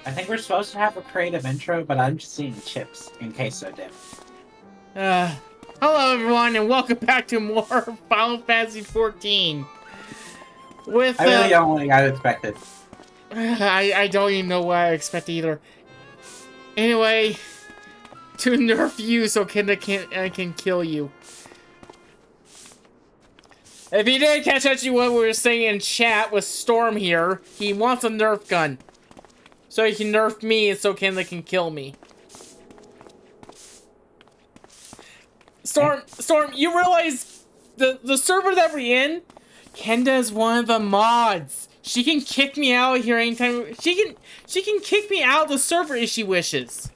I think we're supposed to have a creative intro, but I'm just seeing chips in queso dip. Uh, Hello everyone, and welcome back to more Final Fantasy 14. With I really don't think I expected. I don't even know what I expect either. Anyway, to nerf you so I can kill you. If you didn't catch actually what we were saying in chat with Storm here, he wants a nerf gun. So he can nerf me and so Kenda can kill me. Storm, you realize the server that we're in, Kenda is one of the mods. She can kick me out of here anytime. She can kick me out of the server if she wishes.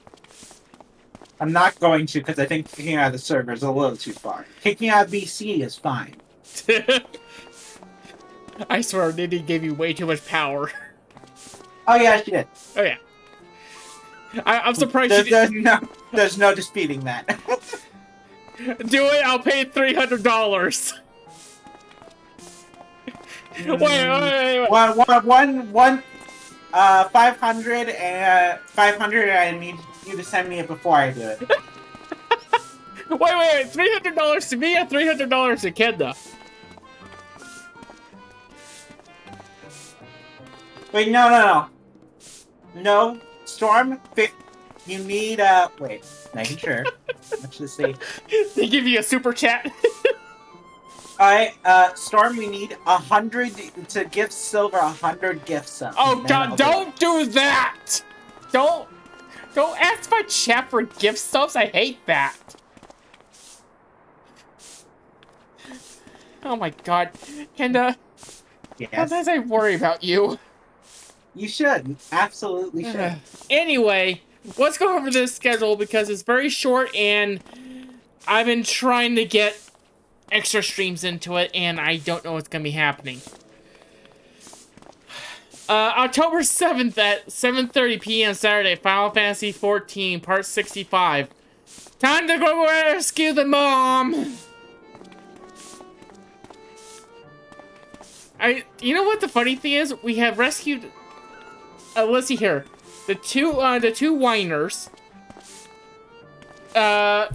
I'm not going to because I think kicking out of the server is a little too far. Kicking out of BC is fine. I swear, Nidhi gave you way too much power. Oh yeah, she did. Oh yeah. I'm surprised she did. There's no disputing that. Do it, I'll pay $300. Wait. 500 and 500. I need you to send me it before I do it. Wait. $300 to me or $300 to Kenda? Wait, no. No, Storm. You need wait. Making sure. Let's just see. They give you a super chat. Alright, Storm, we need 100 to give Silver 100 gift subs. Oh god, don't do that! Don't ask my chat for gift subs, I hate that. Oh my god. Kenda, yes. Sometimes I worry about you. You should. Absolutely should. Anyway, let's go over this schedule because it's very short and I've been trying to get extra streams into it and I don't know what's gonna be happening. October 7th at 7:30 p.m. Saturday, Final Fantasy 14, Part 65. Time to go rescue the mom! You know what the funny thing is? We have rescued... let's see here. The two whiners. A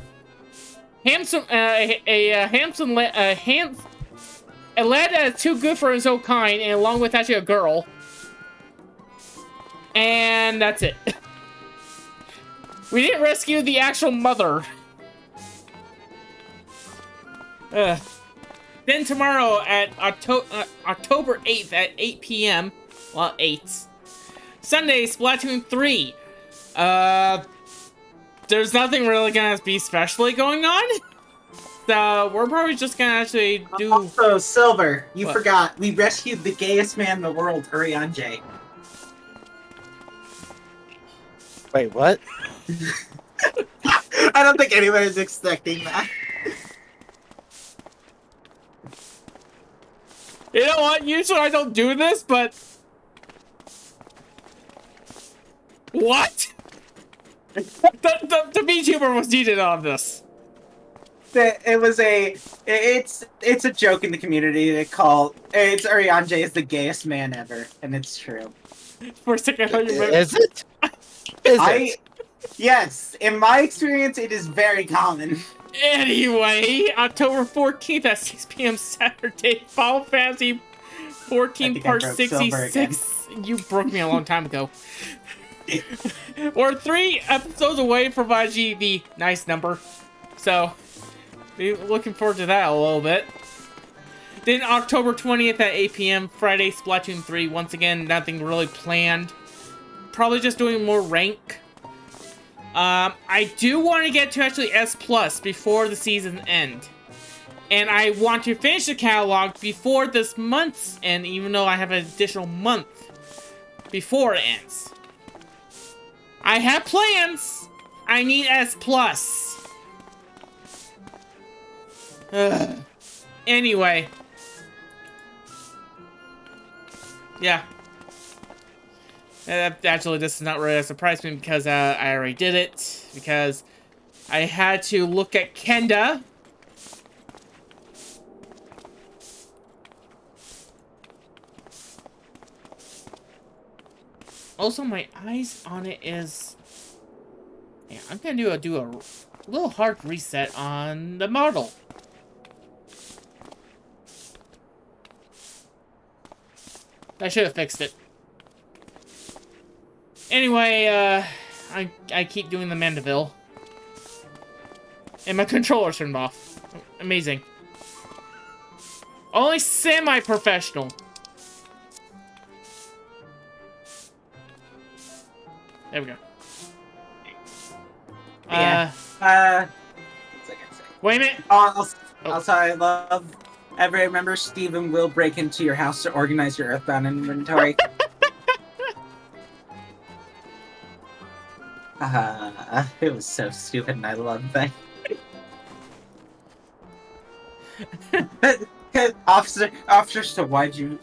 lad that is too good for his own kind, and along with actually a girl. And that's it. We didn't rescue the actual mother. Then tomorrow at October 8th at 8 p.m. Well, 8. Sunday, Splatoon 3. There's nothing really gonna be specially going on. So we're probably just gonna actually do... Also, Silver, you What? forgot. We rescued the gayest man in the world, Urianger. Wait, what? I don't think anyone is expecting that. You know what? Usually I don't do this, but... What? The VTuber was needed on this. It's a joke in the community. It's Urianger is the gayest man ever, and it's true. For a second, I thought you meant... Is it? Is it? Yes, in my experience, it is very common. Anyway, October 14th at 6 p.m. Saturday, Final Fantasy 14 Part 66. You broke me a long time ago. We're 3 episodes away from Vaji, the nice number. So, be looking forward to that a little bit. Then October 20th at 8 p.m. Friday, Splatoon 3. Once again, nothing really planned. Probably just doing more rank. I do want to get to actually S+ before the season end. And I want to finish the catalog before this month's end, even though I have an additional month before it ends. I have plans! I need S+. Anyway. Yeah. Actually, this is not really a surprise to me because I already did it. Because I had to look at Kenda. Also, my eyes on it is... Yeah, I'm gonna do a little hard reset on the model. I should have fixed it. Anyway, I keep doing the Mandeville. And my controller's turned off. Amazing. Only semi-professional. There we go. Yeah. What's I gonna say? Wait a minute. Also, I love. Ever remember Steven will break into your house to organize your Earthbound inventory? It was so stupid, and I love that. Officer, so why'd you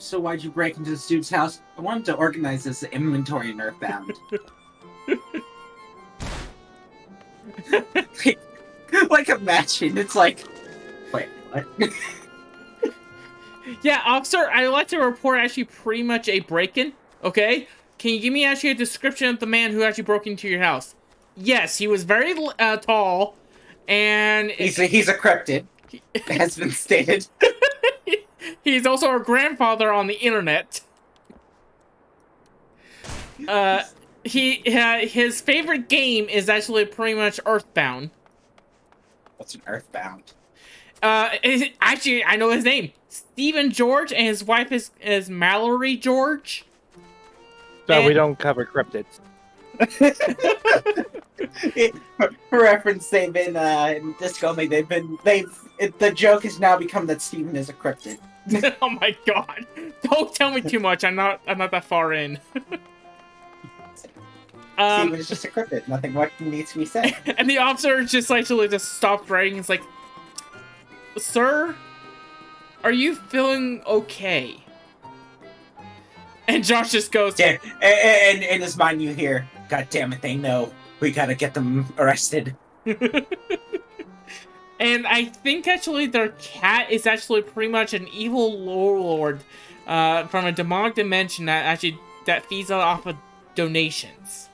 break into this dude's house? I wanted to organize this inventory in Earthbound. Like imagine, it's like, wait, what? Yeah, officer, I'd like to report actually pretty much a break-in, okay? Can you give me actually a description of the man who actually broke into your house? Yes, he was very tall, and... He's a cryptid, has been stated. He's also a grandfather on the internet. His favorite game is actually pretty much Earthbound. What's an Earthbound? Actually, I know his name. Stephen George, and his wife is Mallory George. So we don't cover cryptids. For reference, they've been in Disco. The joke has now become that Steven is a cryptid. Oh my god! Don't tell me too much. I'm not that far in. Steven is just a cryptid. Nothing more needs to be said. And the officer just actually just stopped writing. It's like, sir, are you feeling okay? And Josh just goes, yeah, and in his mind you hear, God damn it, they know. We gotta get them arrested. And I think actually their cat is actually pretty much an evil lord from a demonic dimension that feeds off of donations.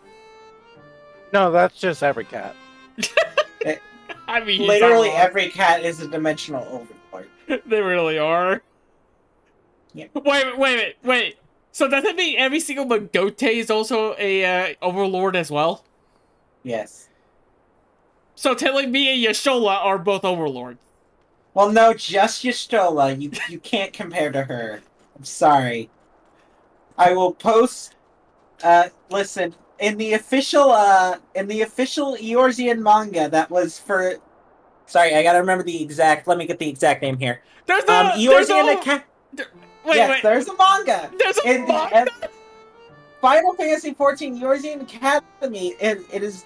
No, that's just every cat. I mean, literally every cat is a dimensional overlord. They really are. Yeah. Wait. So does that mean every single Magote is also a overlord as well? Yes. So telling me and Yashola are both overlords. Well, no, just Yashola. You can't compare to her. I'm sorry. I will post. Listen, in the official Eorzean manga that was for. Sorry, I gotta remember the exact. Let me get the exact name here. There's there's a manga. There's a manga. Final Fantasy XIV Eorzean Academy, and it is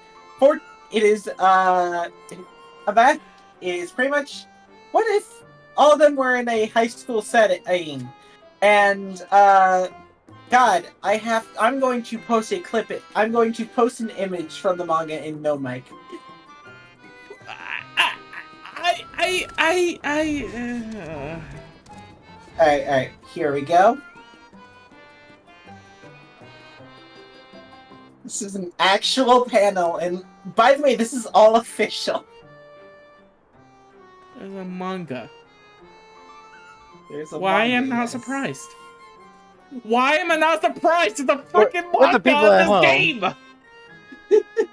that is pretty much what if all of them were in a high school setting, and God, I'm going to post a clip. I'm going to post an image from the manga in No Mic. Alright, here we go. This is an actual panel, and by the way, this is all official. There's a manga. Why am I not surprised? Why am I not surprised? It's a fucking manga the people of at this home. game!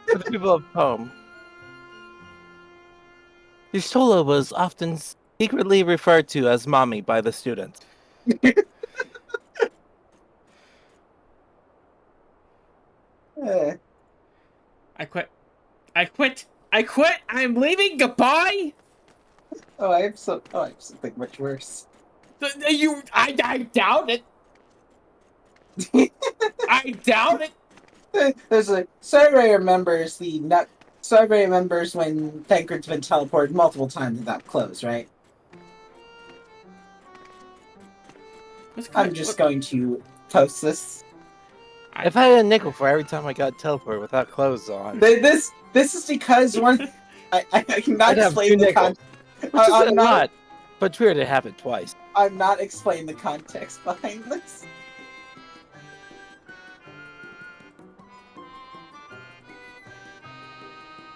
For the people at home. Yustola was often secretly referred to as mommy by the students. I quit. I'm leaving. Goodbye. I have something much worse. I doubt it. I doubt it. There's a survey remembers survey remembers when Thancred's been teleported multiple times without clothes, right? I'm just going to post this. If I had a nickel for every time I got teleported without clothes on, This is because I cannot explain the context. Which is a lot, but it's weird to have it twice. I'm not explaining the context behind this.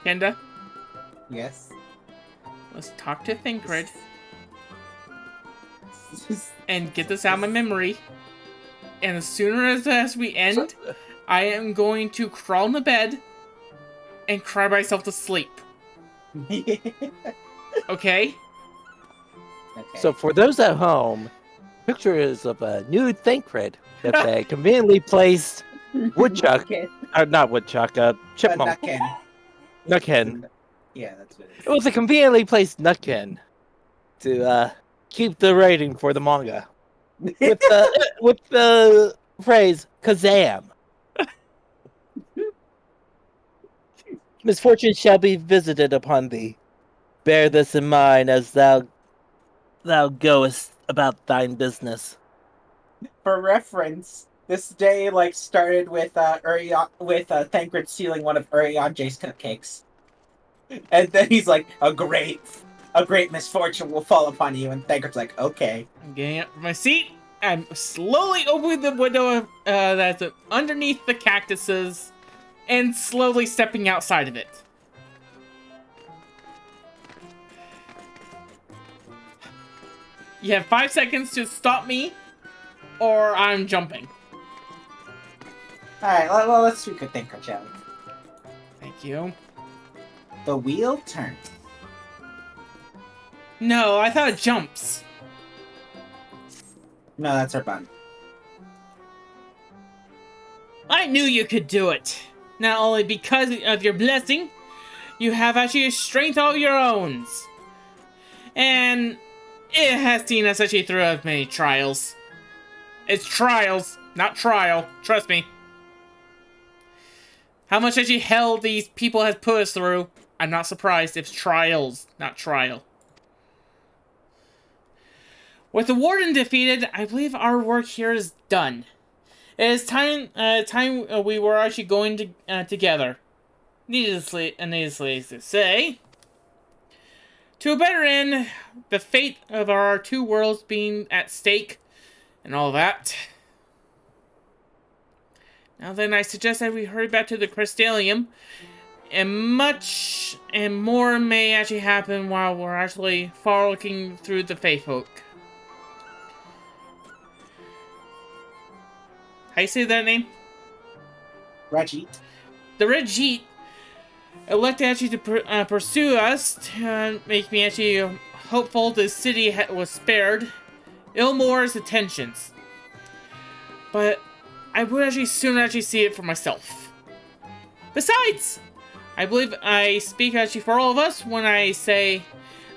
Kenda, Yes. let's talk to Thancred and get this out of my memory. And as soon as we end, I am going to crawl in the bed and cry myself to sleep. Okay? Okay. So for those at home, picture is of a nude Thancred with a conveniently placed woodchuck, Okay. not woodchuck, chipmunk, Nutkin. nutkin. Yeah, that's what it is. It was a conveniently placed nutkin to keep the rating for the manga with the phrase "Kazam." Misfortune shall be visited upon thee. Bear this in mind as thou goest about thine business. For reference, this day started with Thancred stealing one of Urianje's cupcakes, and then he's like, a great misfortune will fall upon you, and Thancred's like, okay. I'm getting up from my seat. I'm slowly opening the window that's underneath the cactuses and slowly stepping outside of it. You have 5 seconds to stop me, or I'm jumping. All right, well, let's do good Thancred, shall we? Thank you. The wheel turns. No, I thought it jumps. No, that's our bun. I knew you could do it. Not only because of your blessing, you have actually a strength of your own. And it has seen us actually through many trials. It's trials, not trial. Trust me. How much actually hell these people has put us through, I'm not surprised. It's trials, not trial. With the warden defeated, I believe our work here is done. It is time we were actually going together. Needlessly to say, to a better end, the fate of our two worlds being at stake, and all that. Now then, I suggest that we hurry back to the Crystallium, and much and more may actually happen while we're actually frolicking through the Faithfolk. How you say that name? Rajit. The Rajit elected actually to pursue us, to make me actually hopeful the city was spared Ilmore's attentions. But I would actually soon actually see it for myself. Besides, I believe I speak actually for all of us when I say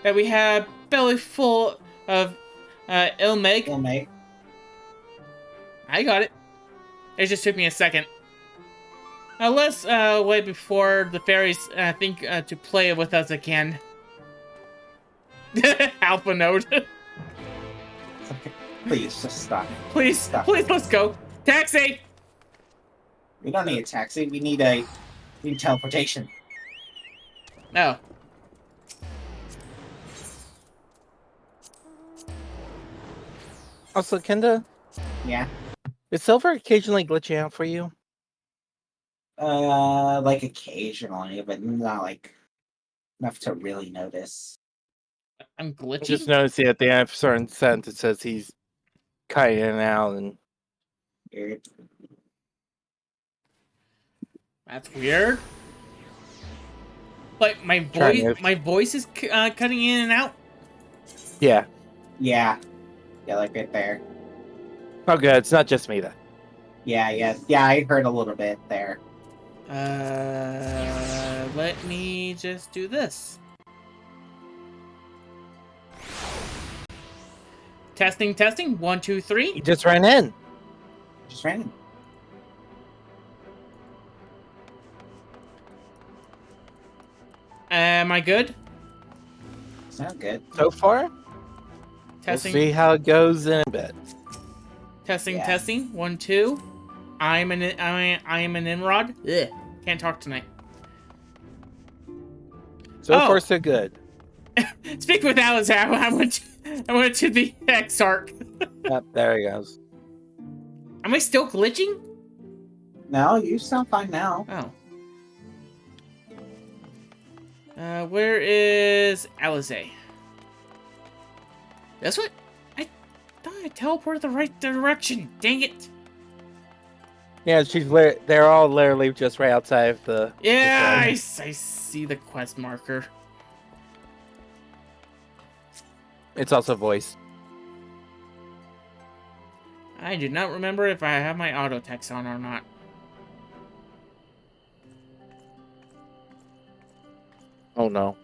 that we had a belly full of Ilmeg. Ilmeg. I got it. It just took me a second. Let's wait before the fairies think to play with us again. Alpha node. Okay. Please, just stop. Please, Stop. please, let's go. Taxi! We don't need a taxi. We need teleportation. No. Also, Kenda, Yeah. is Silver occasionally glitching out for you? Like occasionally, but not like enough to really notice. I'm glitching? Just noticing at the end of a certain sentence it says he's cutting in and out and Weird. That's weird. Like, my voice is cutting in and out? yeah. Yeah. Yeah, like right there. Oh good, it's not just me then. Yeah, I heard a little bit there. Let me just do this. Testing, testing. 1, 2, 3. He just ran in. Just ran. Am I good? Sound good. So far, Testing. we'll see how it goes in a bit. Testing, Yeah. testing. 1, 2. I am an Nimrod. Ugh. Can't talk tonight. So Oh. far, so good. Speak with Alice. I went to the X-Arc. Yep, there he goes. Am I still glitching? No, you sound fine now. Oh. Where is Alizé? That's what I thought I teleported the right direction. Dang it! Yeah, they're all literally just right outside of the. Yeah, I see the quest marker. It's also voice. I do not remember if I have my auto text on or not. Oh no.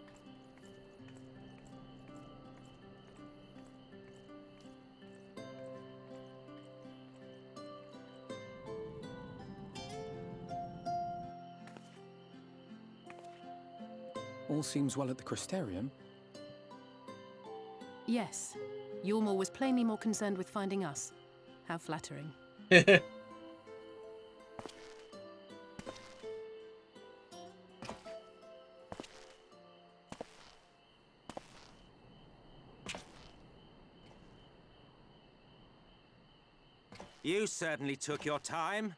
All seems well at the Crystarium. Yes. Yulmore was plainly more concerned with finding us. How flattering. You certainly took your time.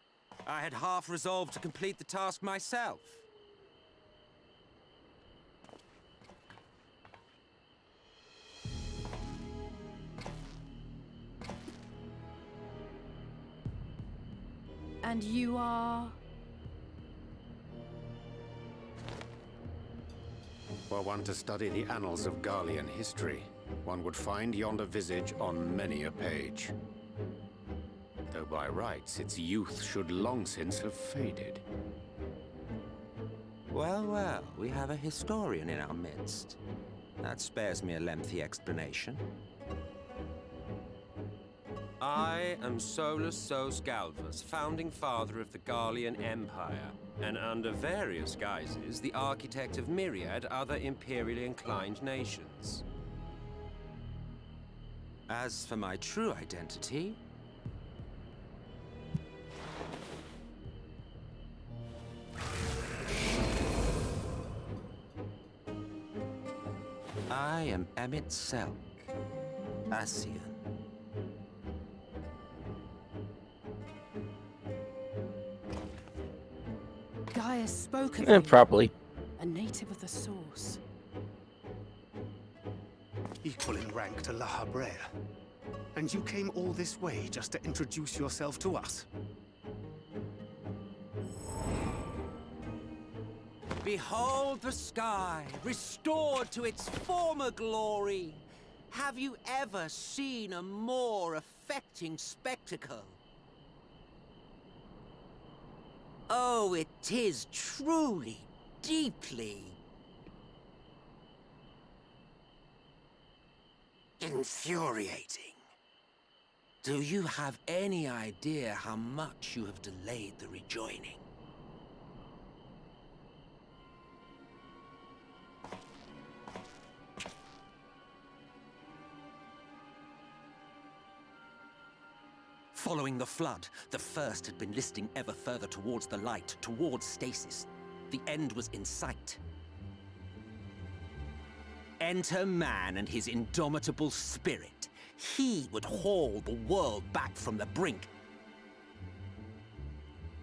I had half resolved to complete the task myself. And you are... Were one to study the annals of Garlean history, one would find yonder visage on many a page. Though by rights its youth should long since have faded. Well, well, we have a historian in our midst. That spares me a lengthy explanation. I am Solus Sos Galvus, founding father of the Garlean Empire, and under various guises, the architect of myriad other imperially inclined nations. As for my true identity, I am Emmett Selk, Asian. Gaius spoke of you, Probably. a native of the Source. Equal in rank to La Habrea. And you came all this way just to introduce yourself to us? Behold the sky, restored to its former glory. Have you ever seen a more affecting spectacle? Oh, it is truly, deeply infuriating. Do you have any idea how much you have delayed the rejoining? Following the flood, the First had been listing ever further towards the light, towards stasis. The end was in sight. Enter man and his indomitable spirit. He would haul the world back from the brink.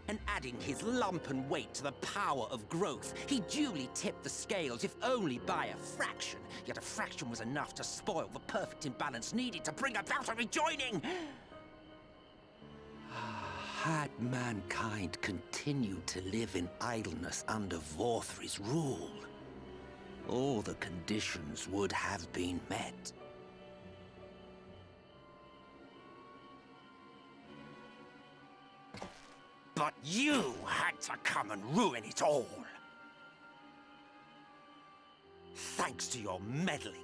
And adding his lumpen weight to the power of growth, he duly tipped the scales, if only by a fraction. Yet a fraction was enough to spoil the perfect imbalance needed to bring about a rejoining. Had mankind continued to live in idleness under Vorthry's rule, all the conditions would have been met. But you had to come and ruin it all. Thanks to your meddling,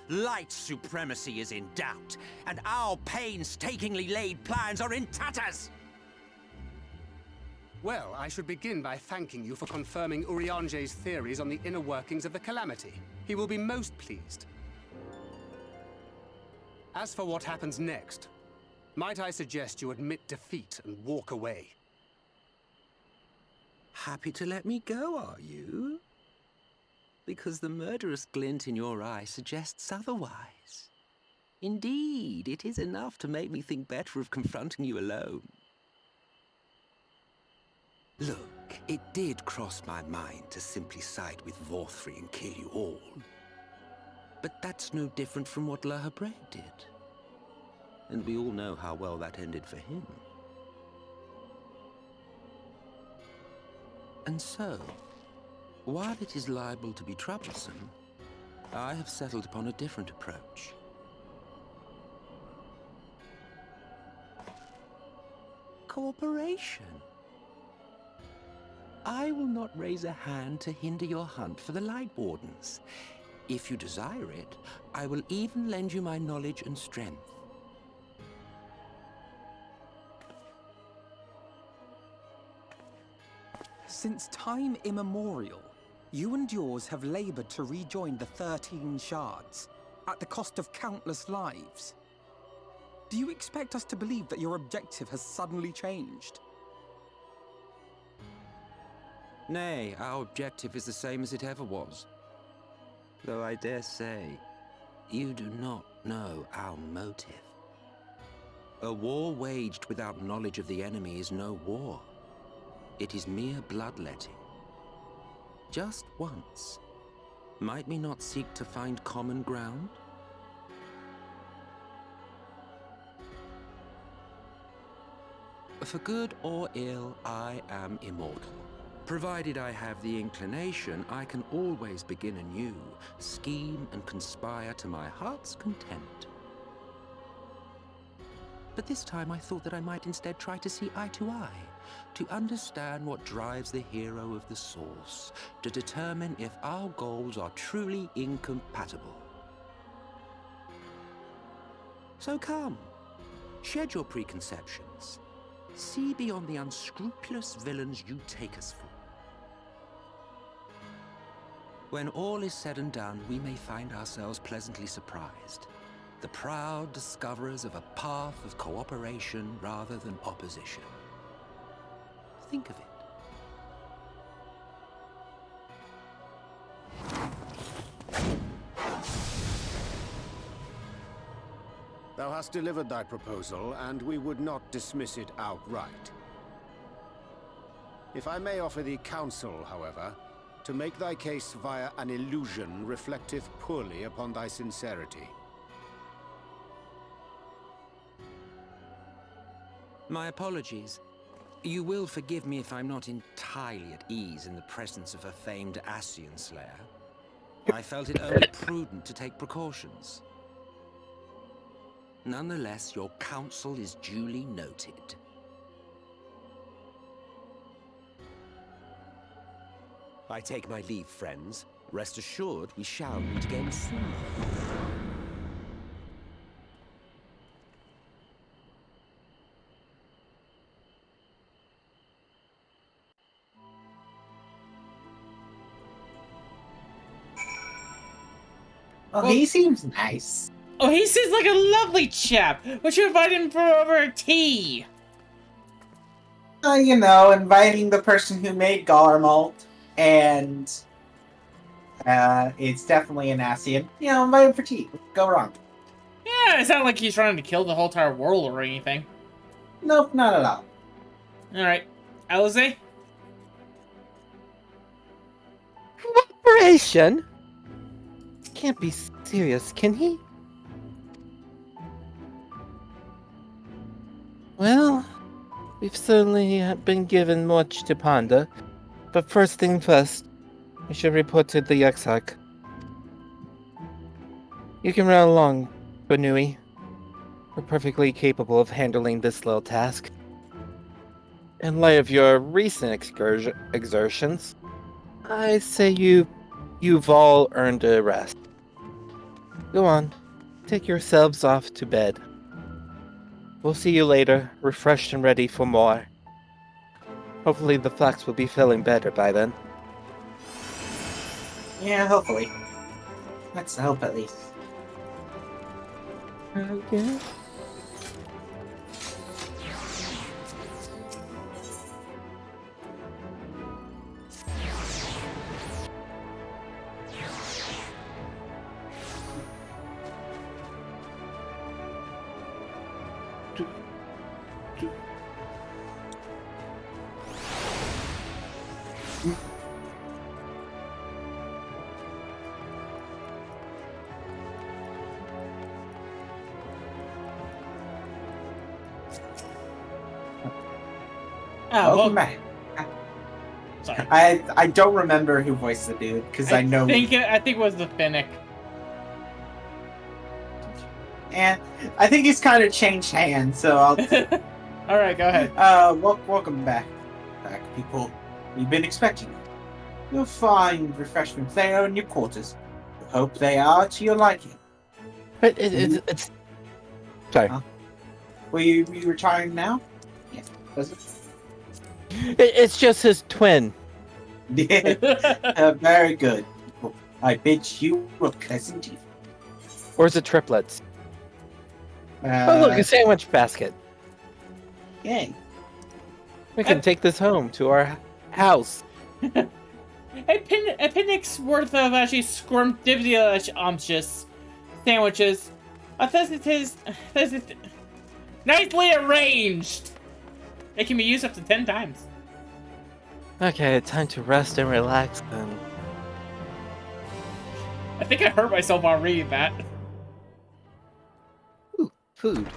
light supremacy is in doubt, and our painstakingly laid plans are in tatters! Well, I should begin by thanking you for confirming Urianger's theories on the inner workings of the Calamity. He will be most pleased. As for what happens next, might I suggest you admit defeat and walk away? Happy to let me go, are you? Because the murderous glint in your eye suggests otherwise. Indeed, it is enough to make me think better of confronting you alone. Look, It did cross my mind to simply side with Vorthri and kill you all. But that's no different from what La Habre did. And we all know how well that ended for him. And so, while it is liable to be troublesome, I have settled upon a different approach. Cooperation. I will not raise a hand to hinder your hunt for the Light Wardens. If you desire it, I will even lend you my knowledge and strength. Since time immemorial, you and yours have labored to rejoin the 13 shards, at the cost of countless lives. Do you expect us to believe that your objective has suddenly changed? Nay, our objective is the same as it ever was. Though I dare say, you do not know our motive. A war waged without knowledge of the enemy is no war. It is mere bloodletting. Just once, might we not seek to find common ground? For good or ill, I am immortal. Provided I have the inclination, I can always begin anew, scheme and conspire to my heart's content. But this time I thought that I might instead try to see eye to eye, to understand what drives the hero of the source, to determine if our goals are truly incompatible. So come, shed your preconceptions. See beyond the unscrupulous villains you take us for. When all is said and done, we may find ourselves pleasantly surprised. The proud discoverers of a path of cooperation rather than opposition. Think of it. Thou hast delivered thy proposal, and we would not dismiss it outright. If I may offer thee counsel, however, to make thy case via an illusion reflecteth poorly upon thy sincerity. My apologies. You will forgive me if I'm not entirely at ease in the presence of a famed Ascian slayer. I felt it only prudent to take precautions. Nonetheless, your counsel is duly noted. I take my leave, friends. Rest assured, we shall meet again soon. Well, he seems nice. Oh, he seems like a lovely chap. Would you invite him for over a tea? You know, inviting the person who made Garmalt, and it's definitely an Ascian. You know, invite him for tea. What's go wrong? Yeah, it's not like he's trying to kill the whole entire world or anything. Nope, not at all. Alright. Alize? Cooperation? Can't be serious, can he? Well, we've certainly been given much to ponder, but first thing first, we should report to the Exarch. You can run along, Banui. We're perfectly capable of handling this little task. In light of your recent exertions, I say you've all earned a rest. Go on, take yourselves off to bed. We'll see you later, refreshed and ready for more. Hopefully the flax will be feeling better by then. Yeah, hopefully. Let's hope at least. Okay. Welcome back. Sorry. I don't remember who voiced the dude because I know. I think it was the Finnick. And I think he's kind of changed hands, so I'll. All right, go ahead. Welcome back, people. We've been expecting you. You'll find refreshments there in your quarters. We hope they are to your liking. But it's... Sorry. Huh? Will you be retiring now? Yes. Does it? It's just his twin. Yeah. Very good. I bid you a pleasant evening. Or is it triplets? Oh, look, a sandwich basket. Yay. We can take this home to our house. A Pinnick's worth of actually scrumptious sandwiches. Nicely arranged. It can be used up to 10 times. Okay, time to rest and relax then. I think I hurt myself while reading that. Ooh, food.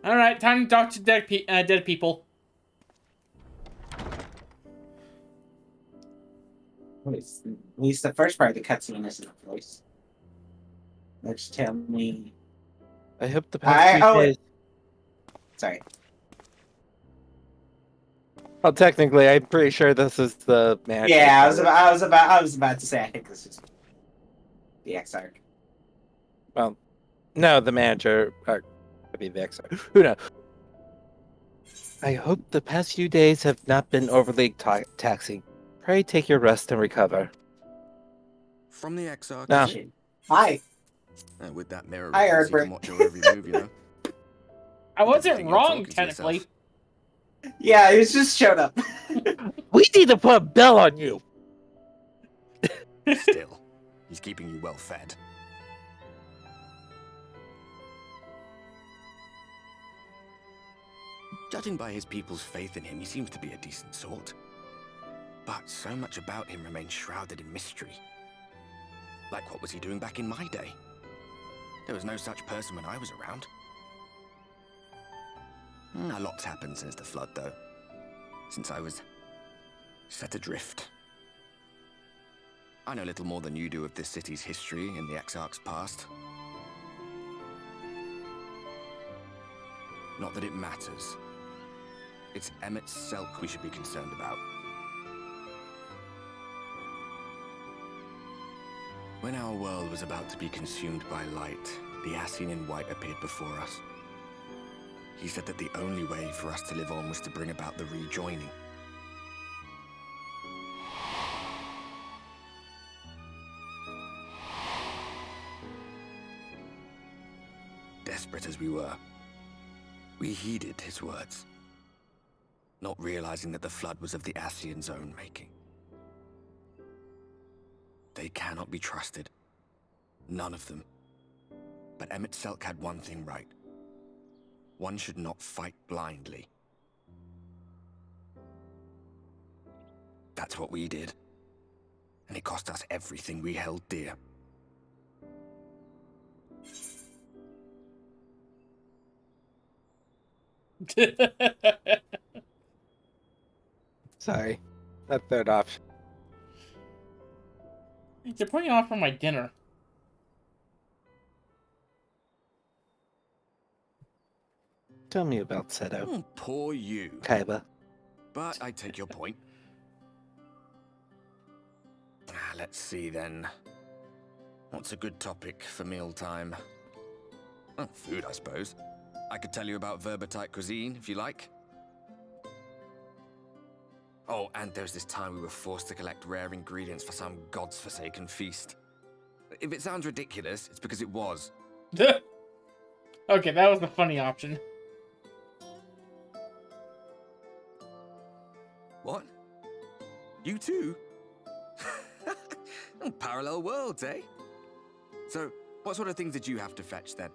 All right, time to talk to dead people. At least the first part of the cutscene isn't a voice. Let's tell me. I hope the past few days... Sorry. Well, technically, I'm pretty sure this is the manager. Yeah, I was about to say I think this is the XR. Well, no, the manager. Or maybe the XR. Who knows? I hope the past few days have not been overly taxing. Pray take your rest and recover. From the XR. No. Hi. With that mirror, Hi, you Earthbreak. can watch your every move, you know. I wasn't Think you're wrong, talking to technically. yourself. Yeah, he just showed up. We need to put a bell on you. Still, he's keeping you well fed. Judging by his people's faith in him, he seems to be a decent sort. But so much about him remains shrouded in mystery. Like, what was he doing back in my day? There was no such person when I was around. A lot's happened since the flood, though. Since I was set adrift. I know little more than you do of this city's history and the Exarch's past. Not that it matters. It's Emmett Selk we should be concerned about. When our world was about to be consumed by light, the Ascian in white appeared before us. He said that the only way for us to live on was to bring about the rejoining. Desperate as we were, we heeded his words, not realizing that the flood was of the Ascian's own making. They cannot be trusted. None of them. But Emmett Selk had one thing right. One should not fight blindly. That's what we did. And it cost us everything we held dear. Sorry. That third option. You're putting off for my dinner. Tell me about Seto. Poor you. Kaiba. But I take your point. Let's see then. What's a good topic for mealtime? Oh, food, I suppose. I could tell you about Verbatite cuisine, if you like. Oh, and there's this time we were forced to collect rare ingredients for some god's forsaken feast. If it sounds ridiculous, it's because it was. Okay, that was the funny option. What? You too? Parallel worlds, eh? So, what sort of things did you have to fetch then?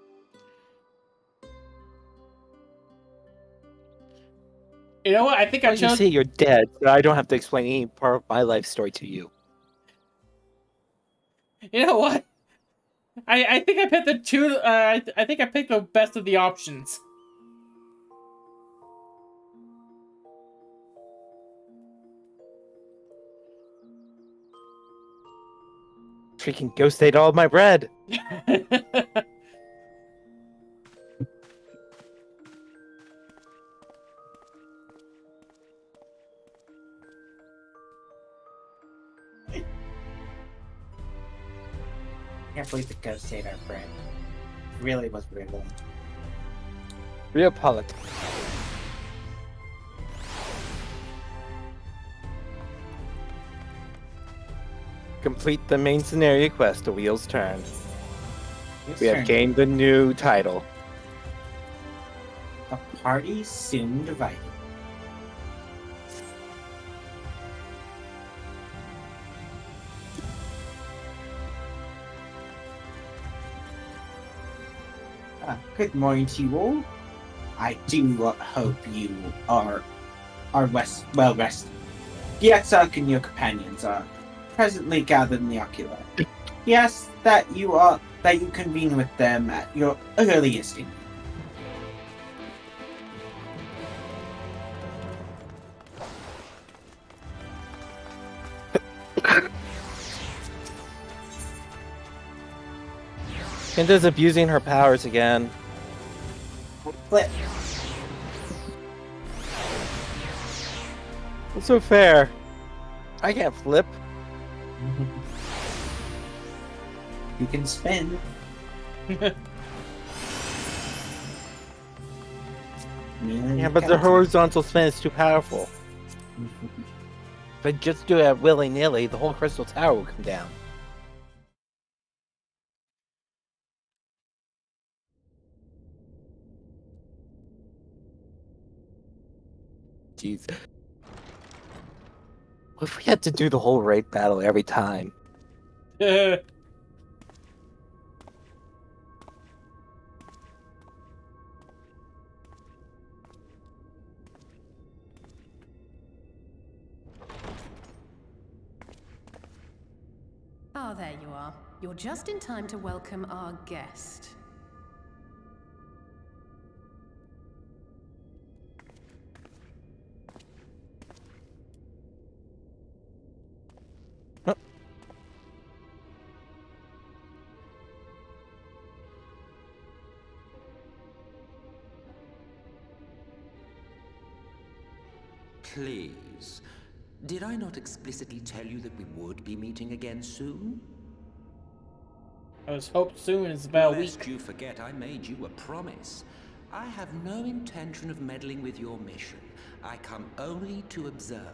You know what? I think I Well, you chose. say you're dead, so I don't have to explain any part of my life story to you. You know what? I think I picked the two. I think I picked the best of the options. Freaking ghost ate all of my bread. I can't believe the ghost ate our friend. Really was really. Real politics. Complete the main scenario quest, the wheels turn. Yes, We have sir. gained the new title. A party soon divided. Good morning to you all. I do hope you are well rested. Gietzuk and your companions are presently gathered in the ocular. Yes, that you convene with them at your earliest convenience. Kinda's abusing her powers again. Flip. What's so fair? I can't flip. You can spin. Yeah, but the horizontal spin is too powerful. If I just do it willy-nilly, the whole crystal tower will come down. Jeez. What if we had to do the whole raid battle every time? Ah, there you are. You're just in time to welcome our guest. Please. Did I not explicitly tell you that we would be meeting again soon? I was hoped soon is about a Lest week. you forget, I made you a promise. I have no intention of meddling with your mission. I come only to observe.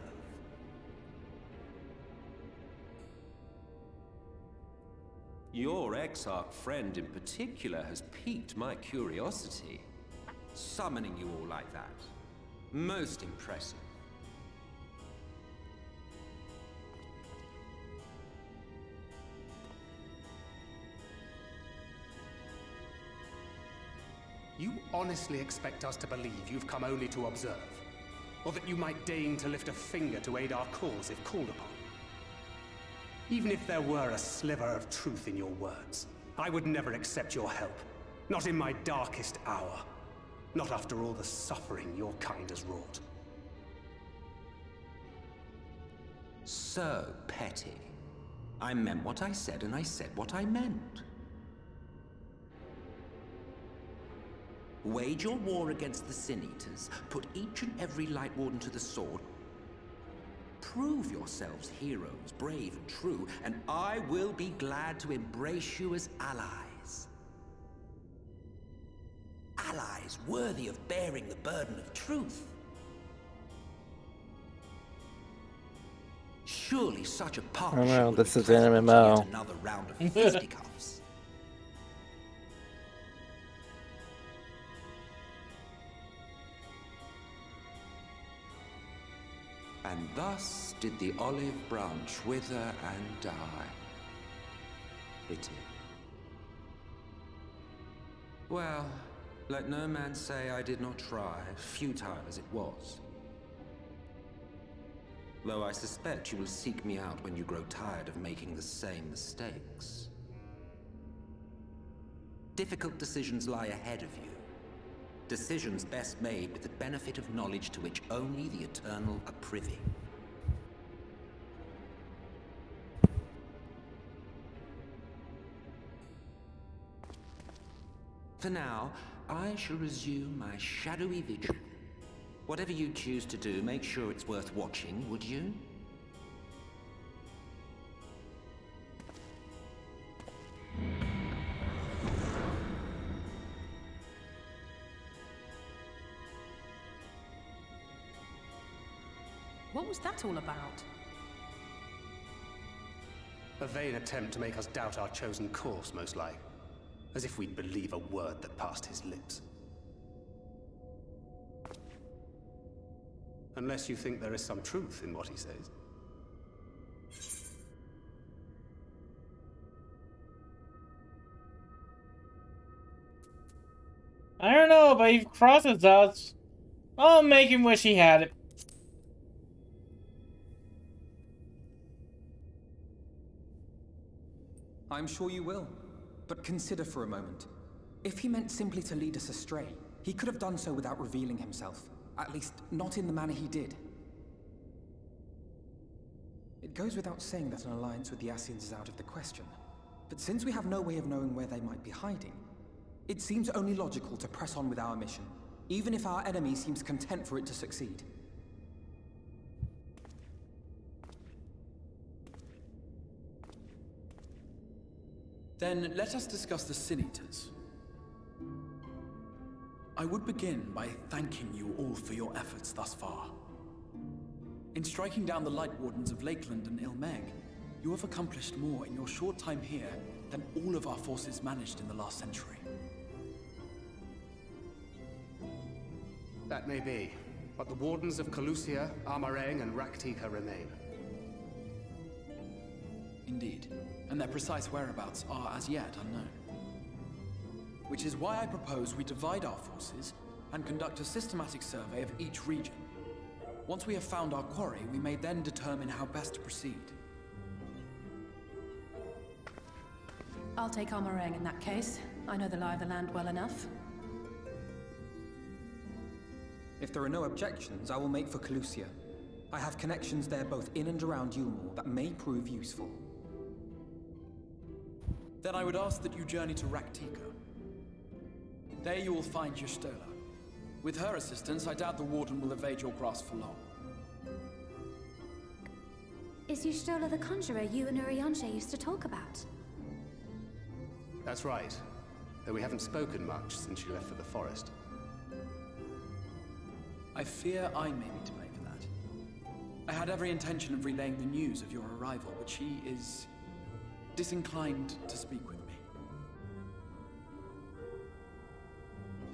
Your Exarch friend in particular has piqued my curiosity. Summoning you all like that. Most impressive. You honestly expect us to believe you've come only to observe? Or that you might deign to lift a finger to aid our cause if called upon? Even if there were a sliver of truth in your words, I would never accept your help. Not in my darkest hour. Not after all the suffering your kind has wrought. So petty. I meant what I said, and I said what I meant. Wage your war against the Sin Eaters, put each and every Light Warden to the sword, prove yourselves heroes, brave and true, and I will be glad to embrace you as allies. Allies worthy of bearing the burden of truth. Surely such a partnership know, would this be is an pleasant to MMO. yet another round of fisticuffs. And thus did the olive branch wither and die. Pity. Well, let no man say I did not try, futile as it was. Though I suspect you will seek me out when you grow tired of making the same mistakes. Difficult decisions lie ahead of you. Decisions best made with the benefit of knowledge to which only the Eternal are privy. For now, I shall resume my shadowy vigil. Whatever you choose to do, make sure it's worth watching, would you? What was that all about? A vain attempt to make us doubt our chosen course, most like. As if we'd believe a word that passed his lips. Unless you think there is some truth in what he says. I don't know, but he crosses us. I'll make him wish he had it. I'm sure you will. But consider for a moment. If he meant simply to lead us astray, he could have done so without revealing himself. At least, not in the manner he did. It goes without saying that an alliance with the Ascians is out of the question. But since we have no way of knowing where they might be hiding, it seems only logical to press on with our mission, even if our enemy seems content for it to succeed. Then let us discuss the Sin Eaters. I would begin by thanking you all for your efforts thus far. In striking down the Light Wardens of Lakeland and Ilmeg, you have accomplished more in your short time here than all of our forces managed in the last century. That may be, but the Wardens of Calusia, Amarang, and Raktika remain. Indeed, and their precise whereabouts are as yet unknown. Which is why I propose we divide our forces and conduct a systematic survey of each region. Once we have found our quarry, we may then determine how best to proceed. I'll take Amarang in that case. I know the lie of the land well enough. If there are no objections, I will make for Calusia. I have connections there both in and around Yulmore that may prove useful. Then I would ask that you journey to Raktika. There you will find Y'shtola. With her assistance, I doubt the Warden will evade your grasp for long. Is Y'shtola the conjurer you and Urianger used to talk about? That's right. Though we haven't spoken much since she left for the forest. I fear I may be to blame for that. I had every intention of relaying the news of your arrival, but she is disinclined to speak with me.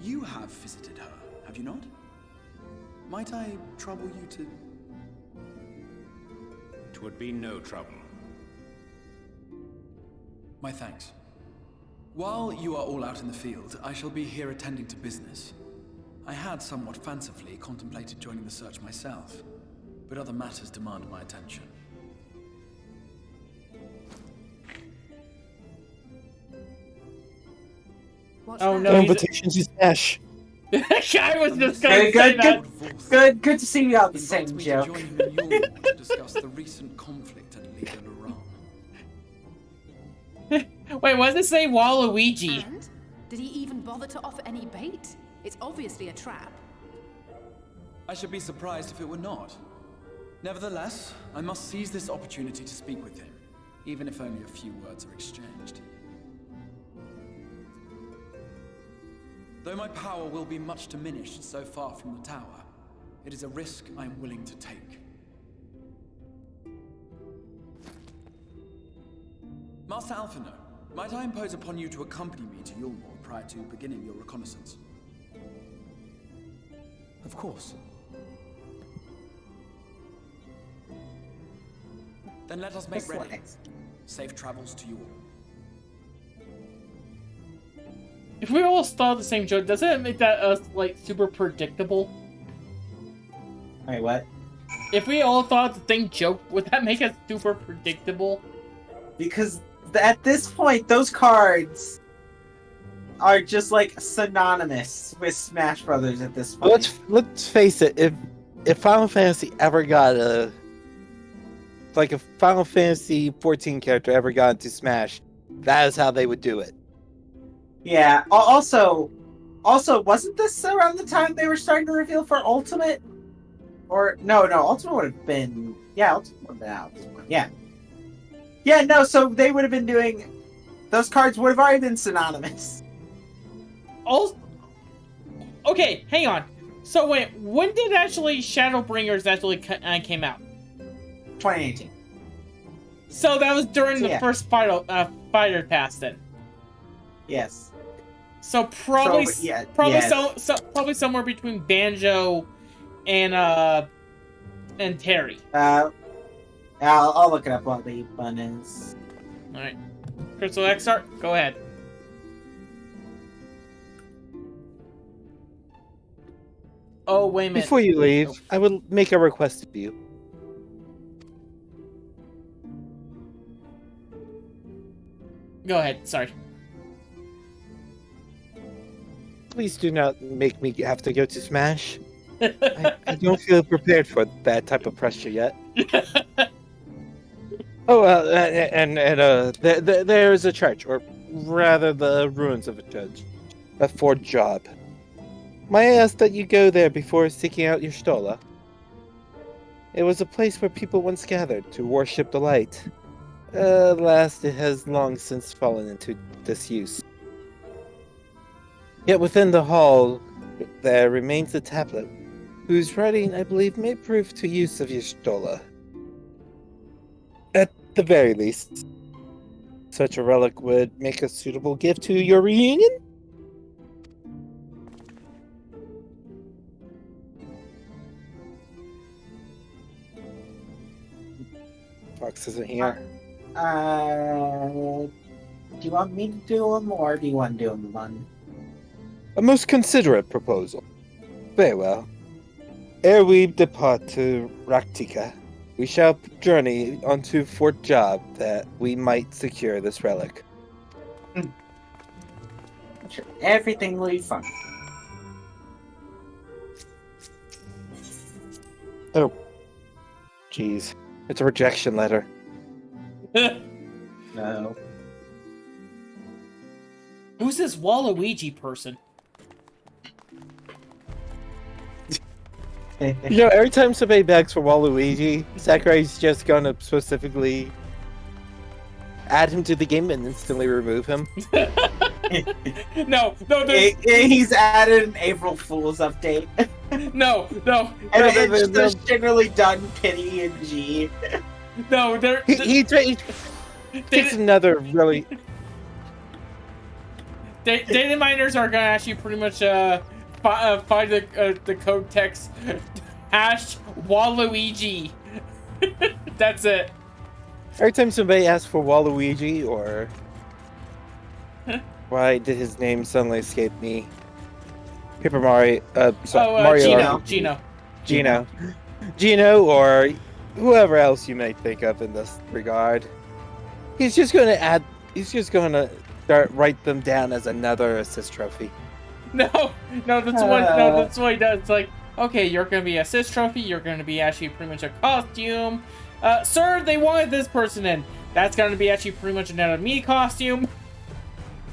You have visited her, have you not? Might I trouble you to... 'Twould be no trouble. My thanks. While you are all out in the field, I shall be here attending to business. I had somewhat fancifully contemplated joining the search myself, but other matters demand my attention. What's Oh that? no, Invitations to Smash. I was just gonna say that. Good to see you out the Invites same me joke. to join him in Yulmore to discuss the recent conflict at Liga Luran. Wait, what does it say Waluigi? And? Did he even bother to offer any bait? It's obviously a trap. I should be surprised if it were not. Nevertheless, I must seize this opportunity to speak with him, even if only a few words are exchanged. Though my power will be much diminished so far from the tower, it is a risk I am willing to take. Master Alphino, might I impose upon you to accompany me to Yulmore prior to beginning your reconnaissance? Of course. Then let us make ready. Safe travels to you all. If we all start the same joke, doesn't it make that us like super predictable? Wait, what? If we all thought the thing joked, would that make us super predictable? Because at this point, those cards are just like synonymous with Smash Brothers at this point. Let's face it. If Final Fantasy ever got a Final Fantasy 14 character ever got into Smash, that is how they would do it. Yeah. Also, wasn't this around the time they were starting to reveal for Ultimate? Or no, Ultimate would have been Ultimate would have been out. Yeah. No, so they would have been doing. Those cards would have already been synonymous. Okay, hang on. So wait, when did actually Shadowbringers actually came out? 2018. So that was during the first Fighter Pass then. Yes. So probably probably somewhere between Banjo and Terry. I'll look it up while the button is. All right, Crystal Exart, go ahead. Oh, wait a minute. Before you leave, I will make a request of you. Go ahead, sorry. Please do not make me have to go to Smash. I don't feel prepared for that type of pressure yet. There is a church, or rather the ruins of a church, a Fort Job. May I ask that you go there before seeking out your Stola? It was a place where people once gathered to worship the light. Alas, it has long since fallen into disuse. Yet within the hall, there remains a tablet, whose writing, I believe, may prove to use of your Stola. At the very least, such a relic would make a suitable gift to your reunion? Fox isn't here. Do you want me to do them, or do you want to do them on? A most considerate proposal. Very well. Ere we depart to Raktika, we shall journey onto Fort Job that we might secure this relic. Sure. Everything will be fun. Oh. Jeez. It's a rejection letter. No. Who's this Waluigi person? You know, every time somebody begs for Waluigi, Sakurai's just gonna specifically add him to the game and instantly remove him. No. He's added an April Fool's update. No. And it's just generally done Pity and G. No, he takes another really. Data miners are gonna actually pretty much find the code text hash Waluigi. That's it. Every time somebody asks for Waluigi, or why did his name suddenly escape me? Paper Mario. Mario. Gino, or whoever else you may think of in this regard. He's just going to write them down as another assist trophy. No, that's what he does. It's like, okay, you're gonna be assist trophy. You're gonna be actually pretty much a costume. Sir, they wanted this person in. That's gonna be actually pretty much another me costume.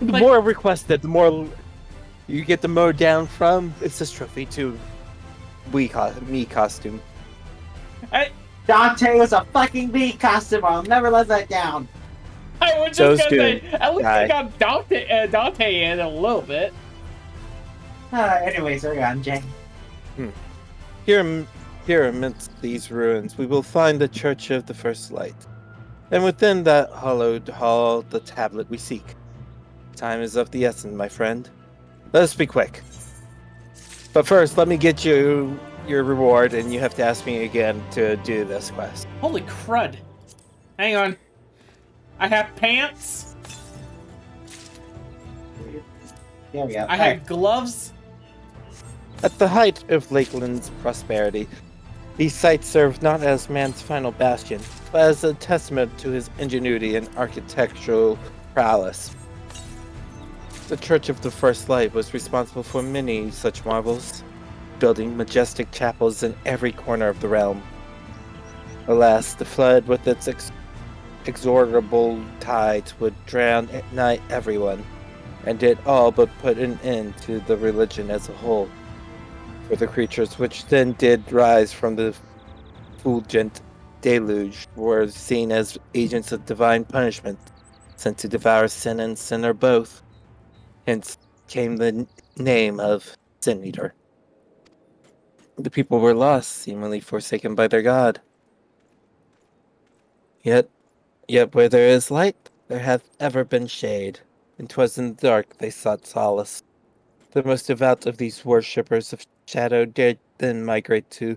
The more requested, the more you get the mode down from assist trophy to me costume. Dante was a fucking me costume. I'll never let that down. I was just gonna say, at least I got Dante in a little bit. Anyways, we're on, Jay. Here amidst these ruins, we will find the Church of the First Light. And within that hallowed hall, the tablet we seek. Time is of the essence, my friend. Let us be quick. But first, let me get you your reward, and you have to ask me again to do this quest. Holy crud. Hang on. I have pants. There we go. I have gloves. At the height of Lakeland's prosperity, These sites serve not as man's final bastion, but as a testament to his ingenuity and architectural prowess. The Church of the First Light was responsible for many such marvels, building majestic chapels in every corner of the realm. Alas, the flood with its exorbitant tides would drown at night everyone, and did all but put an end to the religion as a whole. For the creatures which then did rise from the fulgent deluge were seen as agents of divine punishment, sent to devour sin and sinner both. Hence came the name of Sin Eater. The people were lost, seemingly forsaken by their god. Yet where there is light, there hath ever been shade, and 'twas in the dark they sought solace. The most devout of these worshippers of shadow dared then migrate to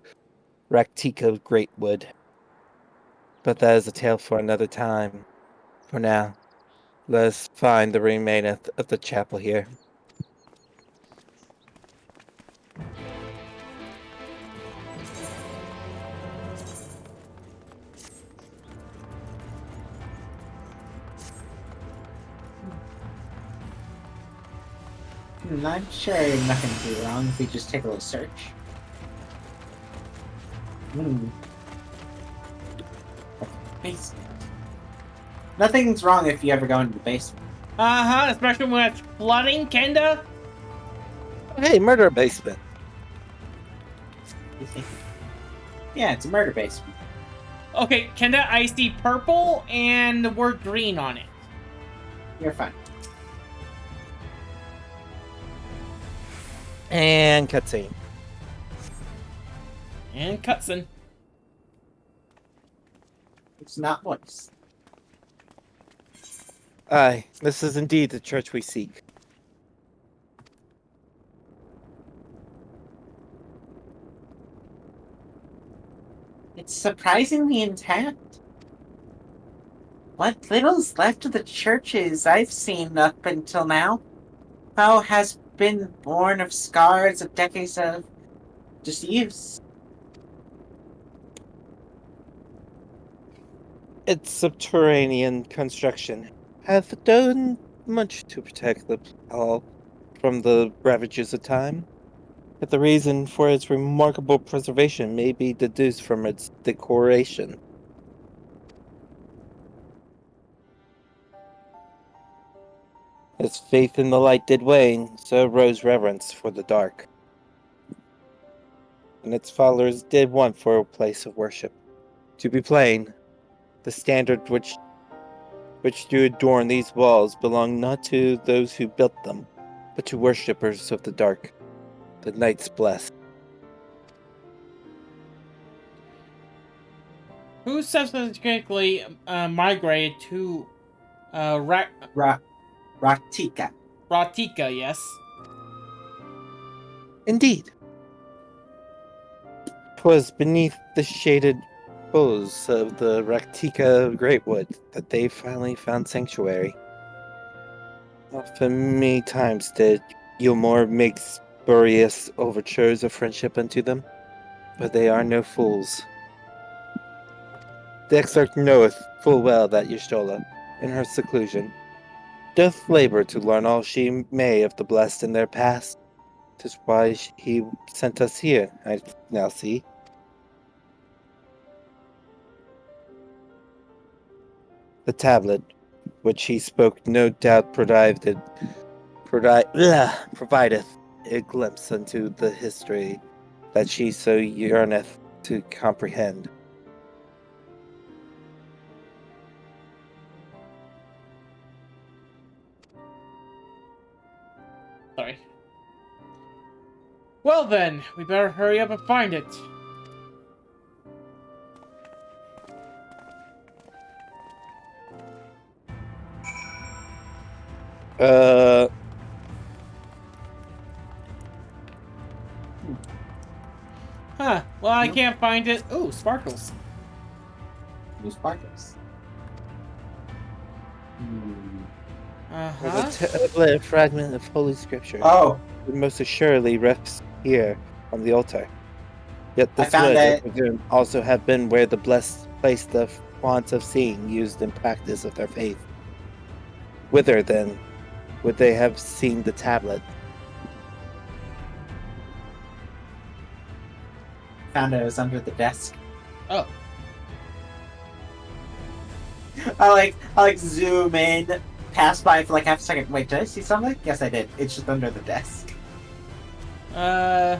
Raktika Greatwood. But that is a tale for another time. For now, let us find the remaineth of the chapel here. I'm sure nothing can be wrong if we just take a little search. Basement. Nothing's wrong if you ever go into the basement. Especially when it's flooding, Kenda. Hey, murder basement. Yeah, it's a murder basement. Okay, Kenda, I see purple and the word green on it. You're fine. And cutscene. And cutscene. It's not voice. Aye, this is indeed the church we seek. It's surprisingly intact. What little's left of the churches I've seen up until now, has been born of scars of decades of disuse. Its subterranean construction hath done much to protect the hall from the ravages of time, but the reason for its remarkable preservation may be deduced from its decoration. As faith in the light did wane, so rose reverence for the dark. And its followers did want for a place of worship. To be plain, the standard which do adorn these walls belong not to those who built them, but to worshippers of the dark, the night's blessed. Who subsequently migrated to Raktika. Ratika, yes. Indeed. 'Twas beneath the shaded boughs of the Raktika Greatwood that they finally found sanctuary. Often many times did Yulmore make spurious overtures of friendship unto them, but they are no fools. The exarch knoweth full well that Y'shtola, in her seclusion, doth labor to learn all she may of the blessed in their past. 'Tis why he sent us here, I now see. The tablet, which he spoke, no doubt provideth a glimpse into the history that she so yearneth to comprehend. Sorry. Well then, we better hurry up and find it. Huh. Well, I can't find it. Ooh, sparkles. New sparkles. There's a tablet fragment of Holy Scripture. Oh. It most assuredly rests here on the altar. Yet I this found would, I it. presume, also have been where the blessed placed the font of seeing used in practice of their faith. Whither, then, would they have seen the tablet? Found it was under the desk. Oh. I like zoom in, pass by for like half a second. Wait, did I see something? Yes, I did. It's just under the desk. I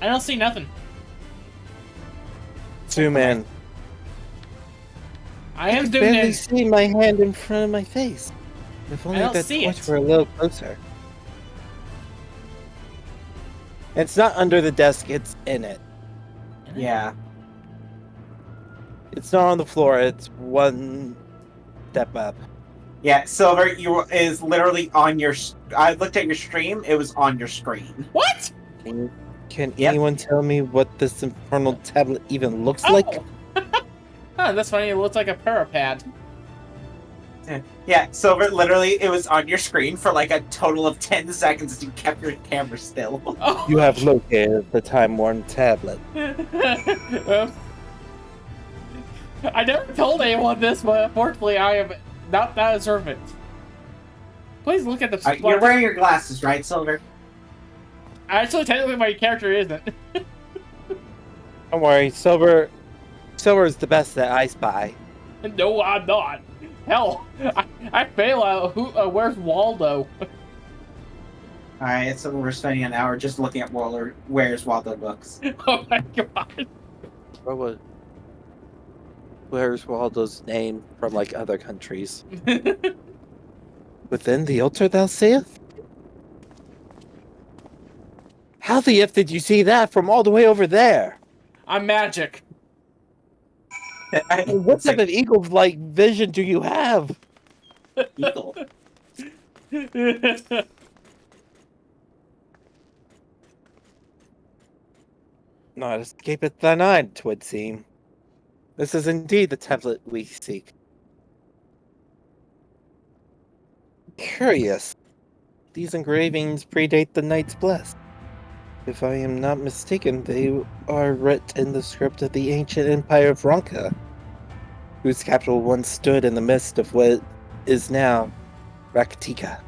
don't see nothing. Zoom in. I am can zoomed barely in. see my hand in front of my face. If only don't that see torch it. were a little closer. It's not under the desk, it's in it. Yeah. It's not on the floor, it's one step up. Yeah, Silver, is literally on your. I looked at your stream. It was on your screen. What? Can Yep. anyone tell me what this infernal tablet even looks Oh. like? Huh, that's funny. It looks like a parapad. Yeah, Silver, literally, it was on your screen for like a total of 10 seconds as you kept your camera still. Oh. You have located the time-worn tablet. Well, I never told anyone this, but unfortunately, I am not that observant. Please look at the. You're wearing your glasses, right, Silver? Actually, technically, my character isn't. Don't worry, Silver is the best that I spy. No, I'm not. Hell, I fail out. Where's Waldo? Alright, so we're spending an hour just looking at where's Waldo books. Oh my god. Where's Waldo's name from like other countries? Within the altar, thou sayest? How the F did you see that from all the way over there? I'm magic. What type of eagle-like vision do you have? Eagle. Not escapeth thine eye, 'twould seem. This is indeed the tablet we seek. Curious. These engravings predate the Knights Blessed. If I am not mistaken, they are writ in the script of the ancient empire of Ronka, whose capital once stood in the midst of what is now Raktika.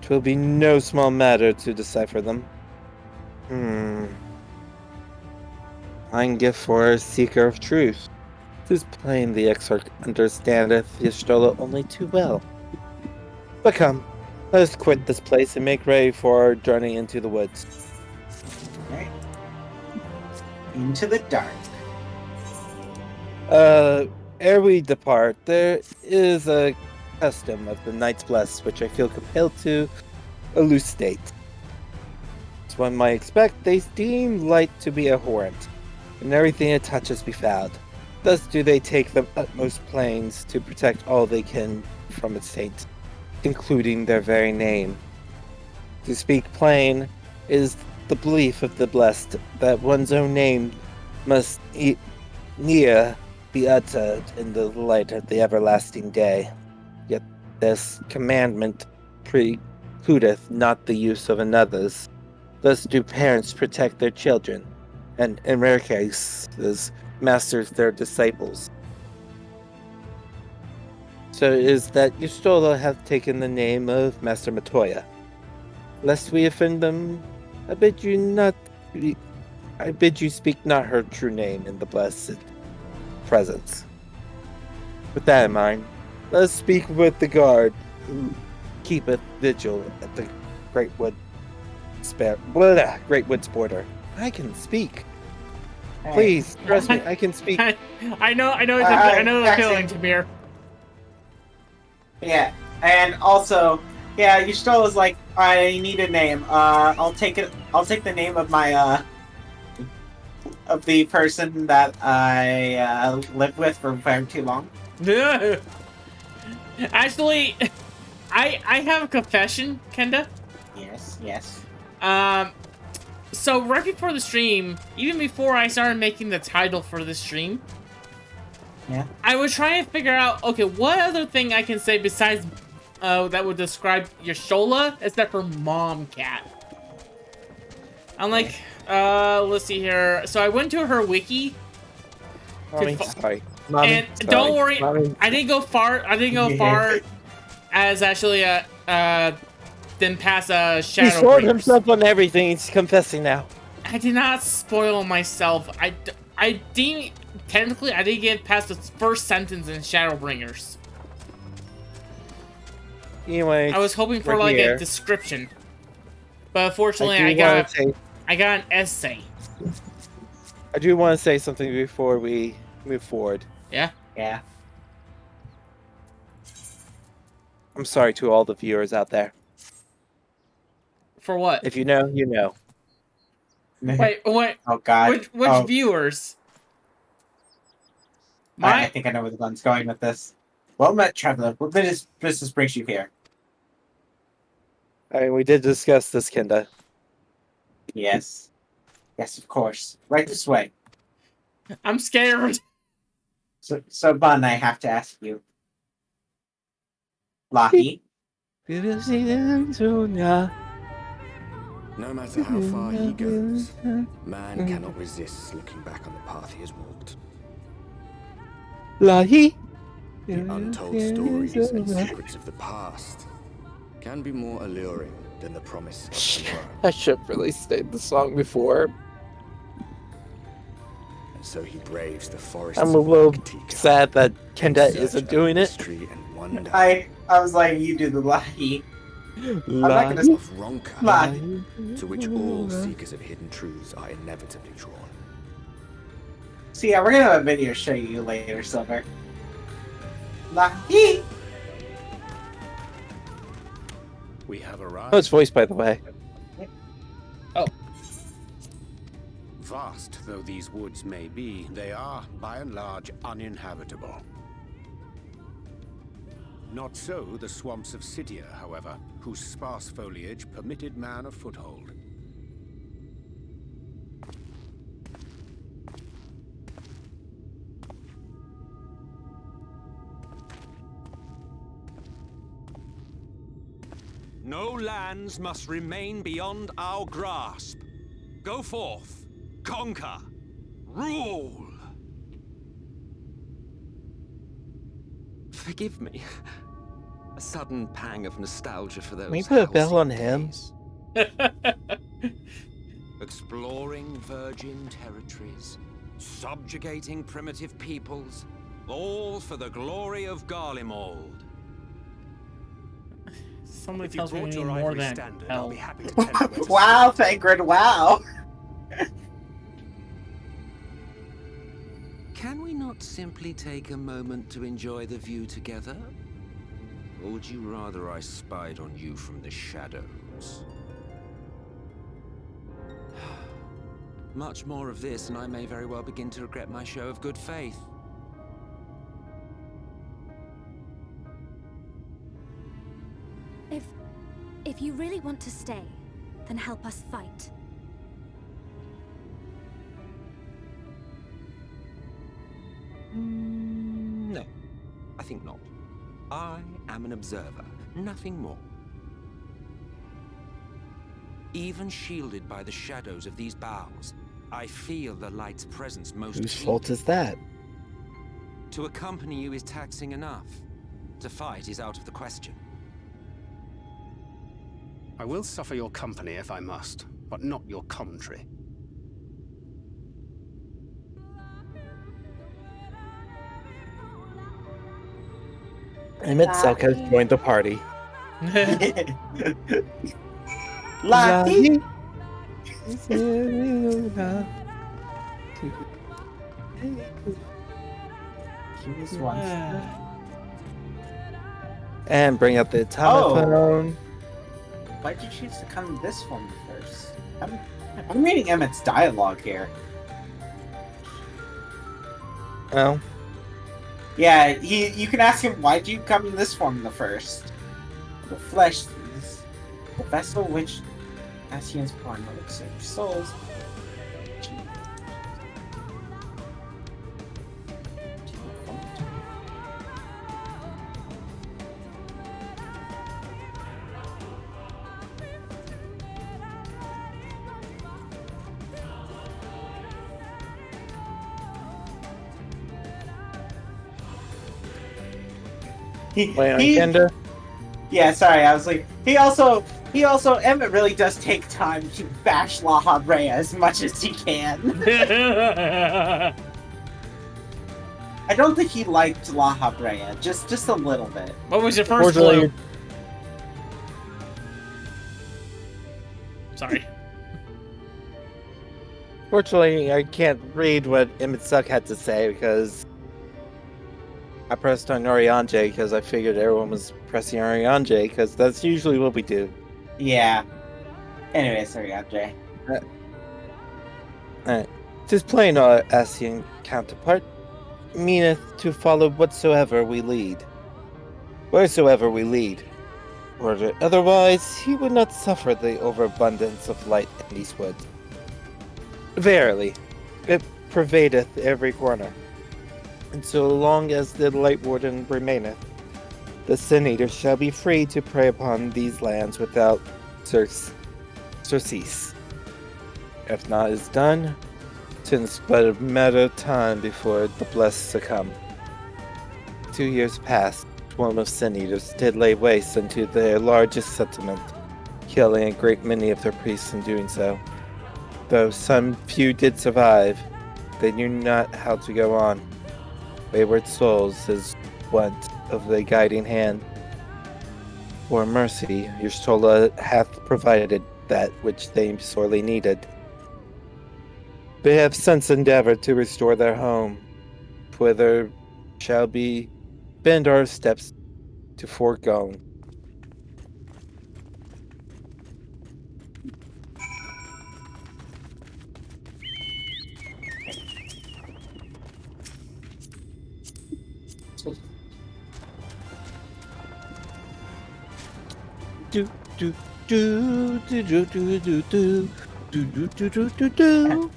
'Twill be no small matter to decipher them. Fine gift for a seeker of truth. 'Tis plain the exarch understandeth Y'shtola only too well. But come, let us quit this place and make ready for our journey into the woods. Right. Into the dark. Ere we depart, there is a custom of the Knights Blessed which I feel compelled to elucidate. As one might expect, they deem light to be abhorrent, and everything it touches be fouled. Thus do they take the utmost pains to protect all they can from its taint, including their very name. To speak plain, is the belief of the blessed that one's own name must ne'er be uttered in the light of the everlasting day. Yet this commandment precludeth not the use of another's. Thus do parents protect their children, and in rare cases, masters their disciples. So it is that Y'shtola hath taken the name of Master Matoya. Lest we offend them, I bid you speak not her true name in the blessed presence. With that in mind, let us speak with the guard who keepeth vigil at the Great Woods border. I can speak. Please, trust me, I can speak. I know the feeling, Tamir. Yeah, and also, yeah, Y'shtola's like, I need a name. I'll take the name of my of the person that I lived with for very too long. Actually, I have a confession, Kenda. Yes. So right before the stream, even before I started making the title for the stream, yeah, I was trying to figure out, okay, what other thing I can say besides that would describe Y'shtola except for mom cat. I'm like, let's see here. So I went to her wiki. Mommy, sorry. Mommy, And sorry. don't worry, Mommy. I didn't go far. I didn't go far as actually then pass He Shadow spoiled Bringers. himself on everything. He's confessing now. I did not spoil myself. I didn't, technically, I didn't get past the first sentence in Shadowbringers. Anyway, I was hoping for like a description, but unfortunately, I got an essay. I do want to say something before we move forward. Yeah? Yeah. I'm sorry to all the viewers out there. For what? If you know, you know. Wait, what? Oh, God. Which viewers? I think I know where the gun's going with this. Well met, traveler. What business brings you here? I mean, we did discuss this, Kenda. Yes. Yes, of course. Right this way. I'm scared. So Bun, I have to ask you. Lockie? No matter how far he goes, man cannot resist looking back on the path he has walked. Lahi. The untold stories and secrets of the past can be more alluring than the promise of tomorrow. I should have really stayed the song before. And so he braves the forest. I'm a little sad that Kenda isn't doing it. I was like, you do the Lockie. I'm not gonna Of Ronka, Lockie. to which all seekers of hidden truths are inevitably drawn. So yeah, we're gonna have a video show you later, Silver. Lockie! We have arrived. Oh, it's voiced, by the way. Oh. Vast though these woods may be, they are, by and large, uninhabitable. Not so the swamps of Cydia, however, whose sparse foliage permitted man a foothold. No lands must remain beyond our grasp. Go forth, conquer, rule. Forgive me. A sudden pang of nostalgia for those. Can we put a bell on him? Exploring virgin territories, subjugating primitive peoples, all for the glory of Garlemald. Somebody tells me we need more than hell. Wow, Fangrid, wow! Can we not simply take a moment to enjoy the view together? Or would you rather I spied on you from the shadows? Much more of this, and I may very well begin to regret my show of good faith. If you really want to stay, then help us fight. No, I think not. I am an observer, nothing more. Even shielded by the shadows of these boughs, I feel the light's presence most Whose keenly. fault is that? To accompany you is taxing enough. To fight is out of the question. I will suffer your company if I must, but not your commentary. Emmett Selk has joined the party. Lockie! And bring up the telephone. Why did you choose to come to this one first? I'm reading Emmett's dialogue here. Oh. Yeah, you can ask him, why'd you come in this form the first? The flesh, the vessel which Ascian's born will save your souls. Wait on he Kenda? Yeah, sorry, I was like, Emmett really does take time to bash La Habrea as much as he can. I don't think he liked La Habrea, just a little bit. What was your first clue? Sorry. Fortunately, I can't read what Emmett Suck had to say because I pressed on Oriange because I figured everyone was pressing Oriange because that's usually what we do. Yeah. Anyway, sorry, Andre. Tis plain our Asian counterpart meaneth to follow whatsoever we lead. Wheresoever we lead. Were it otherwise, he would not suffer the overabundance of light in these woods. Verily, it pervadeth every corner. And so long as the Light Warden remaineth, the Sin Eater shall be free to prey upon these lands without surcease. If naught is done, 'tis but a matter of time before the blessed succumb. 2 years past, a swarm of Sin Eaters did lay waste unto their largest settlement, killing a great many of their priests in doing so. Though some few did survive, they knew not how to go on. Wayward souls is want of the guiding hand. For mercy, your Stola hath provided that which they sorely needed. They have since endeavored to restore their home, whither shall be bend our steps to foregone. Do do do do do do do do do do do do do do.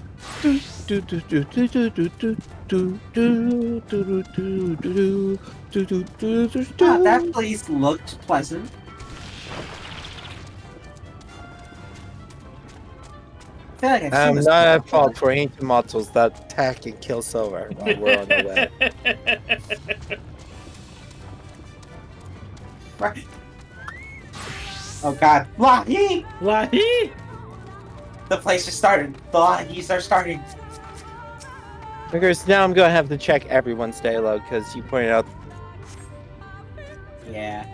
That place looked pleasant. I feel like I've seen this not at before. fault for ancient mortals that attack and kill Silver while we're on our way. Right. Oh god. Lahi! Lahi! The place just started. The Lahis are starting. Because now I'm gonna have to check everyone's dialogue because you pointed out. Yeah.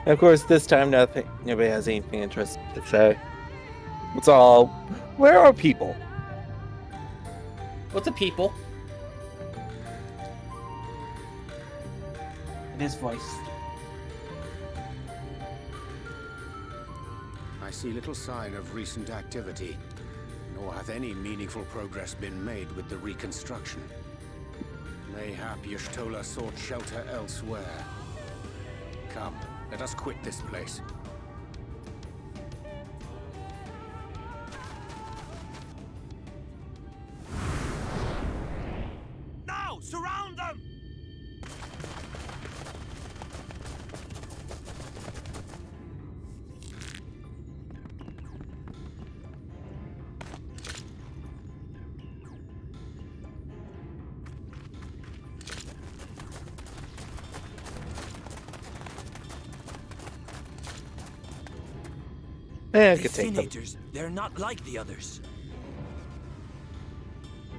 And of course, this time nobody has anything interesting to say. It's all, where are people? What's a people? In his voice. I see little sign of recent activity, nor hath any meaningful progress been made with the reconstruction. Mayhap Y'shtola sought shelter elsewhere. Come, let us quit this place. Now! Surround them! I These could take them. teenagers, they're not like the others.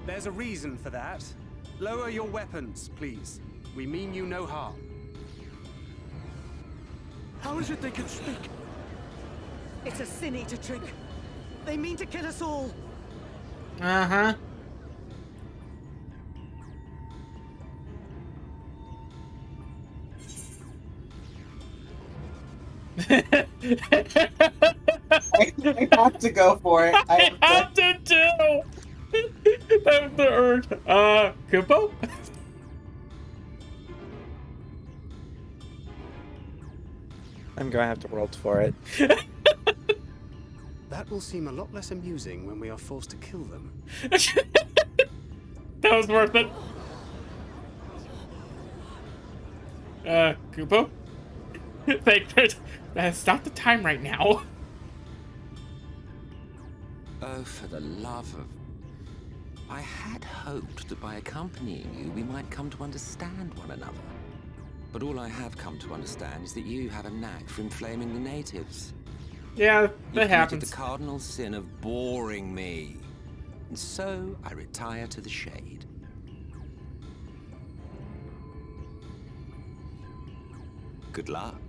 There's a reason for that. Lower your weapons, please. We mean you no harm. How is it they can speak? It's a Sin Eater trick. They mean to kill us all. Uh-huh. I have to go for it. I have to too! That was the urge. Kupo? I'm gonna have to roll for it. That will seem a lot less amusing when we are forced to kill them. That was worth it. Kupo? Stop the time right now. Oh, for the love of... I had hoped that by accompanying you, we might come to understand one another. But all I have come to understand is that you have a knack for inflaming the natives. Yeah, You've that committed happens. the cardinal sin of boring me. And so I retire to the shade. Good luck.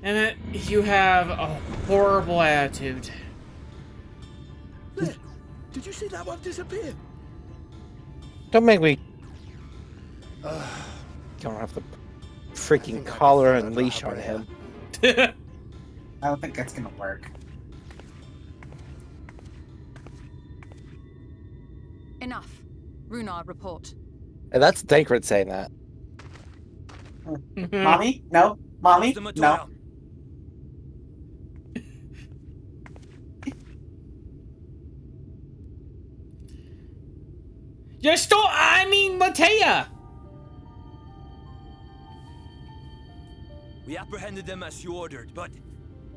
And then you have a horrible attitude. There. Did you see that one disappear? Don't make me. Don't have the freaking collar and leash on him. I don't think that's gonna work. Enough. Runar, report. And that's Dankred saying that. Mommy? No. Mommy? No. Matea! We apprehended them as you ordered, but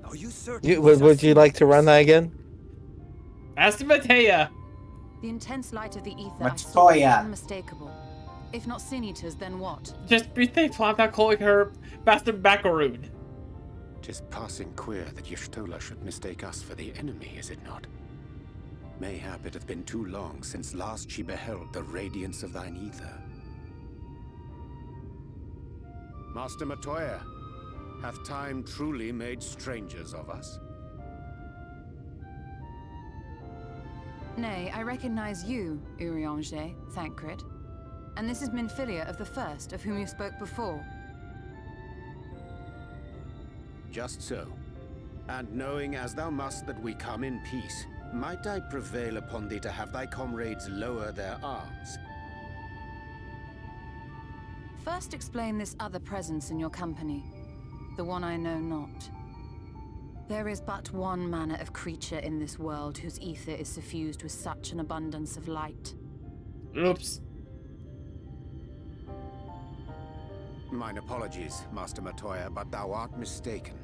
are you certain? Would you like to run that again? Ask Matea. The intense light of the ether I What's saw was Toya? unmistakable. If not sin eaters, then what? Just be thankful I'm not calling her Bastard Macaroon. Tis passing queer that Y'shtola should mistake us for the enemy, is it not? Mayhap it hath been too long since last she beheld the radiance of thine ether. Master Matoya, hath time truly made strangers of us? Nay, I recognize you, Urianger, Thancred. And this is Minfilia of the First, of whom you spoke before. Just so. And knowing as thou must that we come in peace, might I prevail upon thee to have thy comrades lower their arms? First explain this other presence in your company. The one I know not. There is but one manner of creature in this world whose ether is suffused with such an abundance of light. Oops. Mine apologies, Master Matoya, but thou art mistaken.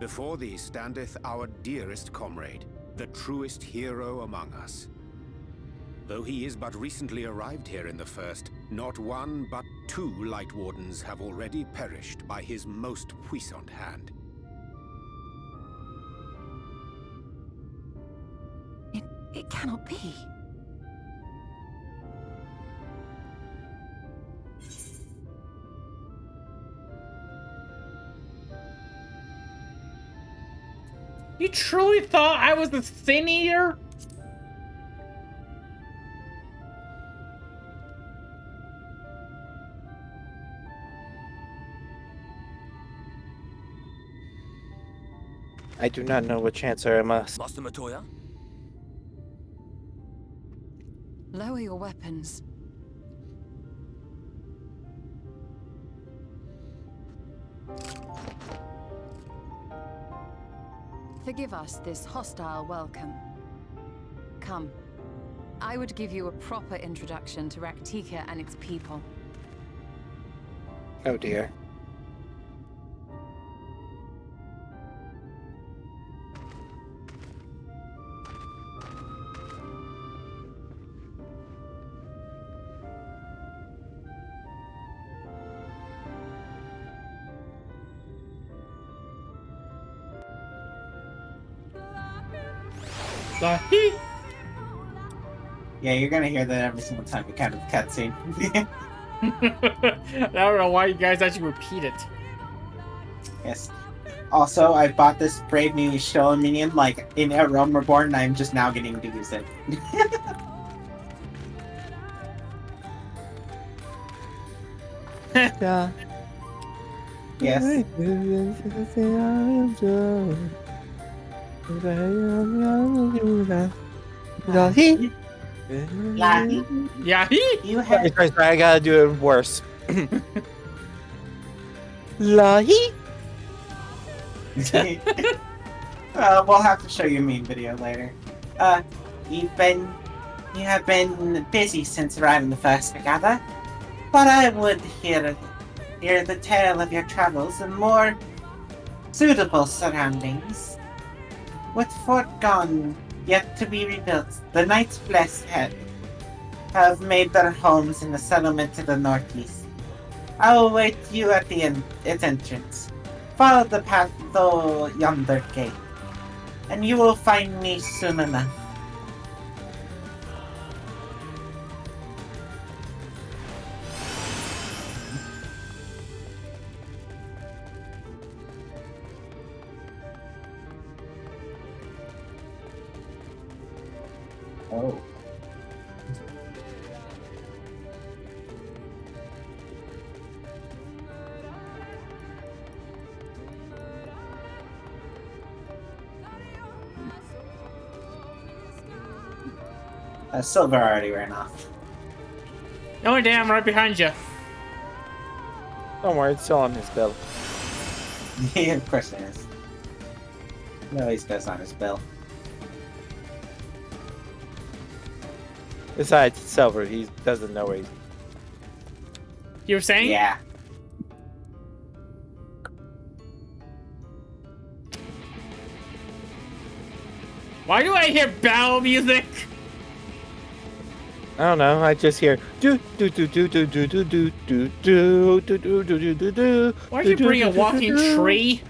Before thee standeth our dearest comrade, the truest hero among us. Though he is but recently arrived here in the First, not one but 2 Light Wardens have already perished by his most puissant hand. It cannot be. You truly thought I was a Sin Eater? I do not know which answer I must. Master Matoya? Lower your weapons. Forgive us this hostile welcome. Come. I would give you a proper introduction to Raktika and its people. Oh dear. Yeah, you're gonna hear that every single time you count the cutscene. I don't know why you guys actually repeat it. Yes. Also, I bought this brave new Y'shtola minion, like, in A Realm Reborn, and I'm just now getting to use it. Yeah. Yes. Lahi. Yeah, You have... Sorry, I gotta do it worse. Lahi? We'll have to show you a meme video later. You have been busy since arriving the First, I gather. But I would hear the tale of your travels in more suitable surroundings. With Fort Gone yet to be rebuilt, the Knights Blessed have made their homes in the settlement to the northeast. I will wait you at its entrance. Follow the path through yonder gate, and you will find me soon enough. Oh. Silver already ran off. Oh damn, right behind you. Don't worry, it's still on his bill. Yeah, of course it is. It always goes on his bill. Besides, it's Silver. He doesn't know where he's... You were saying? Yeah. Why do I hear battle music? I don't know. I just hear do do do do do do do do do do do do do do do. Why'd you bring a walking tree?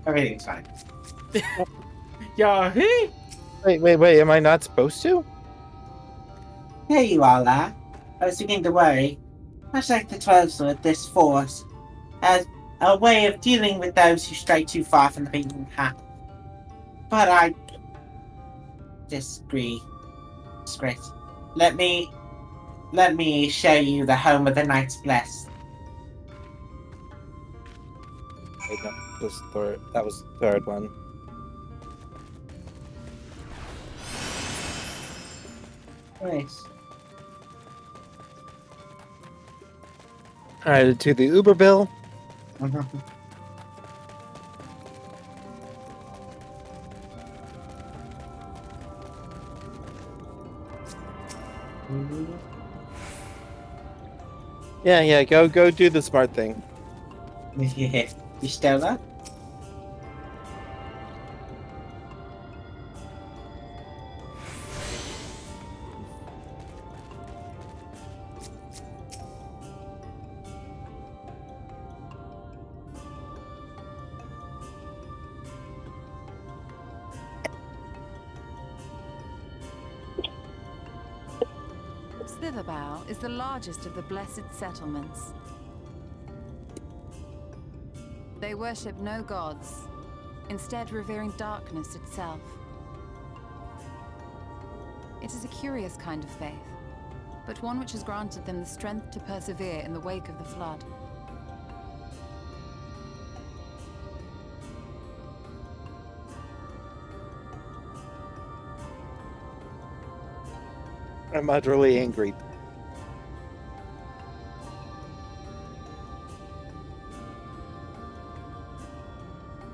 Everything's fine. Yeah. Wait. Am I not supposed to? Here you are, lad. I was beginning to worry. Much like the 12 sword, this force has a way of dealing with those who stray too far from the beaten path. But I disagree. Disgrace. Let me show you the home of the Knights Blessed. Wait, no, that was the third one. Nice. Alright, to the Uber bill. Yeah, go do the smart thing. Yeah. You still up? Slitherbow is the largest of the blessed settlements. They worship no gods, instead revering darkness itself. It is a curious kind of faith, but one which has granted them the strength to persevere in the wake of the flood. I'm utterly angry.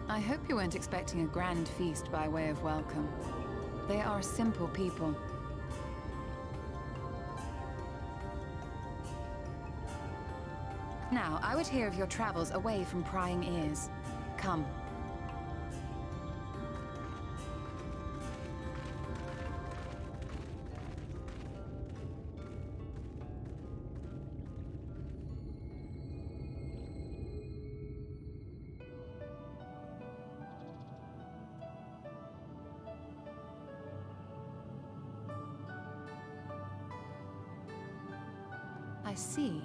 I hope you weren't expecting a grand feast by way of welcome. They are a simple people. Now, I would hear of your travels away from prying ears. Come. I see.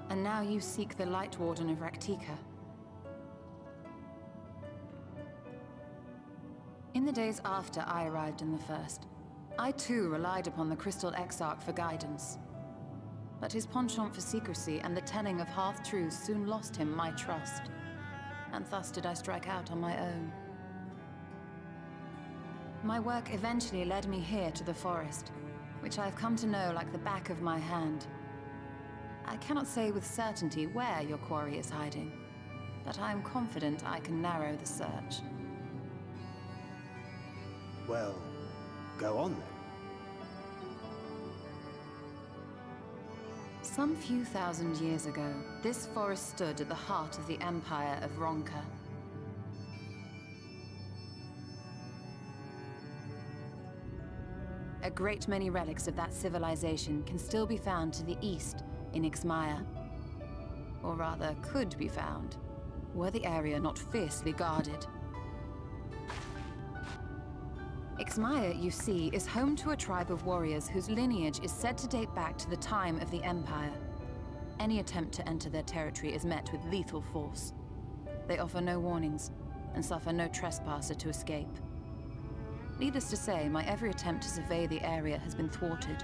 And now you seek the Light Warden of Raktika. In the days after I arrived in the First, I too relied upon the Crystal Exarch for guidance. But his penchant for secrecy and the telling of half-truths soon lost him my trust. And thus did I strike out on my own. My work eventually led me here to the forest, which I've come to know like the back of my hand. I cannot say with certainty where your quarry is hiding, but I am confident I can narrow the search. Well, go on then. Some few thousand years ago, this forest stood at the heart of the Empire of Ronka. A great many relics of that civilization can still be found to the east in Ixmaya. or rather could be found, were the area not fiercely guarded. XIV, you see, is home to a tribe of warriors whose lineage is said to date back to the time of the Empire. Any attempt to enter their territory is met with lethal force. They offer no warnings, and suffer no trespasser to escape. Needless to say, my every attempt to survey the area has been thwarted.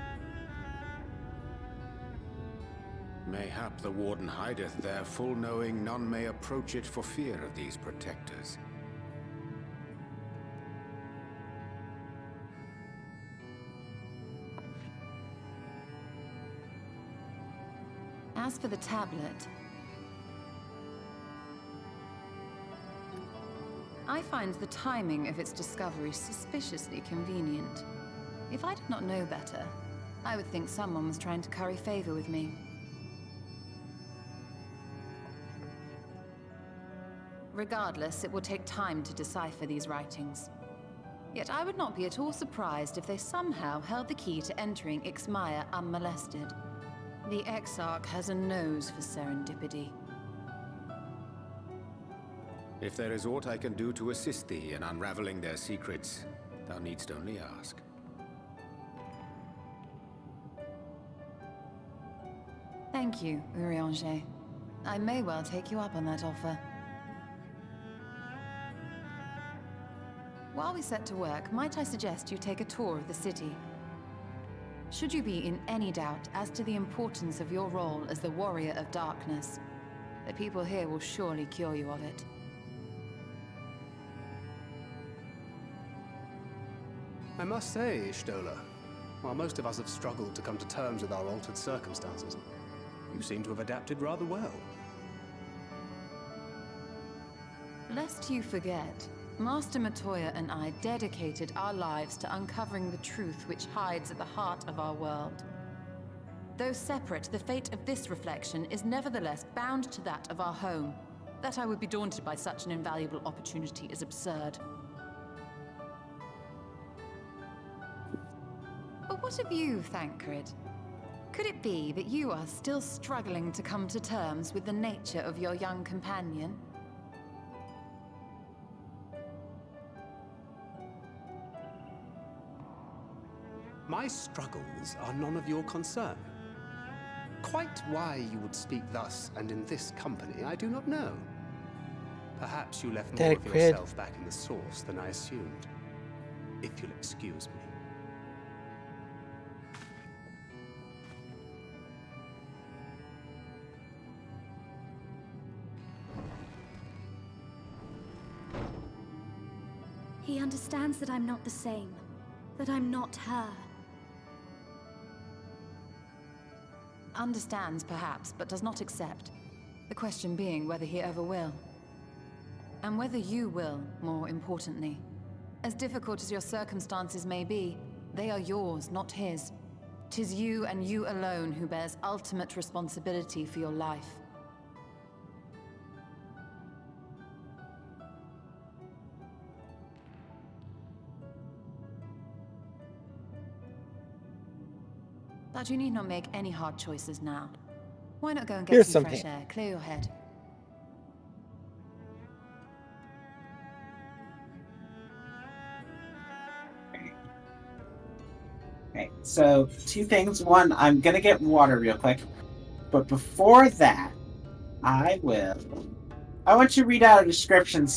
Mayhap the Warden hideth there, full knowing none may approach it for fear of these protectors. As for the tablet, I find the timing of its discovery suspiciously convenient. If I did not know better, I would think someone was trying to curry favor with me. Regardless, it will take time to decipher these writings. Yet I would not be at all surprised if they somehow held the key to entering Ixmaya unmolested. The Exarch has a nose for serendipity. If there is aught I can do to assist thee in unraveling their secrets, thou needst only ask. Thank you, Urianger. I may well take you up on that offer. While we set to work, might I suggest you take a tour of the city? Should you be in any doubt as to the importance of your role as the Warrior of Darkness, the people here will surely cure you of it. I must say, Ishtola, while most of us have struggled to come to terms with our altered circumstances, you seem to have adapted rather well. Lest you forget, Master Matoya and I dedicated our lives to uncovering the truth which hides at the heart of our world. Though separate, the fate of this reflection is nevertheless bound to that of our home. That I would be daunted by such an invaluable opportunity is absurd. But what of you, Thancred? Could it be that you are still struggling to come to terms with the nature of your young companion? My struggles are none of your concern. Quite why you would speak thus and in this company, I do not know. Perhaps you left more of yourself back in the source than I assumed. If you'll excuse me. He understands that I'm not the same. That I'm not her. Understands, perhaps, but does not accept. The question being whether he ever will. And whether you will, more importantly. As difficult as your circumstances may be, they are yours, not his. 'Tis you and you alone who bears ultimate responsibility for your life. But you need not make any hard choices now. Why not go and get some fresh air, clear your head? Okay, so two things. One, I'm gonna get water real quick. But before that, I want you to read out a description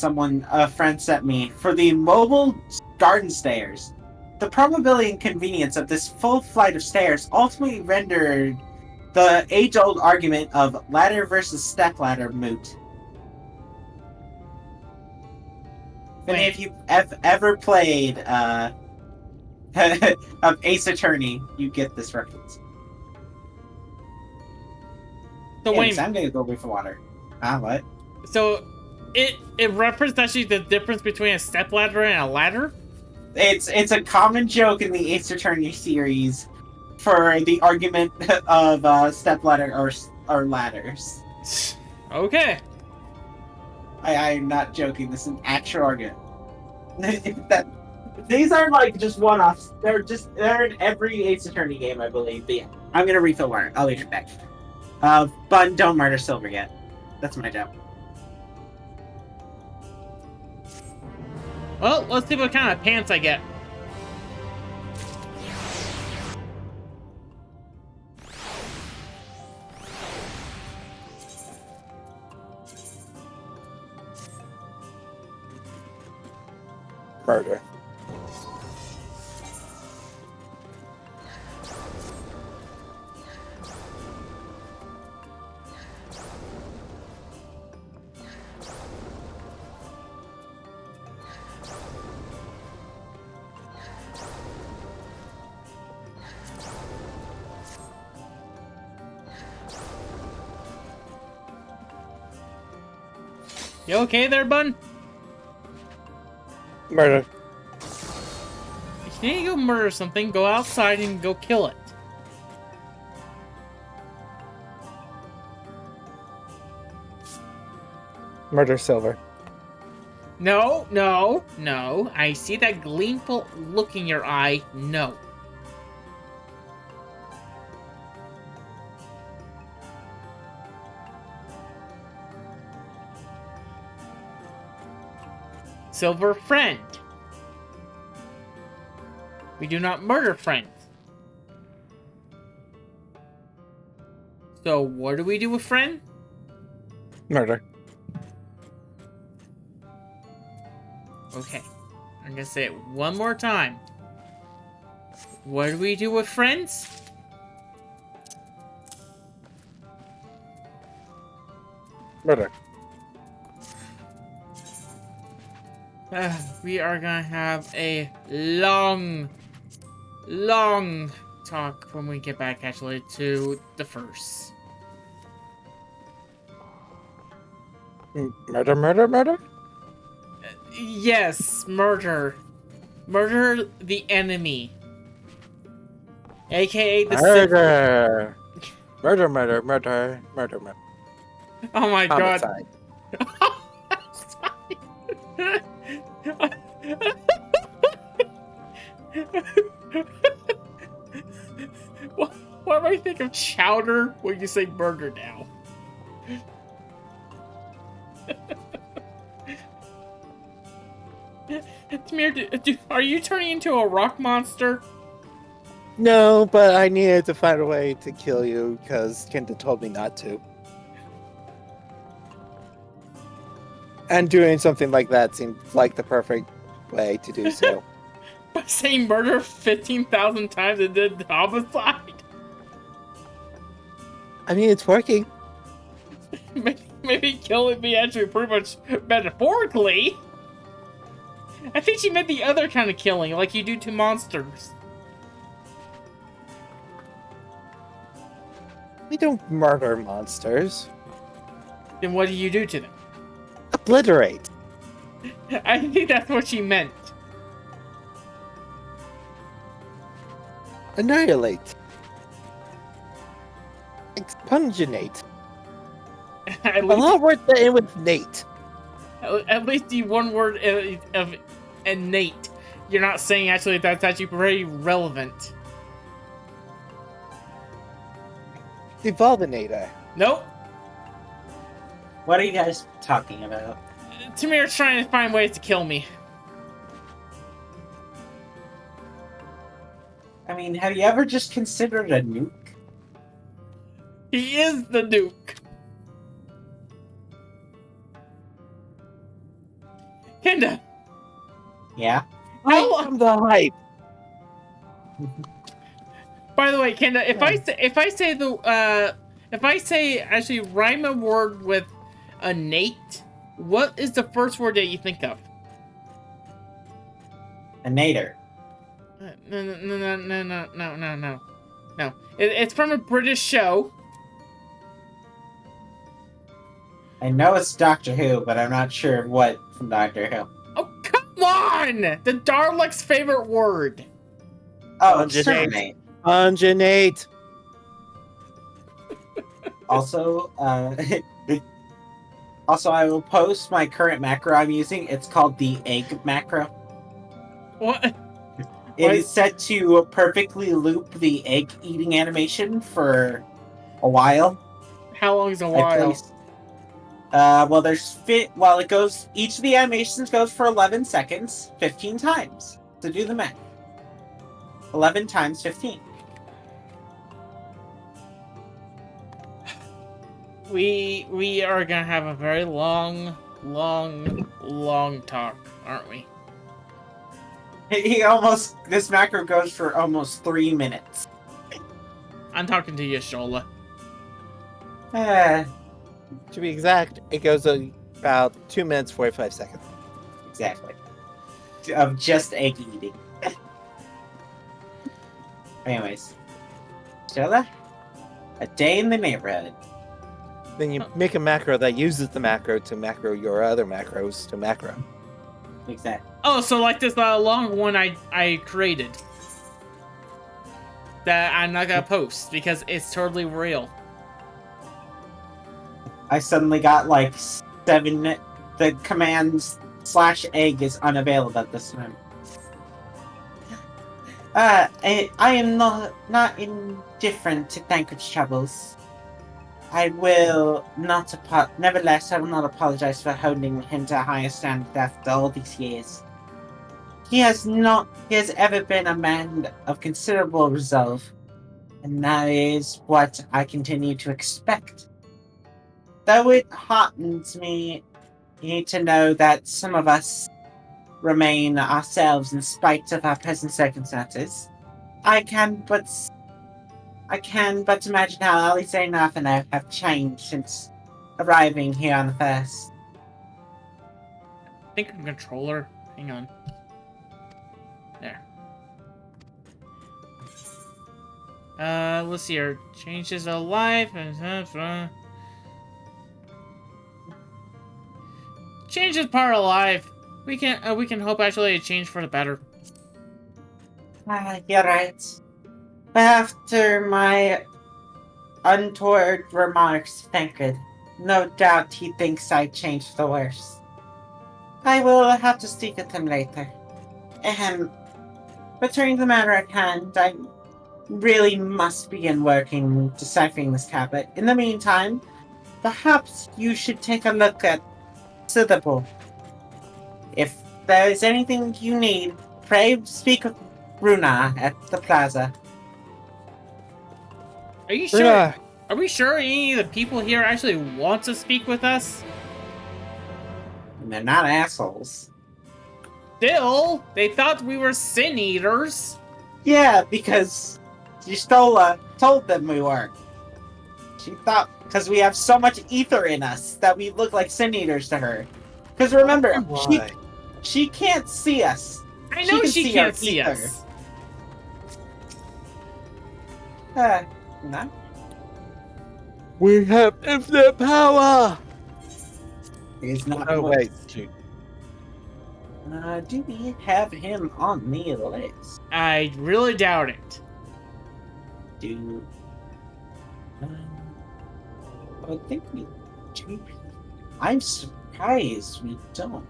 a friend sent me for the mobile garden stairs. The probability and convenience of this full flight of stairs ultimately rendered the age-old argument of ladder versus stepladder moot. And if you've ever played Ace Attorney, you get this reference. So Anyways, I'm gonna go wait for water. What? So it referenced actually the difference between a stepladder and a ladder? It's a common joke in the Ace Attorney series for the argument of stepladder or ladders. Okay. I'm not joking. This is an actual argument. These are like just one-offs. They're in every Ace Attorney game, I believe. But yeah, I'm gonna refill water. I'll be right back. Bun, don't murder Silver yet. That's my job. Well, let's see what kind of pants I get. Murder. You okay there, Bun? Murder. If you need to go murder something, go outside and go kill it. Murder Silver. No, no, no. I see that gleamful look in your eye. No. Silver friend. We do not murder friends. So what do we do with friend? Murder. Okay. I'm gonna say it one more time. What do we do with friends? Murder. We are gonna have a long talk when we get back, actually, to the first. Murder, murder, murder? Yes, murder. Murder the enemy. AKA the Murder! Murder, murder, murder, murder, murder. Oh my god. Why do I think of chowder when you say burger now? Tamir, are you turning into a rock monster? No, but I needed to find a way to kill you because Kenta told me not to. And doing something like that seemed like the perfect way to do so. By saying murder 15,000 times and then homicide? I mean, it's working. Maybe killing me actually pretty much metaphorically. I think she meant the other kind of killing, like you do to monsters. We don't murder monsters. Then what do you do to them? Obliterate. I think that's what she meant. Annihilate. Expunginate. A lot of words that end with Nate. At least the one word of innate. You're not saying actually that's actually very relevant. Devolvinator. Nope. What are you guys talking about? Tamir's trying to find ways to kill me. I mean, have you ever just considered a nuke? He is the nuke. Kenda. Yeah? I'm the hype. By the way, Kenda, if I say actually rhyme a word with innate, what is the first word that you think of? A nader. No. It's from a British show. I know it's Doctor Who, but I'm not sure what from Doctor Who. Oh, come on! The Dalek's favorite word. Oh, exterminate. Ungenate. Also, I will post my current macro I'm using. It's called the egg macro. What? It is set to perfectly loop the egg eating animation for a while. How long is a I while? placed. Well, Well, it goes. Each of the animations goes for 11 seconds, 15 times. So do the math. 11 times 15. We are gonna have a very long talk, aren't we? This macro goes for almost 3 minutes. I'm talking to you, Shola. To be exact, it goes about 2 minutes 45 seconds. Exactly. Of just egg eating. Anyways, Stella, a day in the neighborhood. Then you make a macro that uses the macro to macro your other macros to macro. Exactly. Oh, so like this long one I created that I'm not gonna post because it's totally real. I suddenly got like 7. The commands /egg is unavailable at this time. I am not indifferent to Thancred's troubles. I will not nevertheless, I will not apologize for holding him to a higher standard after all these years. He has ever been a man of considerable resolve, and that is what I continue to expect. Though it heartens me to know that some of us remain ourselves in spite of our present circumstances, I can but imagine how Alisa and Athena have changed since arriving here on the first. I think I'm controller. Hang on. There. Let's see here. Changes of life. Change is part of life. We can hope actually a change for the better. You're right. But after my untoward remarks, Tancred, no doubt he thinks I changed for the worse. I will have to speak with him later. Ahem. Returning to the matter at hand, I really must begin working deciphering this tablet. In the meantime, perhaps you should take a look at Sitherpool. If there is anything you need, pray speak with Runa at the plaza. Are you sure? Are we sure any of the people here actually want to speak with us? And they're not assholes. Still, they thought we were sin eaters. Yeah, because Jistola told them we weren't. She thought because we have so much ether in us that we look like sin eaters to her. Because remember, she can't see us. I know she can't see us. No. We have infinite power! He's not. Oh, wait. Shoot. Do we have him on the list? I really doubt it. I think we do. I'm surprised we don't.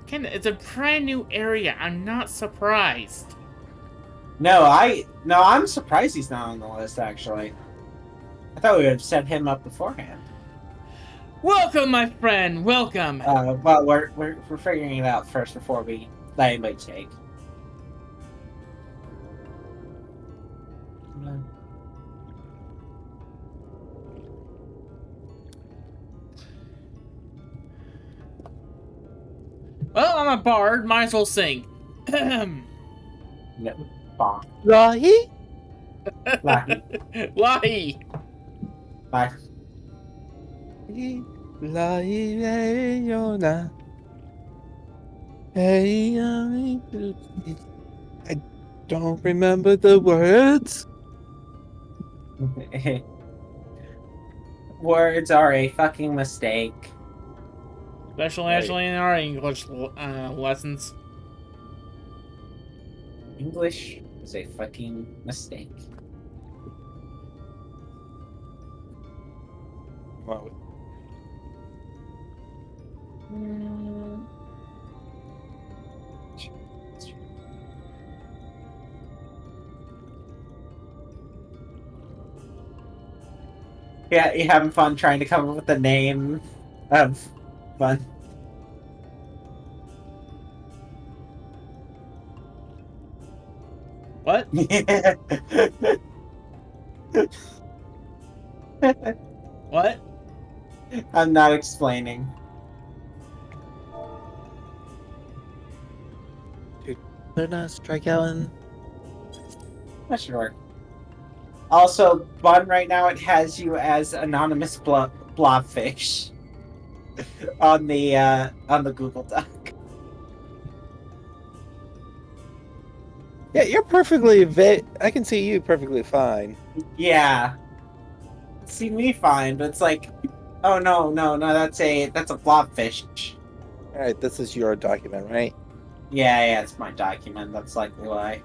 Ken, it's a brand new area. I'm not surprised. No, I'm surprised he's not on the list, actually. I thought we would have set him up beforehand. Welcome, my friend. Welcome. Well, we're figuring it out first before we let anybody take. Well, I'm a bard. Might as well sing. No. Bonk. Lahi? Lahi. Lahi. Bye. Lahi Yona. I don't remember the words. Words are a fucking mistake. Especially actually in our English lessons. English is a fucking mistake. Wow. Yeah, you having fun trying to come up with a name of fun. What? What? I'm not explaining. Luna, strike out and Sure. Also, Bun, right now it has you as anonymous blobfish on the Google Doc. yeah, you're perfectly I can see you perfectly fine. Yeah, see me fine, but it's like, oh no, that's a blobfish. All right, this is your document, right? Yeah, it's my document. That's likely why.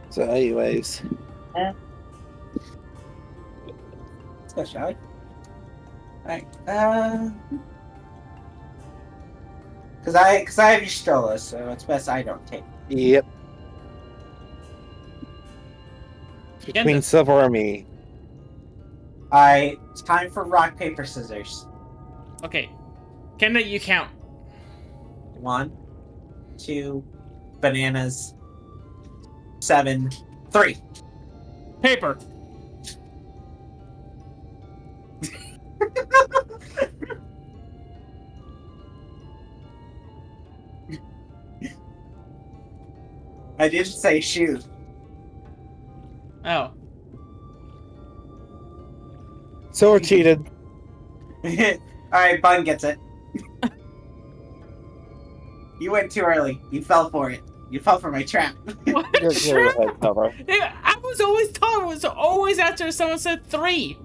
So, anyways, Let's go, shall we? Alright, because I have your stroller, so it's best I don't take it. yep. Between Silver and me. Alright, it's time for rock, paper, scissors. Okay. Kenda, you count. 1, 2, bananas, 7, 3. Paper. I did say shoot. Oh. Silver cheated. Alright, Bun gets it. You went too early. You fell for it. You fell for my trap. What? Yeah, I was always taught it was always after someone said 3.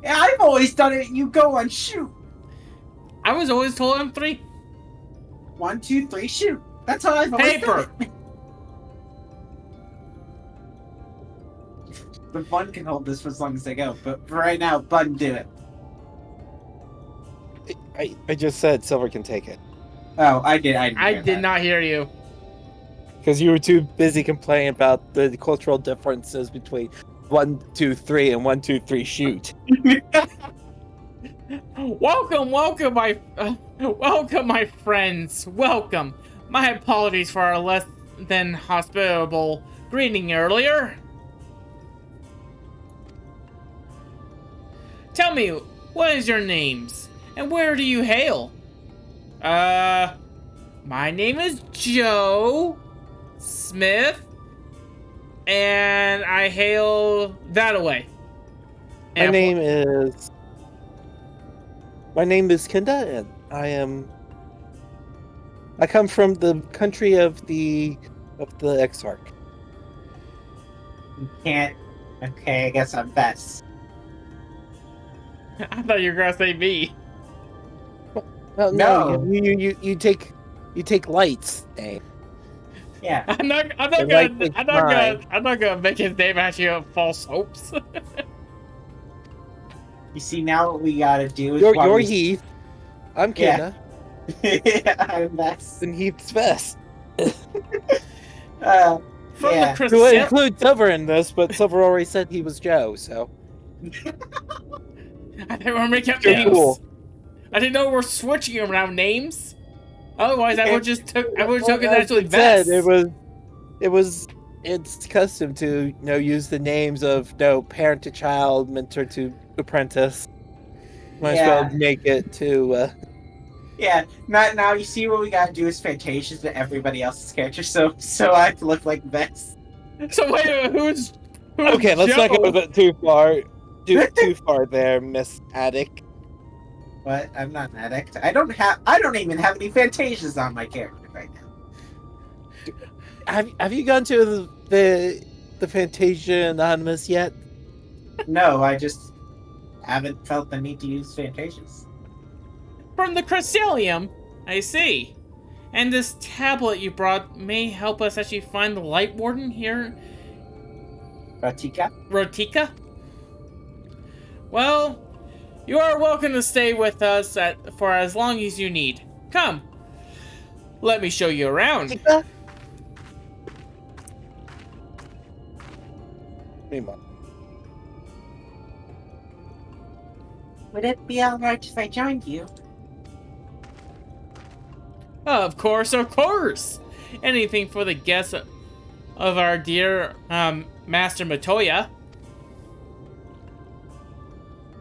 Yeah, I've always done it. You go on shoot. I was always told I'm 3. 1, 2, 3, shoot. That's how I've always done it. The Bun can hold this for as long as they go, but for right now, Bun, do it. I just said Silver can take it. Oh, I did. I did not hear you. Because you were too busy complaining about the cultural differences between 1, 2, 3 and 1, 2, 3 shoot. Welcome, my friends. Welcome. My apologies for our less than hospitable greeting earlier. Tell me, what is your names, and where do you hail? My name is Joe Smith, and I hail that away. My name is Kenda, and I come from the country of the Exarch. You can't. Okay, I guess I'm best. I thought you were gonna say me. No. You take lights. Eh? Yeah. I'm not gonna make his name actually of false hopes. You see, now what we gotta do is you're Heath. I'm Kenda. Yeah. I'm best. And Heath's best. From yeah. the We'll include Silver in this, but Silver already said he was Joe, so. I think we're making up You're names. cool. I didn't know we're switching around names. Otherwise, I would just took it actually As best. said, it's custom to use the names of parent to child, mentor to apprentice. Might as well make it to. Yeah. Now you see what we gotta do is Fantasia's to everybody else's characters, so I look like best. So wait a minute, who's Okay, let's Joe? not go too far. Too far there, Miss Attic. What? I'm not an addict. I don't even have any Fantasias on my character right now. Have you gone to the Fantasia Anonymous yet? No, I just haven't felt the need to use Fantasias. From the Crystallium, I see. And this tablet you brought may help us actually find the Light Warden here. Rotika? Rotika? Well, You are welcome to stay with us for as long as you need. Come, let me show you around. Would it be alright if I joined you? Of course, of course. Anything for the guests of our dear Master Matoya.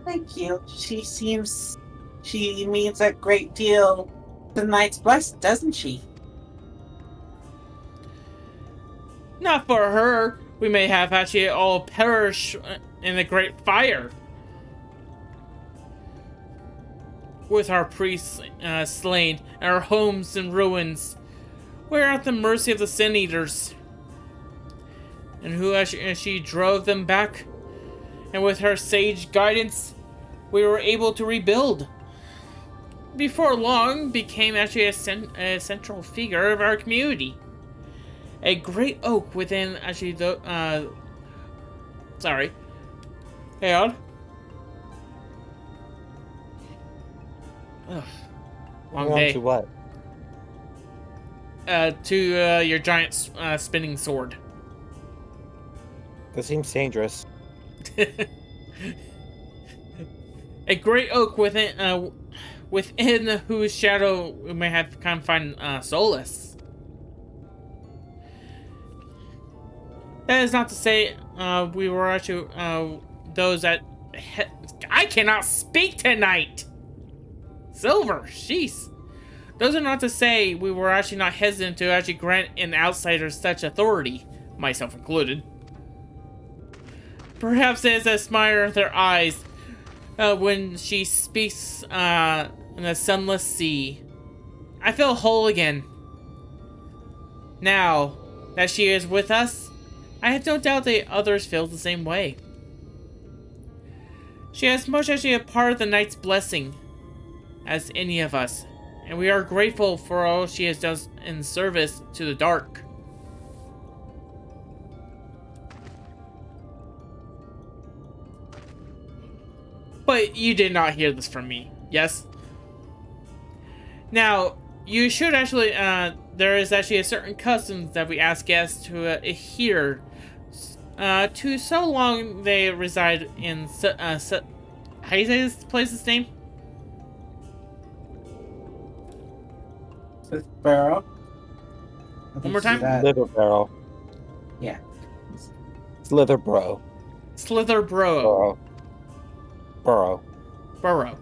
Thank you. She means a great deal to the Knights Blessed, doesn't she? Not for her. We may have actually all perish in the great fire. With our priests slain and our homes in ruins, we're at the mercy of the Sin Eaters. And who as she drove them back, and with her sage guidance, we were able to rebuild. Before long, became actually a central figure of our community. A great oak within actually the sorry. Hey on. Ugh. Long day. To what? To your giant spinning sword. That seems dangerous. A great oak within whose shadow we may have kind of find solace. That is not to say we were actually those that I cannot speak tonight. Silver, jeez. Those are not to say we were actually not hesitant to actually grant an outsider such authority, myself included. Perhaps it is a smile in their eyes when she speaks in the sunless sea. I feel whole again. Now that she is with us, I have no doubt that others feel the same way. She is much actually a part of the Knight's blessing as any of us, and we are grateful for all she has done in service to the dark. But you did not hear this from me, yes? Now, you should actually, there is actually a certain custom that we ask guests to adhere to so long they reside in, how do you say this place's name? Barrow. One more time? Slither Barrel. Yeah. Slither Bro. Slither Bro. Burrow. Burrow.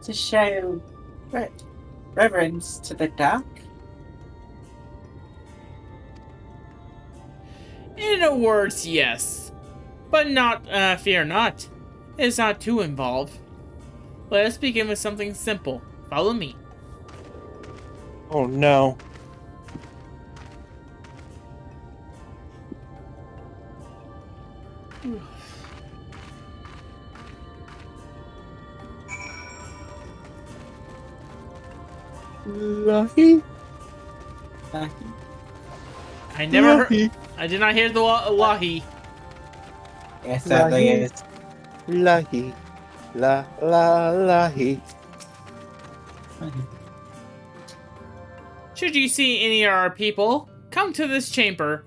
To show reverence to the dark. In a words, yes. But not, fear not. It is not too involved. Let us begin with something simple. Follow me. Oh no. Lahi. I never heard. I did not hear the Lahi. Yes, sadly it is. Lahi. La la lahi. Should you see any of our people, come to this chamber.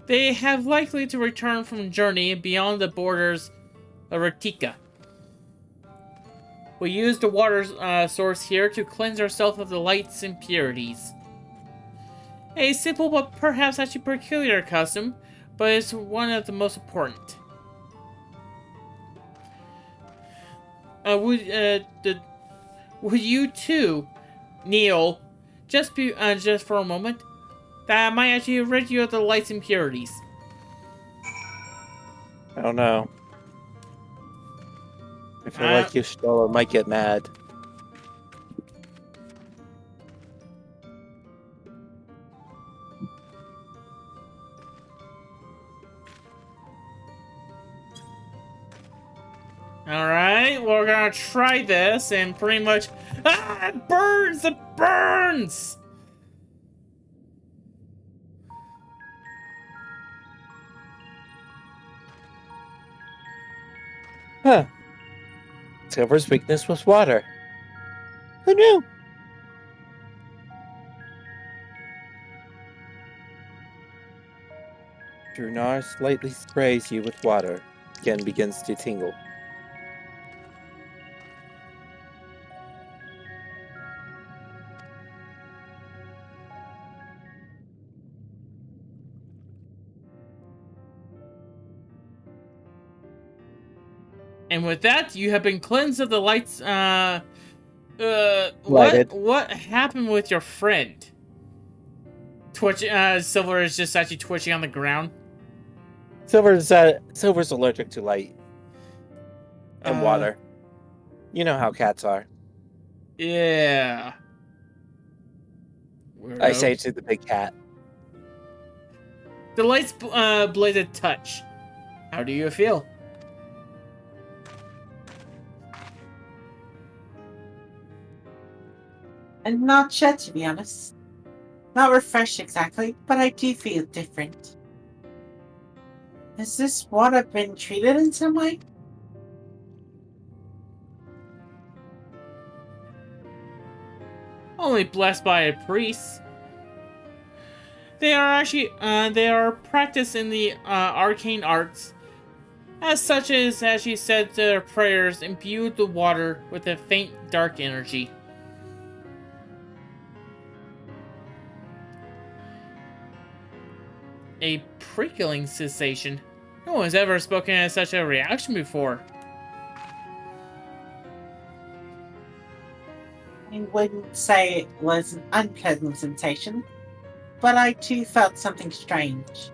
They have likely to return from journey beyond the borders of Ratika. We use the water source here to cleanse ourselves of the light's impurities. A simple but perhaps actually peculiar custom, but it's one of the most important. Would you too, kneel, just for a moment? That might actually rid you of the light's impurities. I don't know. I feel like Yashtola might get mad. Alright, we're gonna try this and pretty much... Ah! It burns! It burns! Huh. Silver's weakness was water. Who knew? Drunar slightly sprays you with water. Skin begins to tingle. And with that, you have been cleansed of the lights. Lighted. What happened with your friend? Silver is just actually twitching on the ground. Silver's allergic to light and water. You know how cats are. Yeah. Weirdo. I say to the big cat. The lights blaze a touch. How do you feel? And not sure, to be honest. Not refreshed exactly, but I do feel different. Has this water been treated in some way? Only blessed by a priest. They are practiced in the arcane arts. As such as she said, their prayers imbued the water with a faint dark energy. A prickling sensation. No one's ever spoken of such a reaction before. I wouldn't say it was an unpleasant sensation, but I too felt something strange.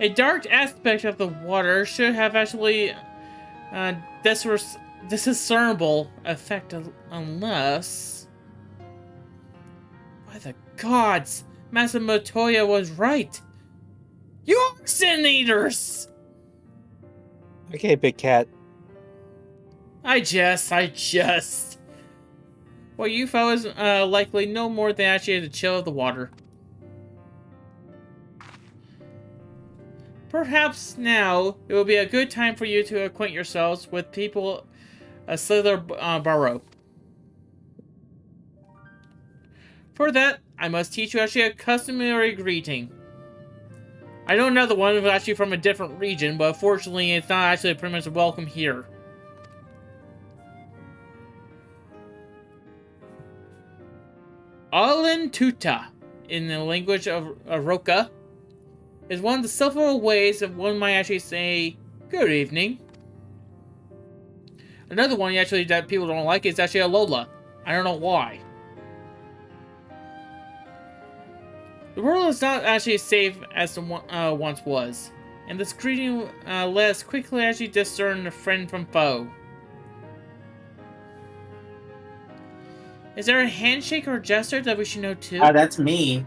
A dark aspect of the water should have actually discernible effect unless... By the gods, Master Motoya was right. You are sin eaters! Okay, big cat. I just. Well, you fellas likely know more than actually the chill of the water. Perhaps now it will be a good time for you to acquaint yourselves with people Slither Burrow. For that, I must teach you actually a customary greeting. I know another one is actually from a different region, but fortunately it's not actually pretty much a welcome here. Alin Tuta, in the language of Aroka, is one of the several ways that one might actually say, good evening. Another one actually that people don't like is actually Alola. I don't know why. The world is not actually as safe as it once was, and this greeting let us quickly actually discern friend from foe. Is there a handshake or gesture that we should know too? Oh, that's me.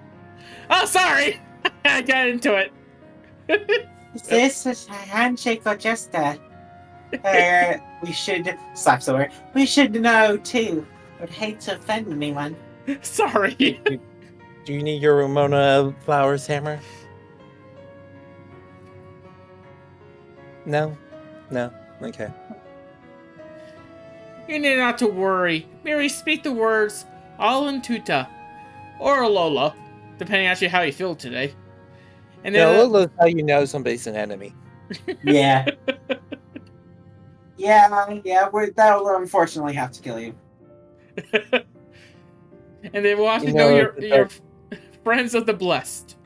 Oh, sorry! I got into it. Is this a handshake or gesture? We should... Slap the word. We should know too. Would hate to offend anyone. Sorry. Do you need your Ramona Flowers hammer? No? No? Okay. You need not to worry. Merely speak the words Alin Tuta or Alola, depending actually how you feel today. And Yeah, then Alola's how you know somebody's an enemy. Yeah. That'll unfortunately have to kill you. And they will actually know your friends of the blessed.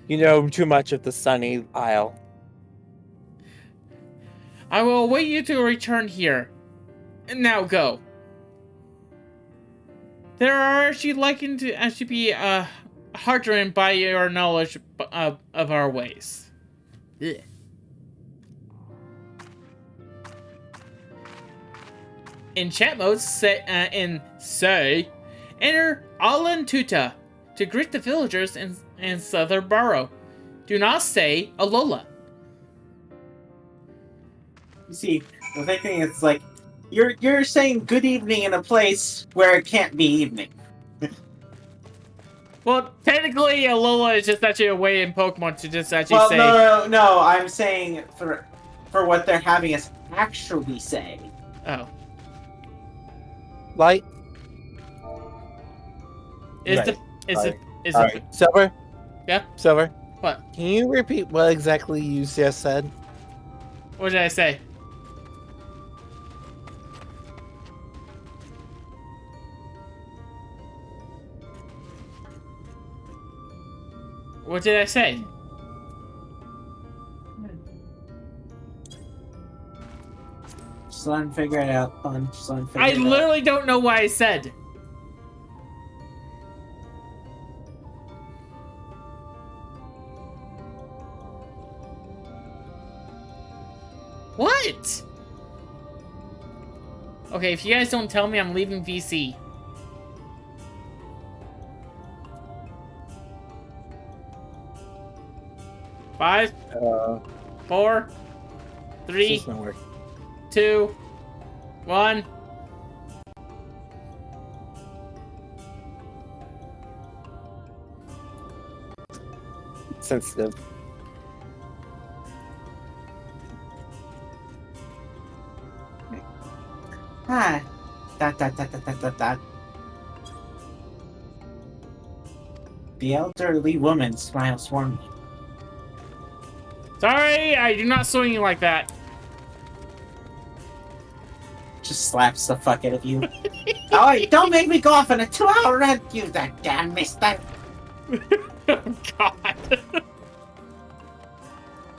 You know too much of the Sunny Isle. I will await you to return here. And now go. There are actually likened to actually be heartened by your knowledge of our ways. Ugh. In chat mode, say, enter Alin Tuta to greet the villagers in Southern Burrow. Do not say Alola. You see, the thing is, like, you're saying good evening in a place where it can't be evening. Well, technically, Alola is just actually a way in Pokemon to just actually Well, say. no. I'm saying for what they're having us actually say. Oh. Light. Is Right. it Silver? Yeah? Silver? What? Can you repeat what exactly you just said? What did I say? What did I say? Just let him figure it out, fun. Just let him figure I it out. literally don't know what I said. What? Okay, if you guys don't tell me, I'm leaving VC. Five, 4, 3, 2, 1. Sensitive. Ah. Dot. The elderly woman smiles warmly. Sorry, I do not swing you like that. Just slaps the fuck out of you. Oh, don't make me go off on a 2-hour rant, you that damn mister. Oh, God.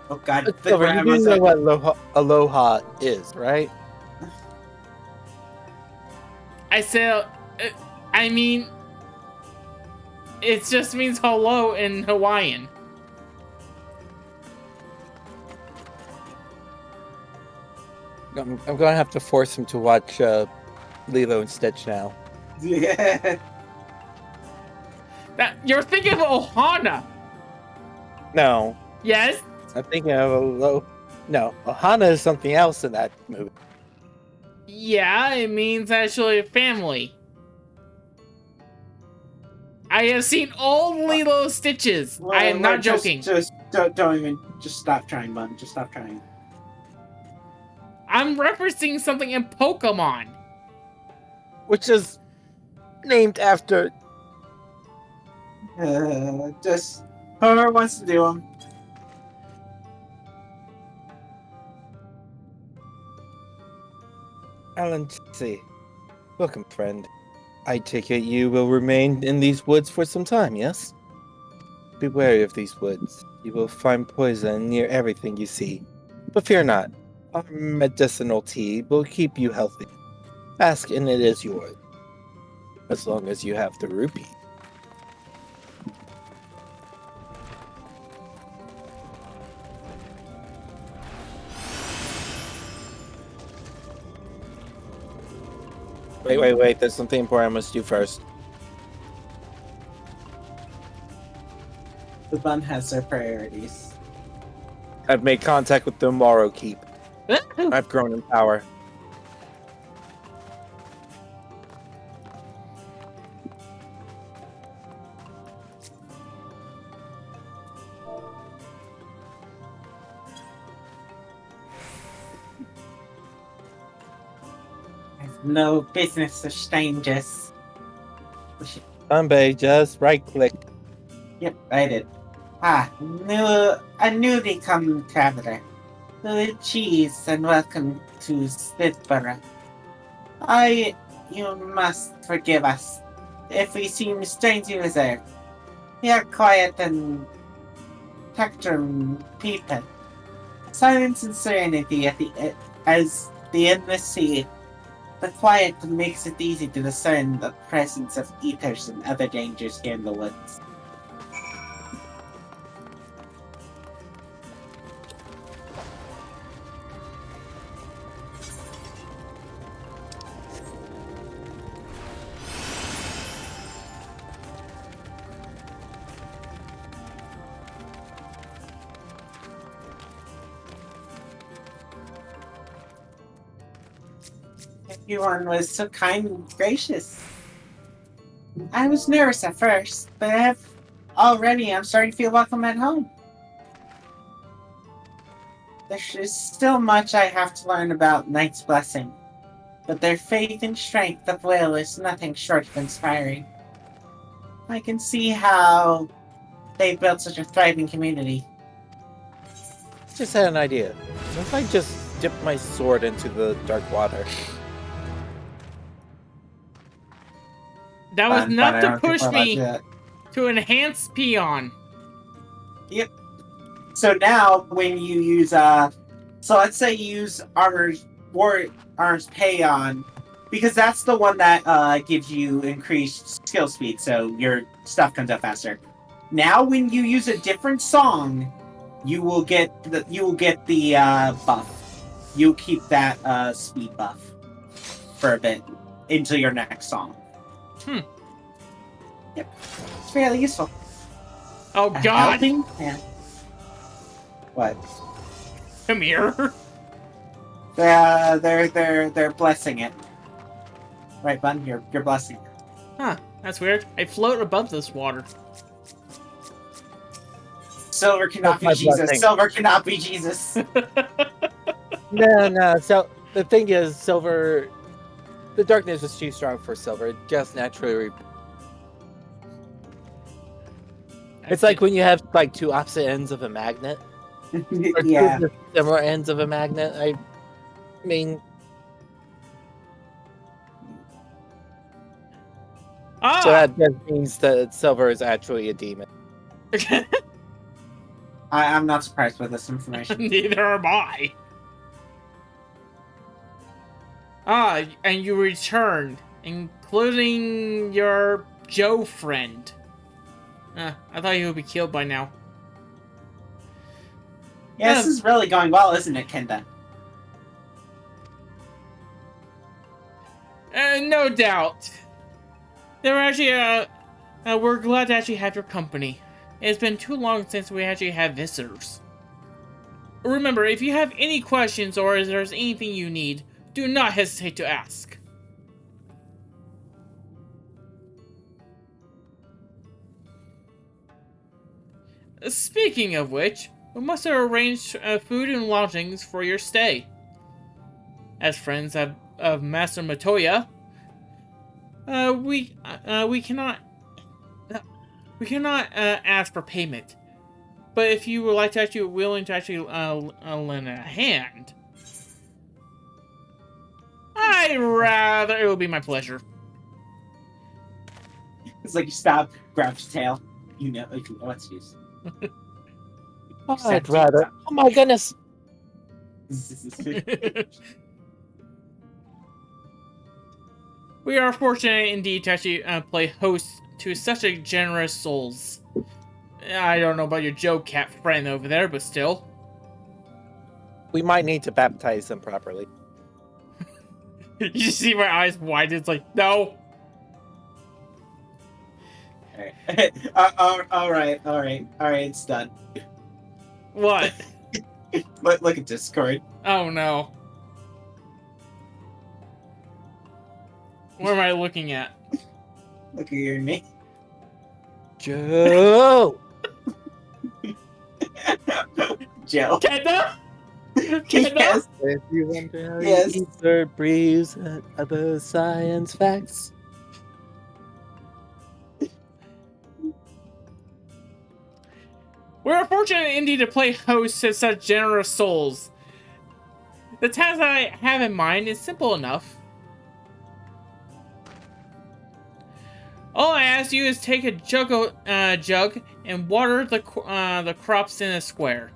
Oh, God. The Silver, you do grandma's know like, what aloha is, right? I said, I mean, it just means hello in Hawaiian. I'm gonna have to force him to watch Lilo and Stitch now. Yeah. You're thinking of Ohana. No. Yes? I'm thinking of No, Ohana is something else in that movie. Yeah, it means actually family. I have seen all Lilo Stitches. Well, I am not joking. Just don't even. Just stop trying, bud. Just stop trying. I'm referencing something in Pokemon. Which is named after... Just whoever wants to do them. Alan C. Welcome, friend. I take it you will remain in these woods for some time, yes? Be wary of these woods. You will find poison near everything you see. But fear not. Our medicinal tea will keep you healthy. Ask and it is yours. As long as you have the rupee. Wait. There's something important I must do first. The bun has their priorities. I've made contact with the Morrow Keep. I've grown in power. No business of strangers. Sunbay, just right-click. Yep, I did. A newly come traveler. Cheese and welcome to Smithborough. You must forgive us if we seem strangely reserved. We are quiet and tactrum people. Silence and serenity as the endless sea. The quiet makes it easy to discern the presence of eaters and other dangers here in the woods. Everyone was so kind and gracious. I was nervous at first, but I'm starting to feel welcome at home. There's still much I have to learn about Knight's Blessing, but their faith and strength of will is nothing short of inspiring. I can see how they built such a thriving community. Just had an idea. What if I just dip my sword into the dark water? That was not to I don't think push we're allowed me do that. to enhance peon. Yep. So now, when you use so let's say you use armor's Payon, because that's the one that gives you increased skill speed, so your stuff comes out faster. Now, when you use a different song, you will get the buff. You'll keep that speed buff for a bit until your next song. Yep, it's fairly useful. Oh God! Yeah. What? Come here. They're blessing it. Right, Bun? You're blessing it. Huh? That's weird. I float above this water. Silver cannot be Jesus. Blessing. Silver cannot be Jesus. No. So the thing is, Silver, the darkness is too strong for Silver. It just naturally. It's like when you have like two opposite ends of a magnet, or Yeah. two similar ends of a magnet. I mean, so that just means that Silver is actually a demon. I'm not surprised by this information. Neither am I. And you returned, including your Joe friend. I thought you would be killed by now. Yeah, this is really going well, isn't it, Kenda? No doubt. They're actually, we're glad to actually have your company. It's been too long since we actually had visitors. Remember, if you have any questions or if there's anything you need, do not hesitate to ask. Speaking of which, we must arrange food and lodgings for your stay. As friends of Master Matoya, we cannot ask for payment. But if you would like to actually willing to actually lend a hand, it would be my pleasure. It's like you stop, grab your tail. You know what's used. I'd rather. Oh my goodness! We are fortunate indeed to actually play host to such a generous souls. I don't know about your Joe Cat friend over there, but still. We might need to baptize them properly. You see my eyes widen. It's like, no. All right. It's done. What? Look at Discord. Oh no. What am I looking at? Look at you and me. Joe. Joe. Kenda? Yes. If you wonder how Yes. you eat breeze and other science facts. We are fortunate indeed to play host to such generous souls. The task that I have in mind is simple enough. All I ask you is take a jug and water the crops in a square.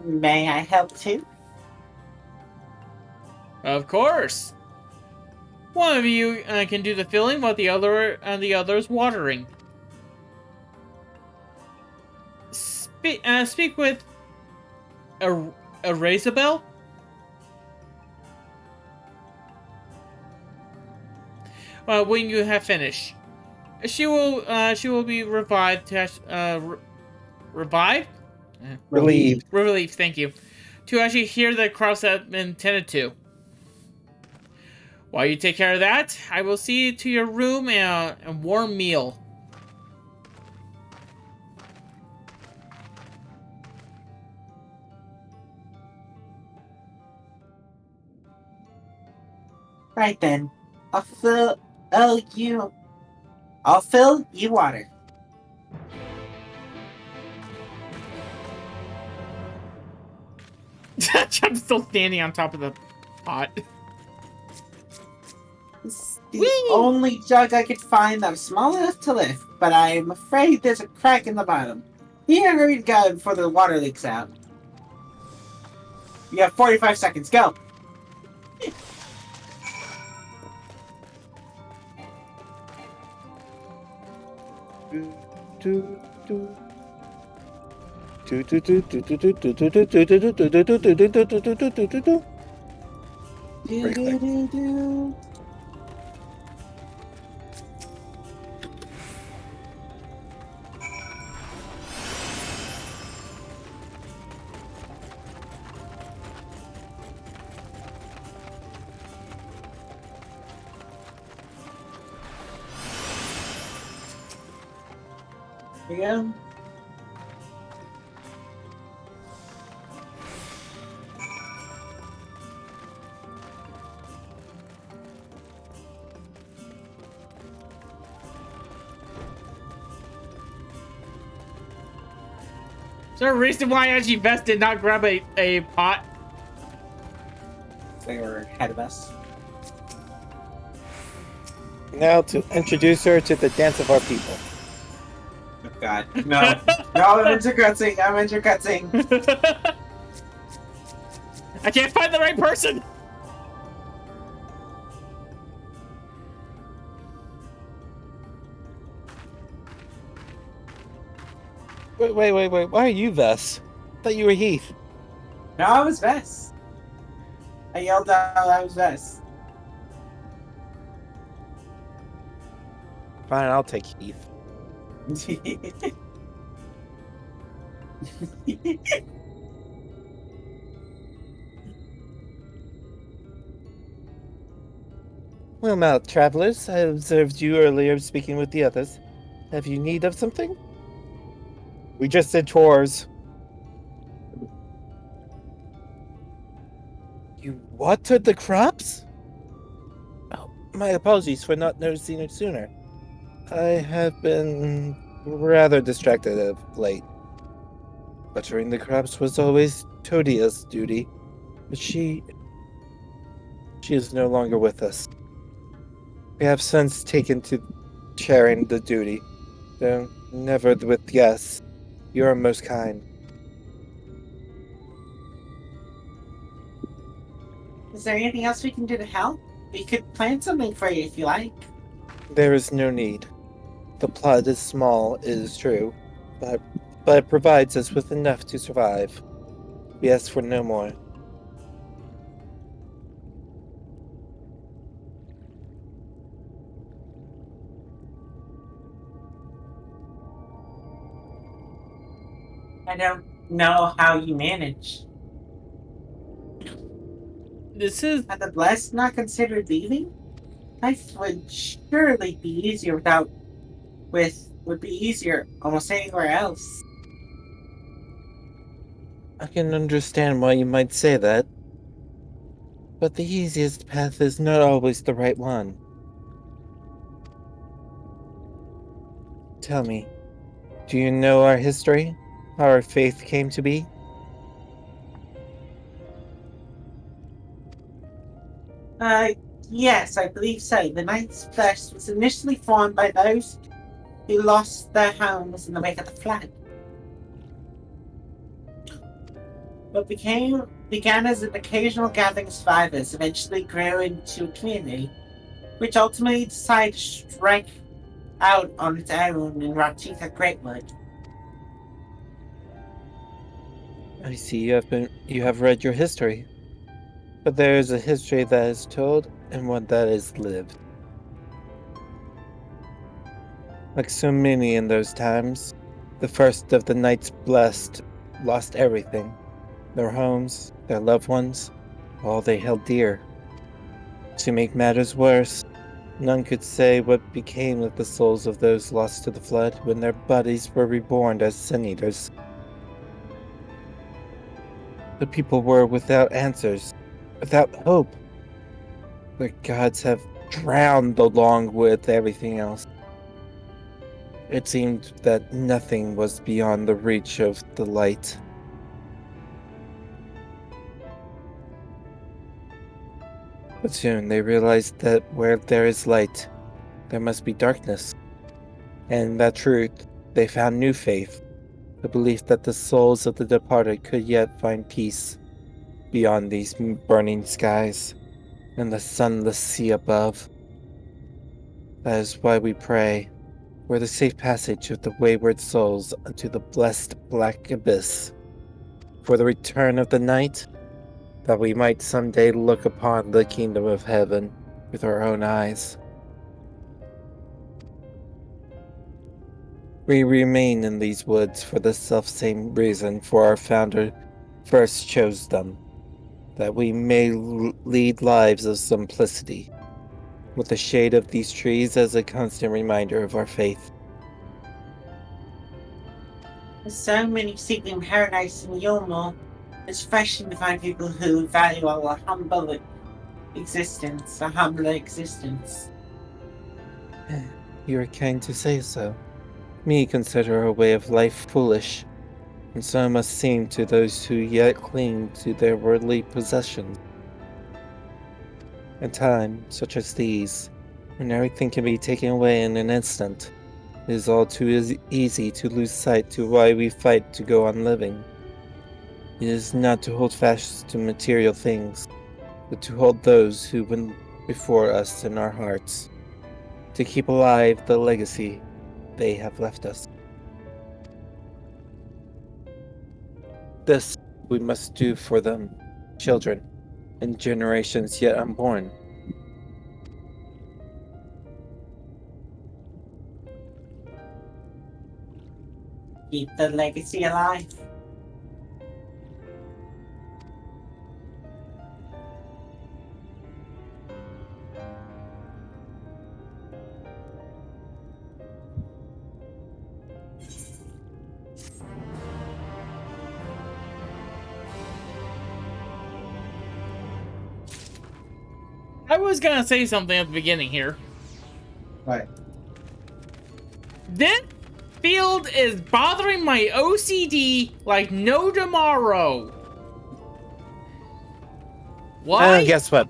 May I help too? Of course. One of you can do the filling while the other's watering. Speak with Razabel. When you have finished, she will be revived. Revived? Relieved. Relieved. Thank you. To actually hear the crops that have been tended to. While you take care of that, I will see you to your room and a warm meal. Right then. I'll fill you water. I'm still standing on top of the pot. It's the only jug I could find that was small enough to lift, but I'm afraid there's a crack in the bottom. You hurry to go before the water leaks out. You have 45 seconds. Go. Here you go. Is there a reason why XIV did not grab a pot? They were ahead of us. Now to introduce her to the dance of our people. Oh God, no. No, I'm intercutsing. I'm intercutsing. I can't find the right person! Wait. Why are you Vess? I thought you were Heath. No, I was Vess. I yelled out I was Vess. Fine, I'll take Heath. Well now, travelers, I observed you earlier speaking with the others. Have you need of something? We just did chores. You watered the crops? Oh, my apologies for not noticing it sooner. I have been rather distracted of late. Watering the crops was always Todia's duty, but she is no longer with us. We have since taken to sharing the duty, though never with guests. You are most kind. Is there anything else we can do to help? We could plan something for you if you like. There is no need. The plot is small, it is true, but it provides us with enough to survive. We ask for no more. I don't know how you manage. This is... Had the blessed not considered leaving? Life would surely be easier would be easier almost anywhere else. I can understand why you might say that, but the easiest path is not always the right one. Tell me, do you know our history? How our faith came to be? Yes, I believe so. The Knight's Flesh was initially formed by those who lost their homes in the wake of the flood. What began as an occasional gathering of survivors eventually grew into a community, which ultimately decided to strike out on its own in Ratita Greatwood. I see you have read your history. But there is a history that is told and one that is lived. Like so many in those times, the first of the Knights Blessed lost everything. Their homes, their loved ones, all they held dear. To make matters worse, none could say what became of the souls of those lost to the flood when their bodies were reborn as Sin Eaters. The people were without answers, without hope. The gods have drowned along with everything else. It seemed that nothing was beyond the reach of the light. But soon they realized that where there is light, there must be darkness. And in that truth, they found new faith, the belief that the souls of the departed could yet find peace beyond these burning skies and the sunless sea above. That is why we pray for the safe passage of the wayward souls unto the blessed black abyss, for the return of the night, that we might someday look upon the kingdom of heaven with our own eyes. We remain in these woods for the selfsame reason for our founder first chose them, that we may lead lives of simplicity, with the shade of these trees as a constant reminder of our faith. There's so many seeking paradise in Yulmore. It's refreshing to find people who value our humble existence, a humbler existence. You are kind to say so. Me consider our way of life foolish, and so must seem to those who yet cling to their worldly possessions. At times, such as these, when everything can be taken away in an instant, it is all too easy to lose sight to why we fight to go on living. It is not to hold fast to material things, but to hold those who went before us in our hearts, to keep alive the legacy they have left us. This we must do for them, children, and generations yet unborn. Keep the legacy alive. I was gonna say something at the beginning here. Right. This field is bothering my OCD like no tomorrow. Why? Guess what?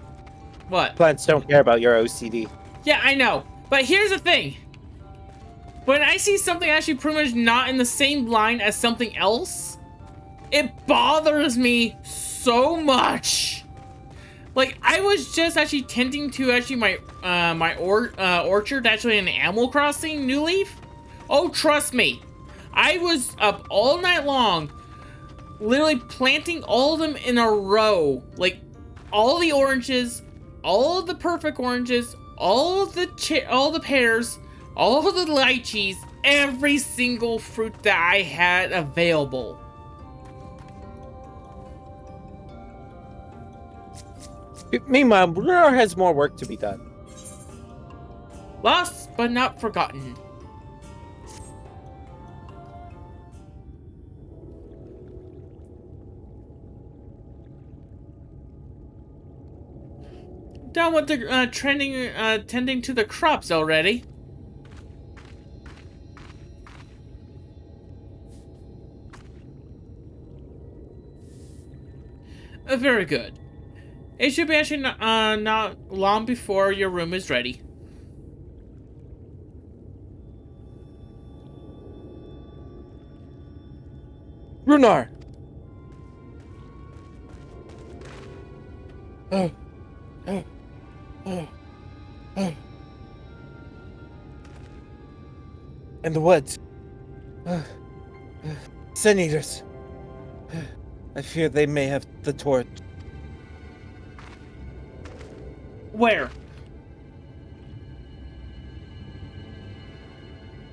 What? Plants don't care about your OCD. Yeah, I know. But here's the thing. When I see something actually pretty much not in the same line as something else, it bothers me so much. Like, I was just actually tending to my orchard actually in Animal Crossing New Leaf. Oh, trust me. I was up all night long, literally planting all of them in a row. Like, all the oranges, all of the perfect oranges, all of the pears, all of the lychees, every single fruit that I had available. Meanwhile, Bruno has more work to be done. Lost but not forgotten. Done with the tending to the crops already. Very good. It should be actually not long before your room is ready. Runar! Oh. Oh. Oh. Oh. In the woods. Sin Eaters. I fear they may have the torch. Where?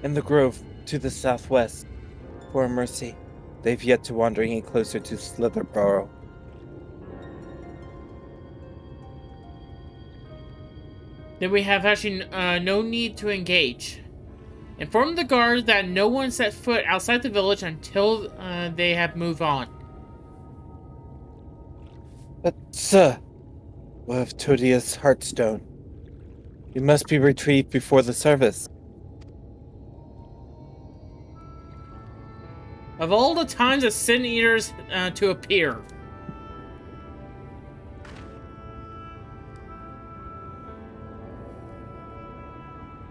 In the grove to the southwest. For mercy, they've yet to wander any closer to Slitherborough. Then we have actually no need to engage. Inform the guards that no one set foot outside the village until they have moved on. But, sir, what of Todia's Heartstone? It must be retrieved before the service. Of all the times of Sin Eaters to appear.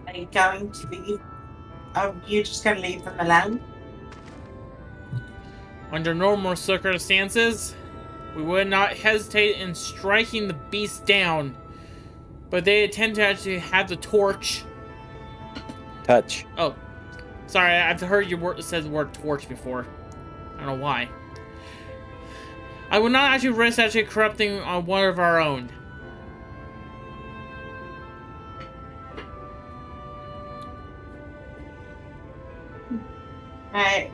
Are you going to leave? Are you just going to leave them alone? Under normal circumstances, we would not hesitate in striking the beast down. But they intend to actually have the torch. Touch. Oh. Sorry, I've heard you said the word torch before. I don't know why. I would not actually risk actually corrupting one of our own.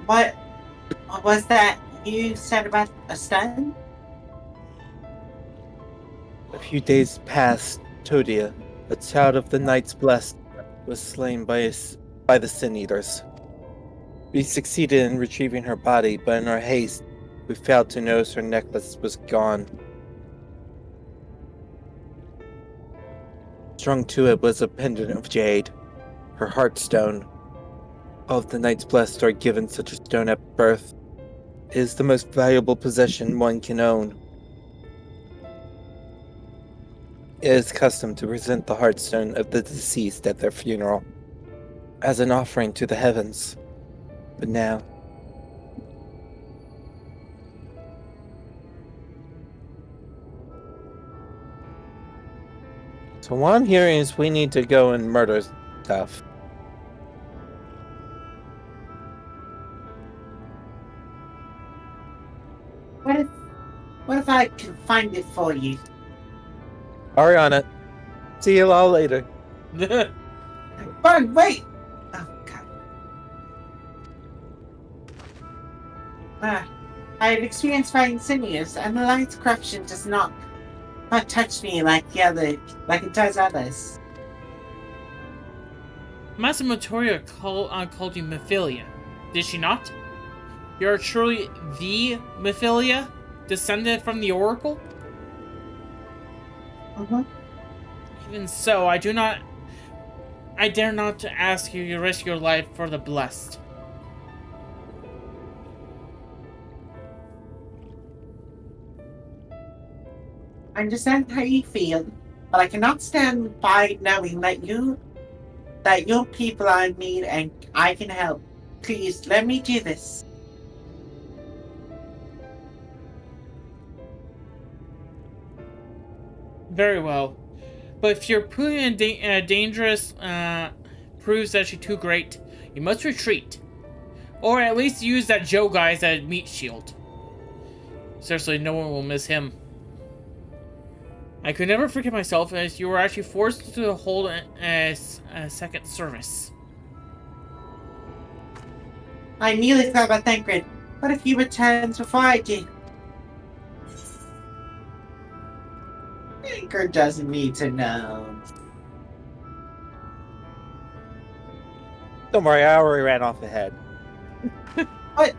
What was that you said about a stone? A few days past, Todia, a child of the Knights Blessed, was slain by the Sin Eaters. We succeeded in retrieving her body, but in our haste, we failed to notice her necklace was gone. Strung to it was a pendant of jade, her heartstone. All of the Knights Blessed are given such a stone at birth. It is the most valuable possession one can own. It is custom to present the heartstone of the deceased at their funeral, as an offering to the heavens. But now, so what I'm hearing is we need to go and murder stuff. What if I can find it for you? Hurry on it. See you all later. But wait! Oh, God. I've experienced fighting seniors, and the light's corruption does not touch me like it does others. Master Matoria called you Mephilia, did she not? You're truly the Mephilia, descended from the Oracle? Even so, I dare not to ask you to risk your life for the blessed. I understand how you feel, but I cannot stand by knowing that your people are in need and I can help. Please, let me do this. Very well. But if you're proving dangerous proves that you're too great, you must retreat. Or at least use that Joe guy as a meat shield. Seriously, no one will miss him. I could never forget myself as you were actually forced to hold a second service. I nearly forgot about Thancred. What if he returns before I do? Thancred doesn't need to know. Don't worry, I already ran off ahead. What?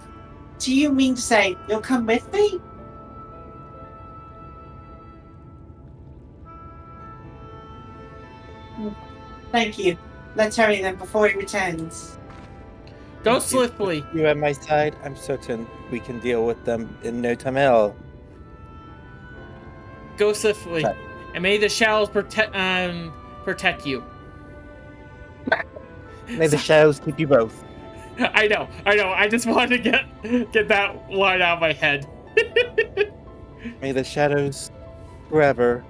Do you mean to say you'll come with me? Thank you. Let's hurry then before he returns. Go swiftly. With you at my side, I'm certain we can deal with them in no time at all. Go swiftly. Okay. And may the shadows protect you. May the shadows keep you both. I know. I just wanted to get that line out of my head. May the shadows forever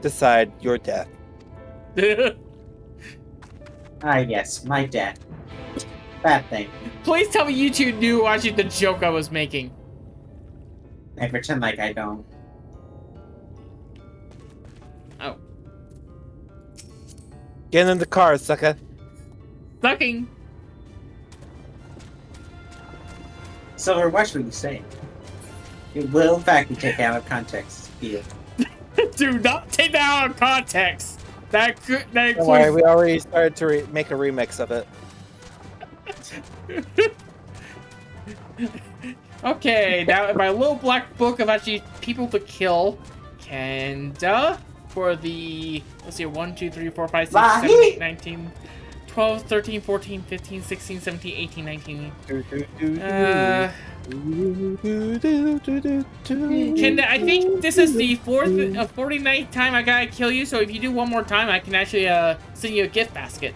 decide your death. Ah, yes, my death. Bad thing. Please tell me you two knew actually the joke I was making. I pretend like I don't. Oh. Get in the car, sucker. Sucking. Silver, watch what you say. It will, in fact, be taken out of context. Yeah. Do not take that out of context. That Don't includes. worry, we already started to make a remix of it. Okay, now in my little black book of actually people to kill, Kenda for the, let's see, 1, 2, 3, 4, 5, 6, 7, 8, 19, 12, 13, 14, 15, 16, 17, 18, 19. Kenda, I think this is the 49th time I gotta kill you, so if you do one more time, I can actually send you a gift basket.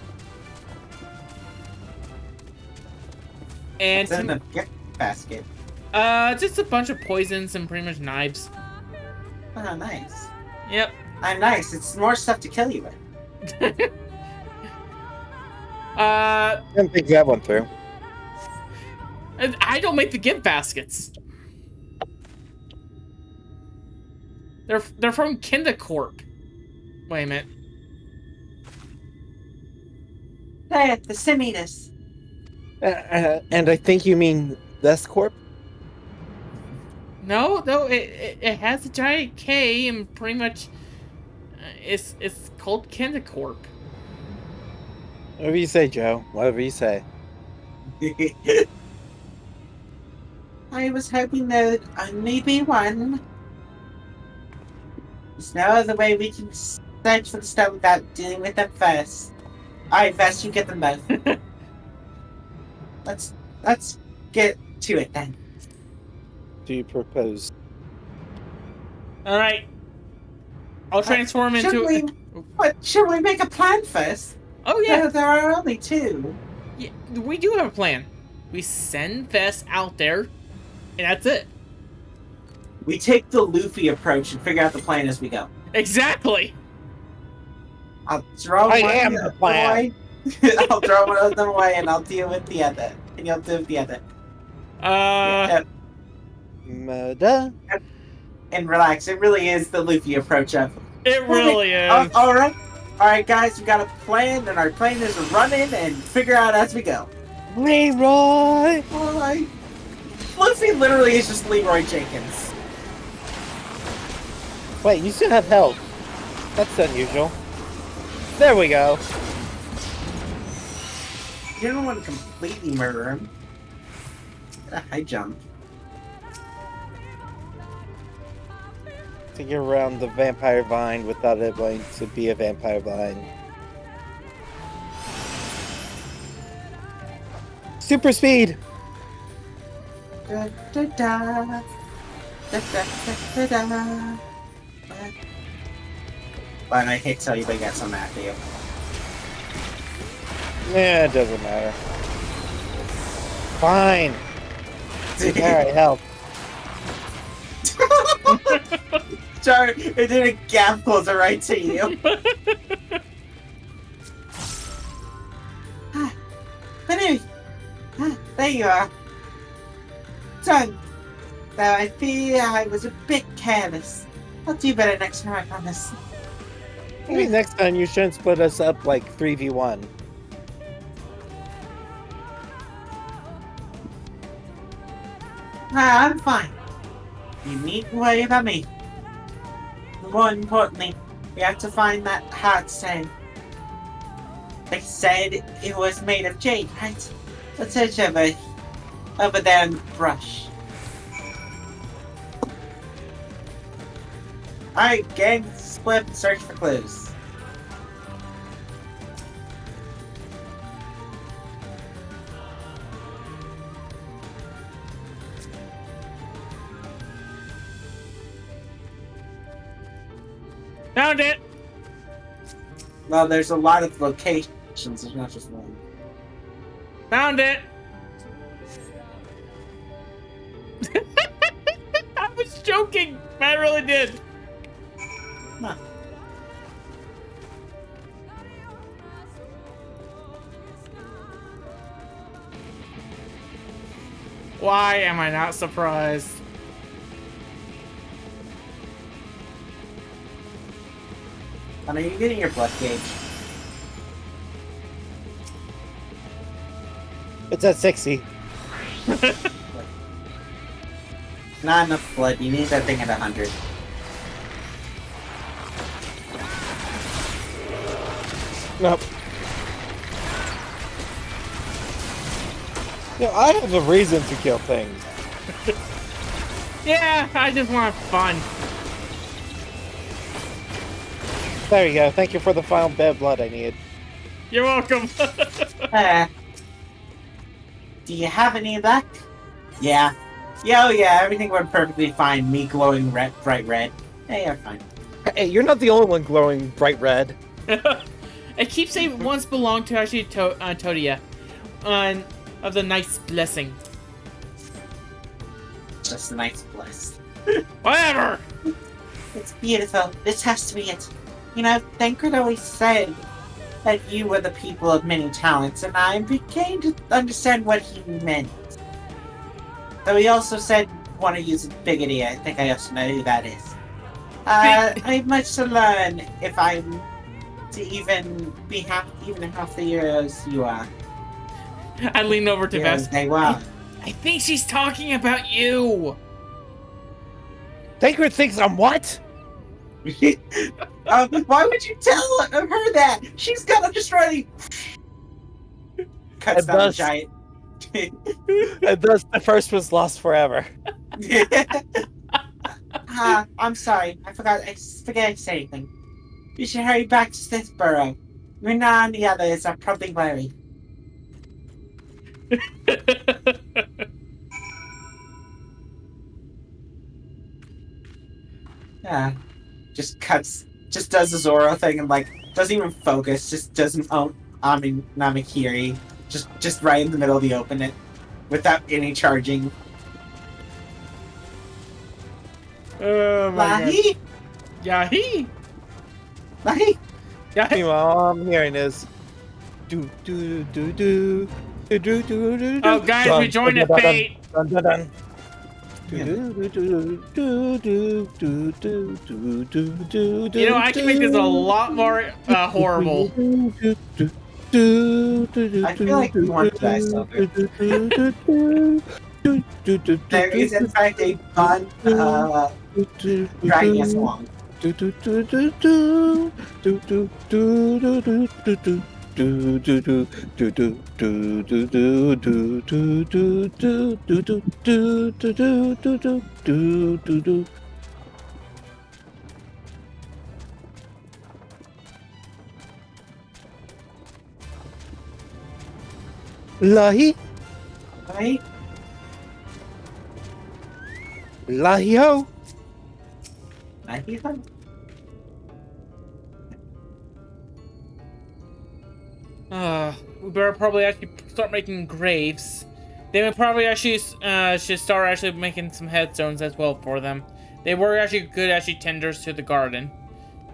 And send a gift basket. Just a bunch of poisons and pretty much knives. Oh, nice. Yep. I'm nice. It's more stuff to kill you with. Didn't think that one through. I don't make the gift baskets. They're from Kindercorp. Wait a minute. Hey, the simminess. And I think you mean this corp? No, it has a giant K and pretty much it's called Kindercorp. Whatever you say, Joe. Whatever you say. I was hoping there'd only be one. There's no other way we can search for the stone without dealing with them first. Alright, Vest, you get them both. Let's get to it then. Do you propose? Alright. I'll transform into... Should we make a plan first? Oh, yeah. There are only two. Yeah, we do have a plan. We send Vest out there, and that's it. We take the Luffy approach and figure out the plan as we go. Exactly. I'll draw I one am the plan. away. I'll draw one of them away and I'll deal with the other. And you'll deal with the other. Murder. And relax, it really is the Luffy approach of it. Really is. Alright guys, we got a plan and our plan is to run in and figure out as we go. Leroy! Alright. Luffy literally is just Leroy Jenkins. Wait, you still have health. That's unusual. There we go. You don't want to completely murder him. Get a high jump. To get around the vampire vine without it going to be a vampire vine. Super speed! Da, da, da. Da, da, da, da, da. But I hate to tell you, but got some after you. Yeah, it doesn't matter. Fine. Alright, help. Sorry, it didn't gap closer right to you. But anyway, there you are. Done. Though I fear I was a bit careless. I'll do better next time, I promise. Maybe next time you shouldn't split us up like 3v1. I'm fine. You needn't worry about me. More importantly, we have to find that heart stone. They said it was made of jade, right? Let's search over there in the brush. Alright, gang, split and search for clues. Found it! Well, there's a lot of locations, there's not just one. Found it! I was joking! I really did. Huh. Why am I not surprised? And are you getting your blood gauge? It's at 60. Not enough blood, you need that thing at 100. Nope. Yeah, I have a reason to kill things. Yeah, I just want fun. There you go. Thank you for the final bit of blood I need. You're welcome. Do you have any luck? Yeah. Yeah, oh yeah, everything went perfectly fine. Me glowing red, bright red. Hey, you're fine. Hey, you're not the only one glowing bright red. I keep saying once belonged to actually Todia. Of the Knight's Blessing. Just a nice bless. Whatever! It's beautiful. This has to be it. You know, Thancred always said that you were the people of many talents, and I began to understand what he meant. Though he also said want to use biggity. I think I also know who that is. I have much to learn if I'm to even be even half the heroes you are. I lean over to Vess. They were. I think she's talking about you. Thancred thinks I'm what? Why would you tell her that? She's gonna destroy the... Cuts down the giant. And thus the first was lost forever. I'm sorry. I forgot to say anything. You should hurry back to Smithborough. Rina and the others are probably worried. Yeah. Just does the Zoro thing and like doesn't even focus, just doesn't Namakiri. Just right in the middle of the open without any charging. Oh my Lahi? Yahi? Lahi? Yahi? All I'm hearing is do do do do do do do do. Oh guys, we joined a fate. Dun dun dun. You know, I can make this a lot more horrible. I feel like we want to die somewhere. There is in fact a fun dragging us along. Lahi? Right? Lahi-ho? Lahi-ho? We better probably actually start making graves. They would probably actually should start actually making some headstones as well for them. They were actually good tenders to the garden.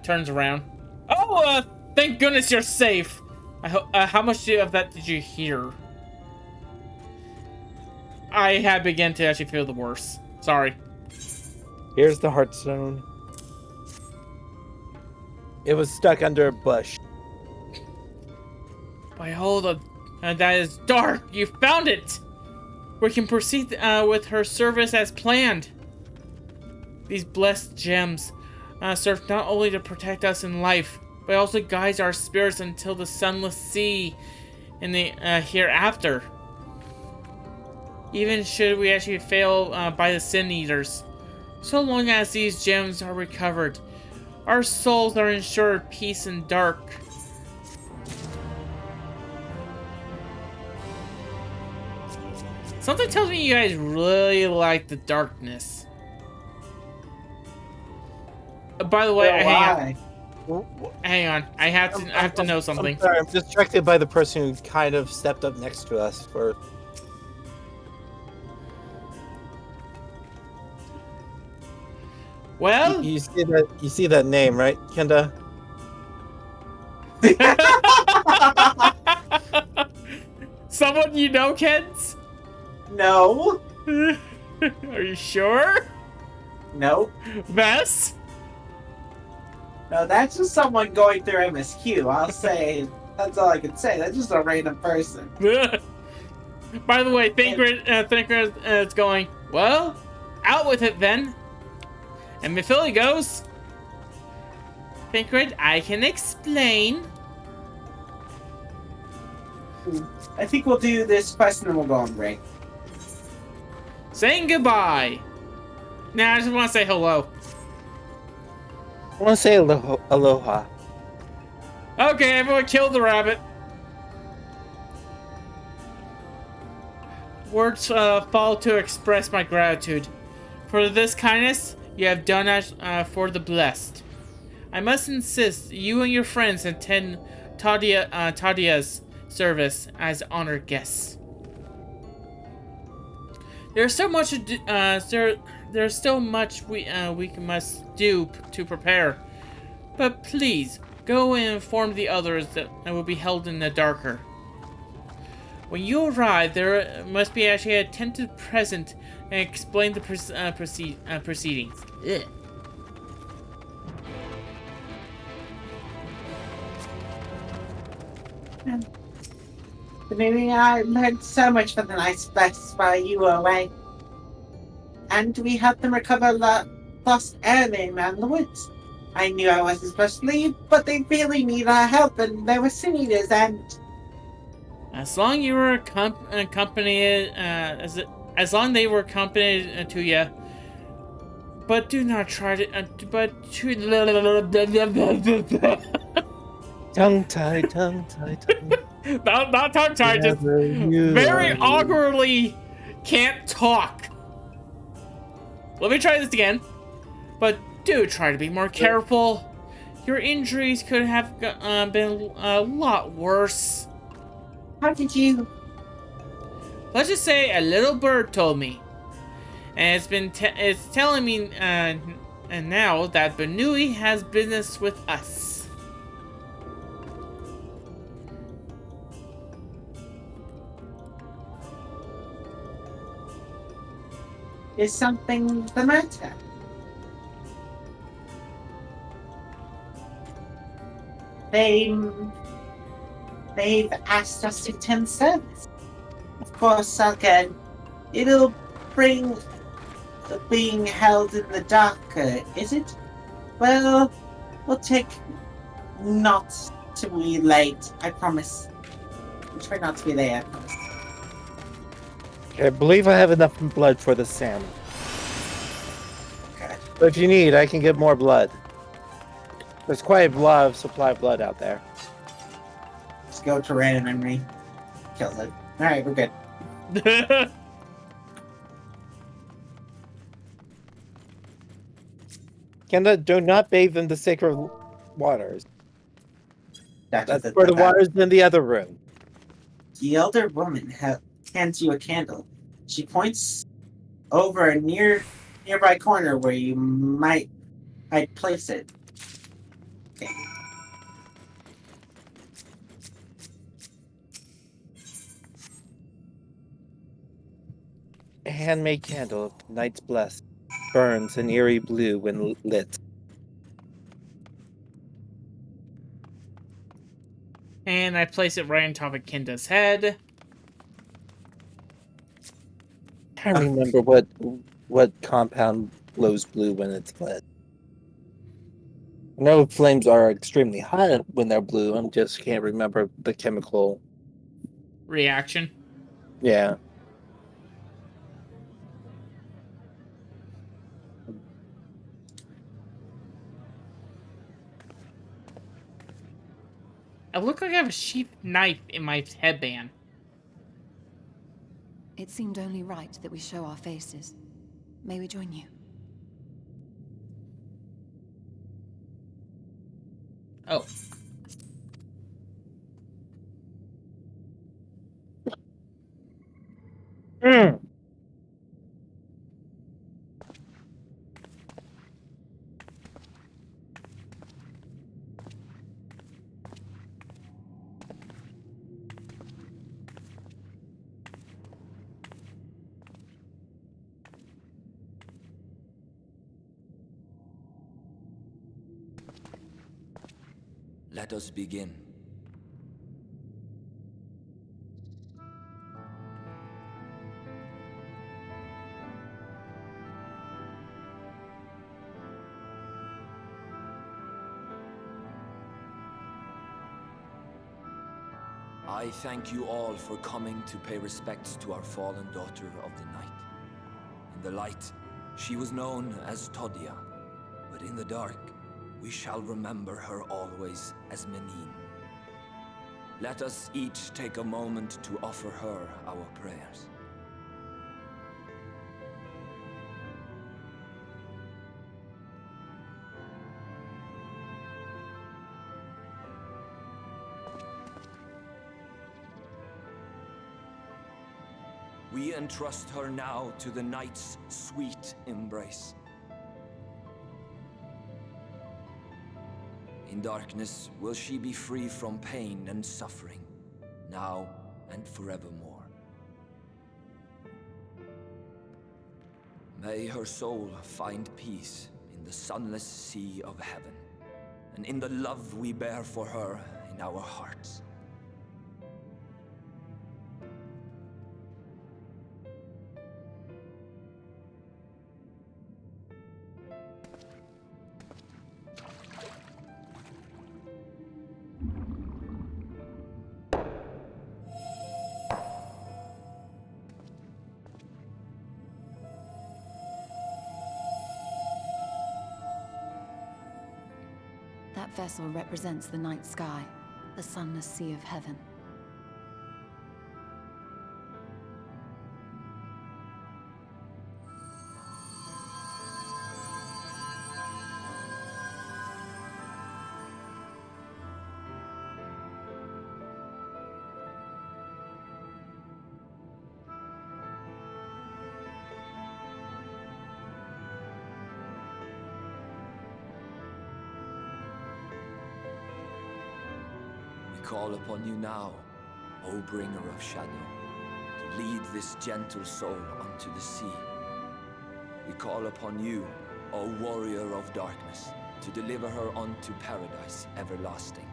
Turns around. Oh, thank goodness you're safe. How much of that did you hear? I had begun to actually feel the worst. Sorry. Here's the heartstone. It was stuck under a bush. Wait, hold on. That is dark. You found it. We can proceed with her service as planned. These blessed gems serve not only to protect us in life, but also guides our spirits until the sunless sea in the hereafter. Even should we actually fail by the Sin Eaters, so long as these gems are recovered, our souls are ensured peace in dark. Something tells me you guys really like the darkness. By the way, hang on. I have to know something. I'm sorry, I'm distracted by the person who kind of stepped up next to us for. Well, you see that name, right, Kenda? Someone you know, Kens? No. Are you sure? No. Vess? No, that's just someone going through MSQ. I'll say that's all I can say. That's just a random person. By the way, Thancred is going, well, out with it then. And Philly goes, Thancred, I can explain. I think we'll do this quest and then we'll go on break. Saying goodbye. Nah, I just want to say hello. I want to say aloha. Okay, everyone kill the rabbit. Words fall to express my gratitude. For this kindness you have done for the blessed. I must insist you and your friends attend Tadia's service as honored guests. There's so much to do, there's so much we must do to prepare. But please, go and inform the others that I will be held in the darker. When you arrive, there must be actually a attentive present and explain the proceedings. Ugh. Maybe I learned so much from the nice place while you were away. And we helped them recover the lost heirloom out in the woods. I knew I wasn't supposed to leave, but they really needed our help, and there were sin eaters, and As long you were accompanied, as long they were accompanied to you, but do not try to, Tongue-tied, tongue-tied, not tongue-tied, just very awkwardly can't talk. Let me try this again, but do try to be more careful. Your injuries could have been a lot worse. how did you? Let's just say a little bird told me, and it's telling me and now that Benui has business with us. Is something the matter? They've asked us to attend service. Of course, again, it'll bring the being held in the darker, is it? Well, we'll take not to be late, I promise. We'll try not to be late, I promise. I believe I have enough blood for the salmon. Okay. But if you need, I can get more blood. There's quite a lot of supply of blood out there. Just go to random memory. Kills it. Alright, we're good. Kenda, do not bathe in the sacred waters. That's for the waters in the other room. The elder woman hands you a candle. She points over a nearby corner where you might place it. Okay. A handmade candle of night's blessed burns an eerie blue when lit. And I place it right on top of Kenda's head. I can't remember what compound glows blue when it's lit. I know flames are extremely hot when they're blue. I just can't remember the chemical reaction. Yeah. I look like I have a sheath knife in my headband. It seemed only right that we show our faces. May we join you? Oh. Let us begin. I thank you all for coming to pay respects to our fallen daughter of the night. In the light, she was known as Todia, but in the dark, we shall remember her always as Menin. Let us each take a moment to offer her our prayers. We entrust her now to the night's sweet embrace. In darkness will she be free from pain and suffering, now and forevermore. May her soul find peace in the sunless sea of heaven, and in the love we bear for her in our hearts. That vessel represents the night sky, the sunless sea of heaven. We call upon you now, O bringer of shadow, to lead this gentle soul unto the sea. We call upon you, O warrior of darkness, to deliver her unto paradise everlasting.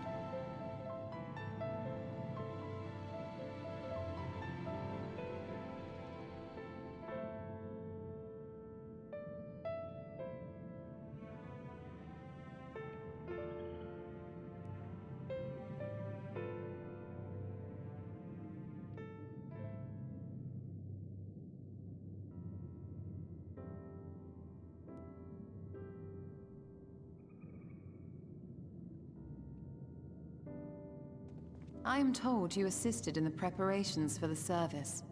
I am told you assisted in the preparations for the service.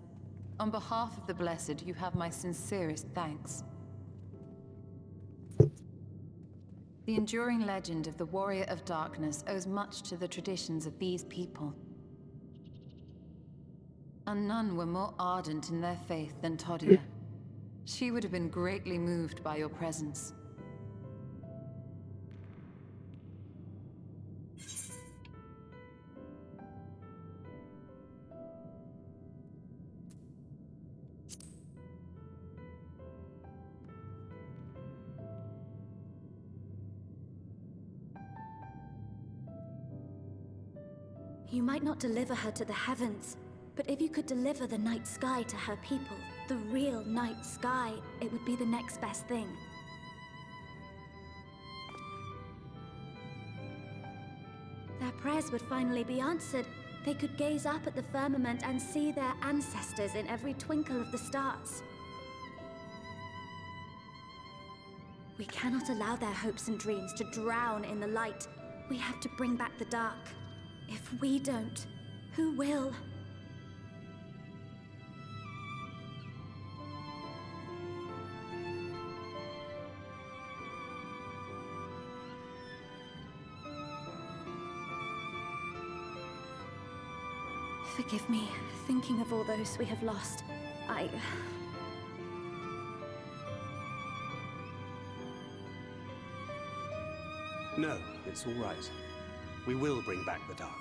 On behalf of the Blessed, you have my sincerest thanks. The enduring legend of the Warrior of Darkness owes much to the traditions of these people. And none were more ardent in their faith than Todia. She would have been greatly moved by your presence. You might not deliver her to the heavens, but if you could deliver the night sky to her people, the real night sky, it would be the next best thing. Their prayers would finally be answered. They could gaze up at the firmament and see their ancestors in every twinkle of the stars. We cannot allow their hopes and dreams to drown in the light. We have to bring back the dark. If we don't, who will? Forgive me, thinking of all those we have lost. No, it's all right. We will bring back the dark.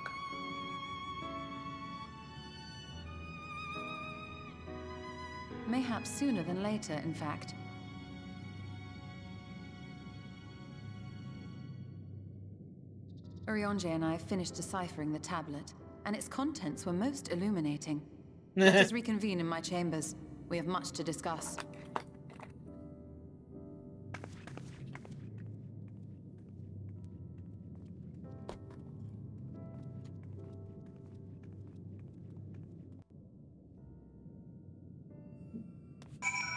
Mayhaps sooner than later, in fact. Urianger and I have finished deciphering the tablet, and its contents were most illuminating. Let us reconvene in my chambers. We have much to discuss.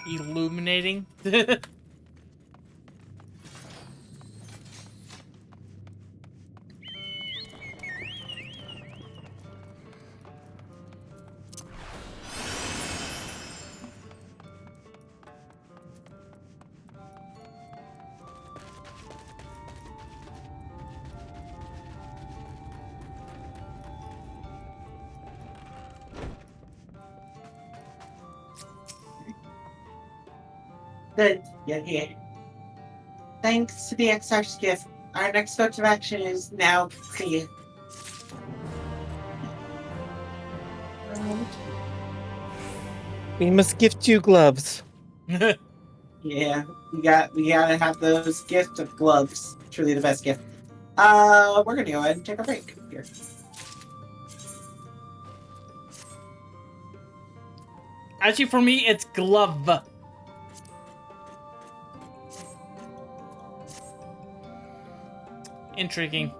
Illuminating. Good. Yeah, yeah. Thanks to the XR's gift, our next course of action is now clear. We must gift you gloves. Yeah, we gotta have those gift of gloves. Truly the best gift. We're gonna go ahead and take a break here. Actually, for me, it's glove. Intriguing.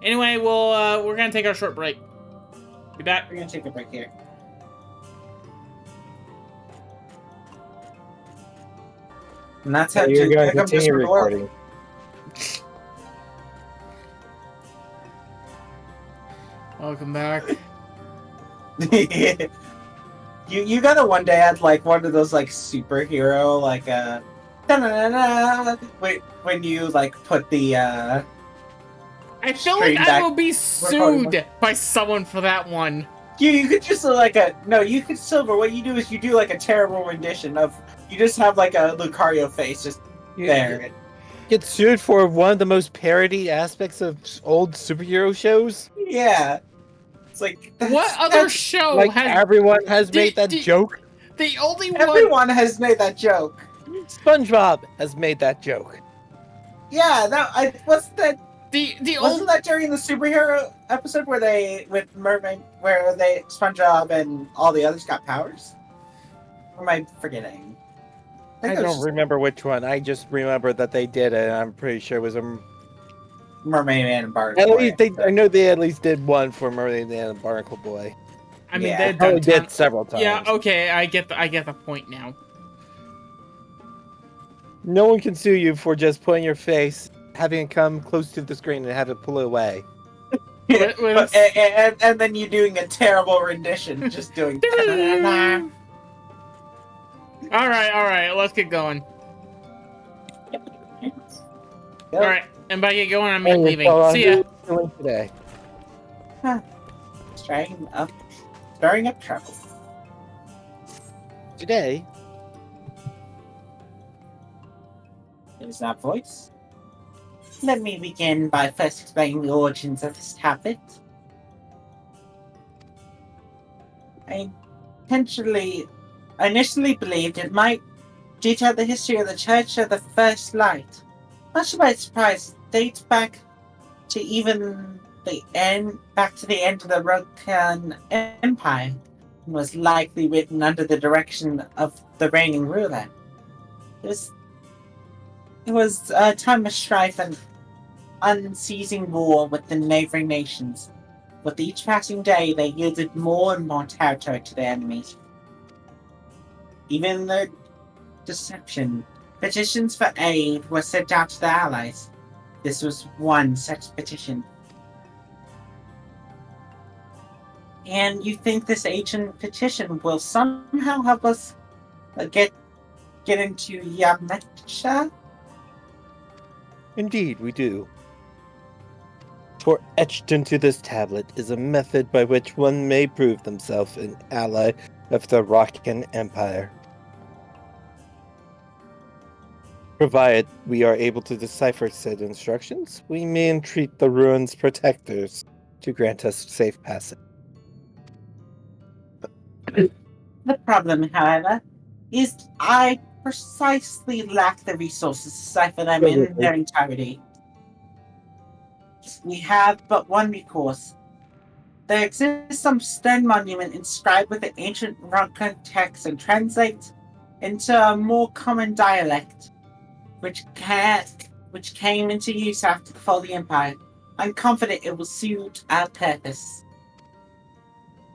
Anyway, we're gonna take our short break. Be back. We're gonna take a break here. And that's how you're going to Jacob just continue recording. recording. Welcome back. You gotta one day add like one of those like superhero like when you like put the I feel like stream I back will be recording. sued by someone for that one. You could just like you could silver. What you do is you do like a terrible rendition of you just have like a Lucario face just there. Get sued for one of the most parody aspects of old superhero shows. Yeah, it's like What other show like has everyone has made that joke? The only one. Everyone has made that joke. SpongeBob has made that joke. Yeah, wasn't that the wasn't that during the superhero episode where they with Mermaid where they SpongeBob and all the others got powers? Or am I forgetting? I don't remember which one. I just remember that they did it. And I'm pretty sure it was a Mermaid Man and At Barnacle least Boy. I know they at least did one for Mermaid Man and Barnacle Boy. I mean, Yeah. they've Probably done did several times. Yeah, okay, I get the point now. No one can sue you for just putting your face, having it come close to the screen and have it pull away. Yeah, and then you doing a terrible rendition, just doing. All right, let's get going. All right, and by get going, I mean leaving. See ya. Today. Stirring up trouble. Today. Is that voice? Let me begin by first explaining the origins of this tablet. I initially believed it might detail the history of the Church of the First Light. Much to my surprise, it dates back to the end of the Rokan Empire, and was likely written under the direction of the reigning ruler. It was a time of strife and unceasing war with the neighboring nations. With each passing day, they yielded more and more territory to their enemies. Even their deception, petitions for aid were sent out to the allies. This was one such petition. And you think this ancient petition will somehow help us get into Yamnacha? Indeed, we do. For etched into this tablet is a method by which one may prove themselves an ally of the Rokan Empire. Provided we are able to decipher said instructions, we may entreat the ruins' protectors to grant us safe passage. The problem, however, is I precisely lack the resources to decipher them in their entirety. We have but one recourse. There exists some stone monument inscribed with the ancient Rokan text and translates into a more common dialect, which came into use after the fall of the Empire. I'm confident it will suit our purpose.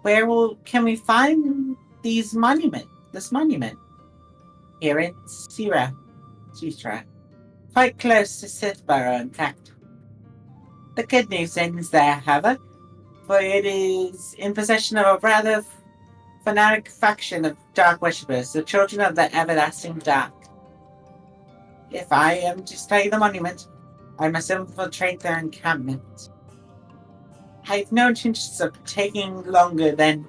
Where can we find this monument? here in Sutra, quite close to Sithborough, in fact. The good news ends there, however, for it is in possession of a rather fanatic faction of Dark Worshippers, the Children of the Everlasting Dark. If I am to study the monument, I must infiltrate their encampment. I have no intentions of taking longer than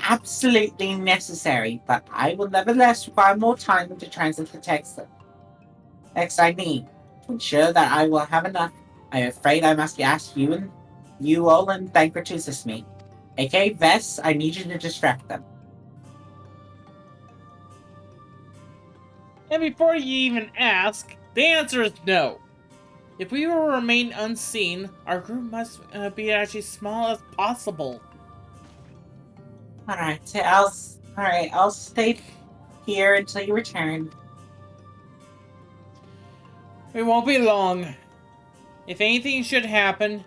absolutely necessary, but I will nevertheless require more time to translate the text I need. To ensure that I will have enough, I am afraid I must ask you all and Banker to assist me. Okay, Vess, I need you to distract them. And before you even ask, the answer is no. If we will remain unseen, our group must be as small as possible. Alright, I'll stay here until you return. It won't be long. If anything should happen,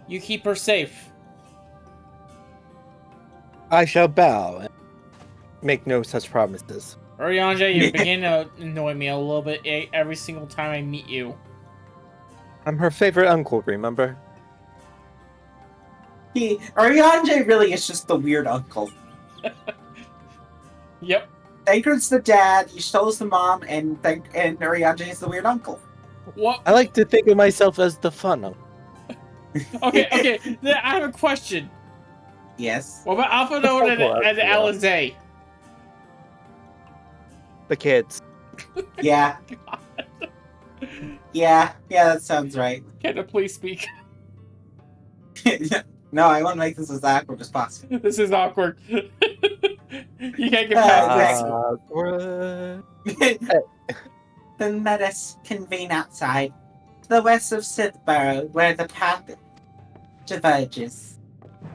you keep her safe. I shall bow and make no such promises. Urianger, you're beginning to annoy me a little bit every single time I meet you. I'm her favorite uncle, remember? Urianger really is just the weird uncle. Yep. Tancred's the dad, Yashtola's the mom, and Urianger is the weird uncle. What? I like to think of myself as the fun uncle. Okay. I have a question. Yes. What about Alpha Node and Alizé? The kids. Yeah. Yeah, that sounds right. Can I please speak? No, I want to make this as awkward as possible. This is awkward. You can't get past this. Then let us convene outside, to the west of Sithborough, where the path diverges.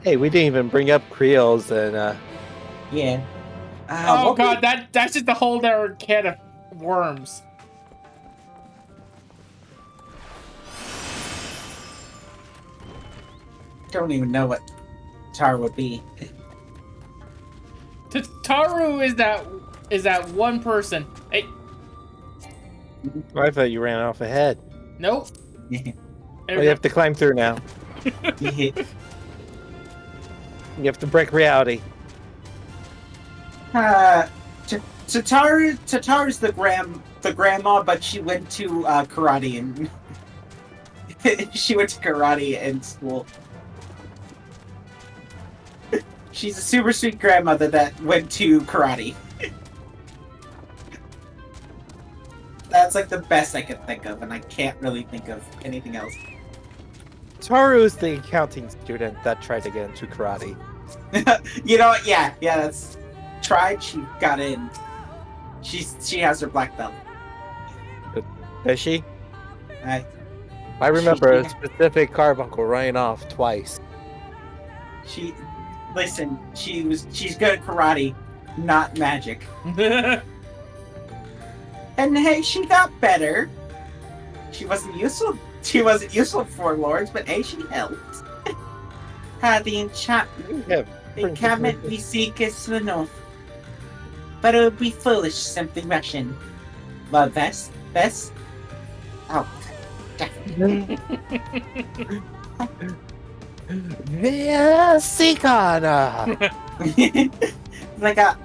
Hey, we didn't even bring up Creoles and, Yeah. Oh god, that's just a whole other can of worms. Don't even know what Tar would be. Taru is that one person. Hey. I thought you ran off ahead. Nope. Well, you have to climb through now. You have to break reality. Tataru's the grandma, but she went to karate and she went to karate in school. She's a super sweet grandmother that went to karate. That's like the best I could think of, and I can't really think of anything else. Taru is the accounting student that tried to get into karate. You know what? Yeah, that's tried. She got in. She has her black belt. Does she? I remember a specific carbuncle running off twice. Listen, she's good at karate, not magic. And hey, she got better. She wasn't useful for lords, but hey, she helped. The encampment we seek is to the north. But it would be foolish simply rushing. Well, Vess? Oh, definitely. Like a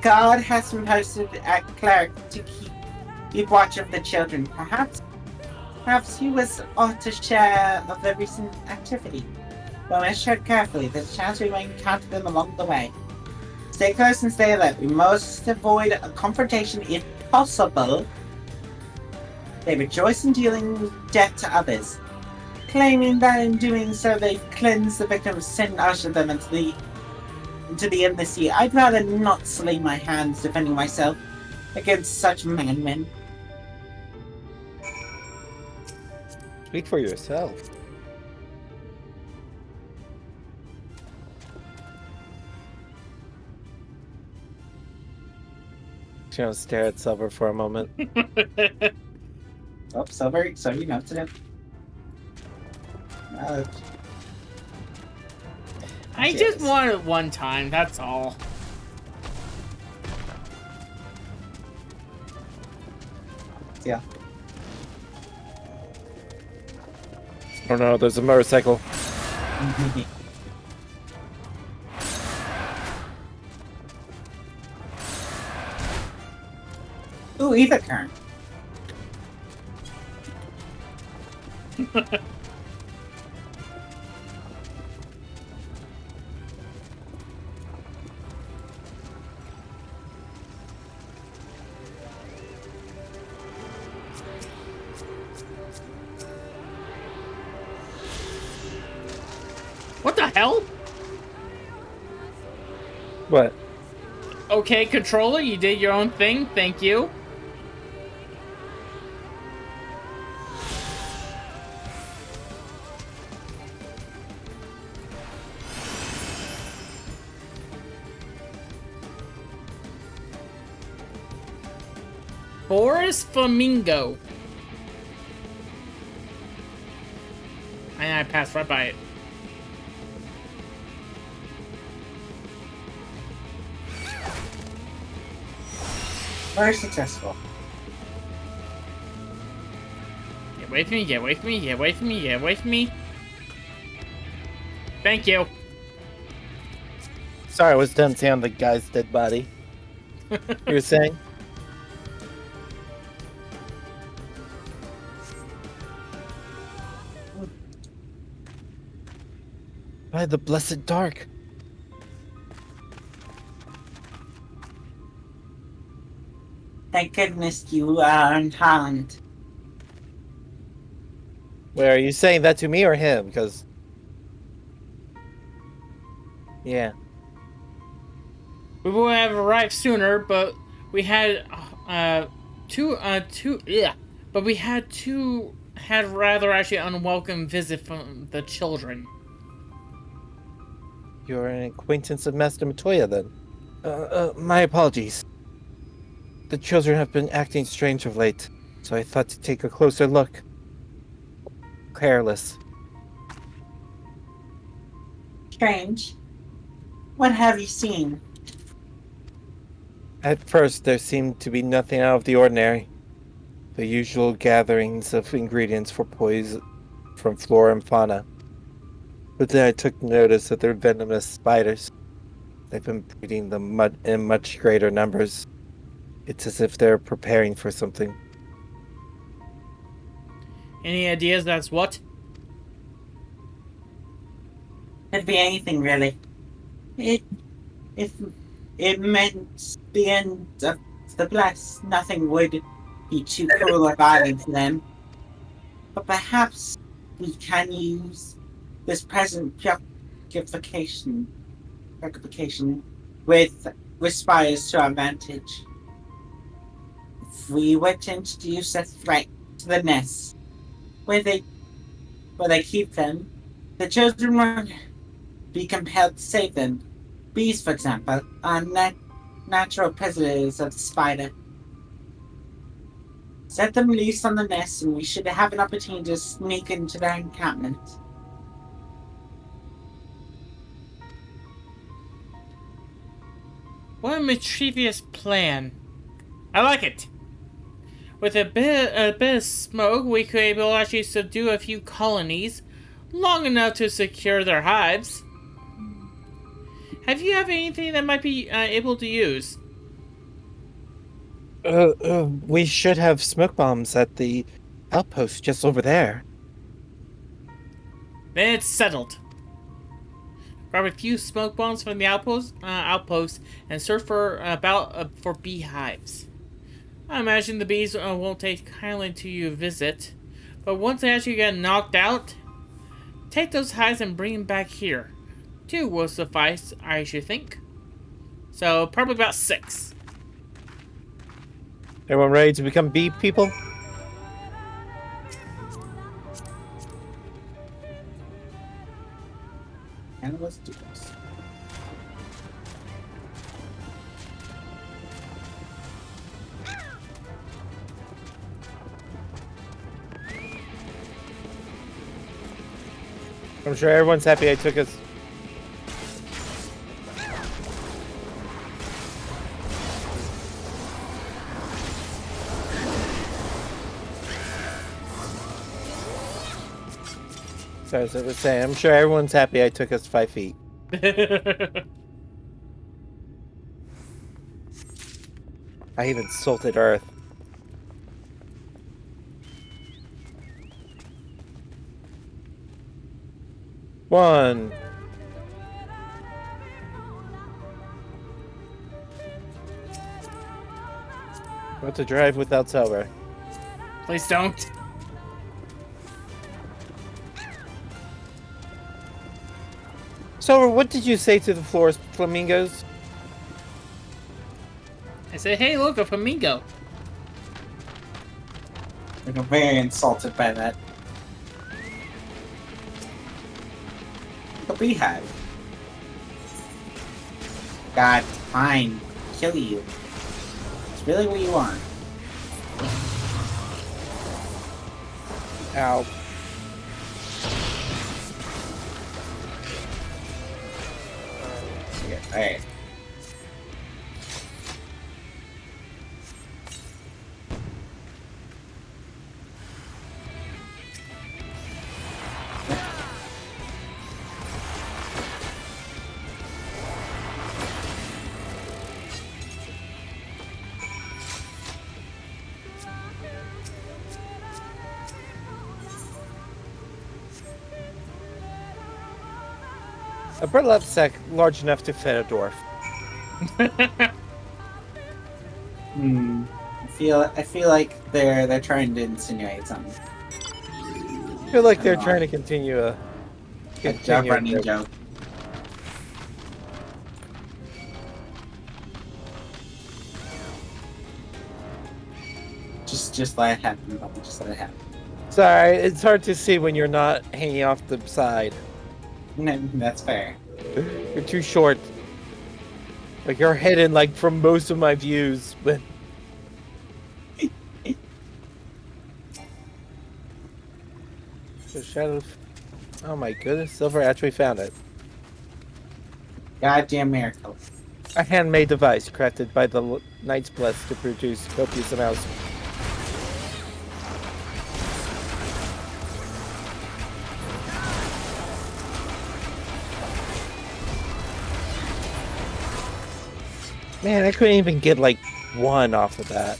guard has been posted at Cleric to keep watch of the children. Perhaps he was ought to share of the recent activity. But we must tread carefully. There's a chance we may encounter them along the way. Stay close and stay alert. We must avoid a confrontation if possible. They rejoice in dealing death to others, claiming that in doing so they've cleansed the victim's sin and ushered them into the endless sea. I'd rather not slay my hands defending myself against such madmen. Speak for yourself. She's gonna stare at Silver for a moment. Oh, Silver, so you know to I just want it one time, that's all. Yeah. Oh no, there's a motorcycle. Ooh, ether current. What the hell? What? Okay, controller, you did your own thing. Thank you. Forest Flamingo. And I passed right by it. Very successful. Get away from me, get away from me, get away from me, get away from me. Thank you. Sorry, I was done seeing the guy's dead body. You were saying? By the blessed dark. Thank goodness you are unharmed. Wait, are you saying that to me or him? Because... Yeah. We would have arrived sooner, but we had had rather actually unwelcome visit from the children. You're an acquaintance of Master Matoya, then? My apologies. The children have been acting strange of late, so I thought to take a closer look. Careless. Strange. What have you seen? At first, there seemed to be nothing out of the ordinary. The usual gatherings of ingredients for poison from flora and fauna. But then I took notice that they're venomous spiders. They've been breeding them in much greater numbers. It's as if they're preparing for something. Any ideas that's what? Could be anything, really. If it meant the end of the blessed, nothing would be too cruel or violent for them. But perhaps we can use this present purification with spiders to our advantage. If we were to introduce a threat to the nest, where they keep them, the children would be compelled to save them. Bees, for example, are natural predators of the spider. Set them loose on the nest, and we should have an opportunity to sneak into their encampment. What a mischievous plan. I like it. With a bit of smoke, we could able to actually subdue a few colonies, long enough to secure their hives. Have you anything that might be able to use? We should have smoke bombs at the outpost just over there. Then it's settled. Grab a few smoke bombs from the outpost, and search for beehives. I imagine the bees won't take kindly to your visit, but once they actually get knocked out, take those hives and bring them back here. 2 will suffice, I should think. So probably about 6. Everyone ready to become bee people? And let's do this. I'm sure everyone's happy I took us. So as I was saying, I'm sure everyone's happy I took us 5 feet. I even salted Earth. One. What to drive without Silver? Please don't. Silver, what did you say to the florist flamingos? I said, hey, look, a flamingo. I'm very insulted by that. A beehive. God, fine. Kill you. It's really what you want. Ow. Alright. A burlap sack large enough to fit a dwarf. I feel like they're trying to insinuate something. I feel like they're trying to continue a running joke. Just let it happen, Bubba. Just let it happen. Sorry, it's hard to see when you're not hanging off the side. No, that's fair. You're too short. Like you're hidden like from most of my views, but the shadow. Oh my goodness, Silver actually found it. Goddamn miracle. A handmade device crafted by the Knight's Blessed to produce copious amounts. Man, I couldn't even get like one off of that.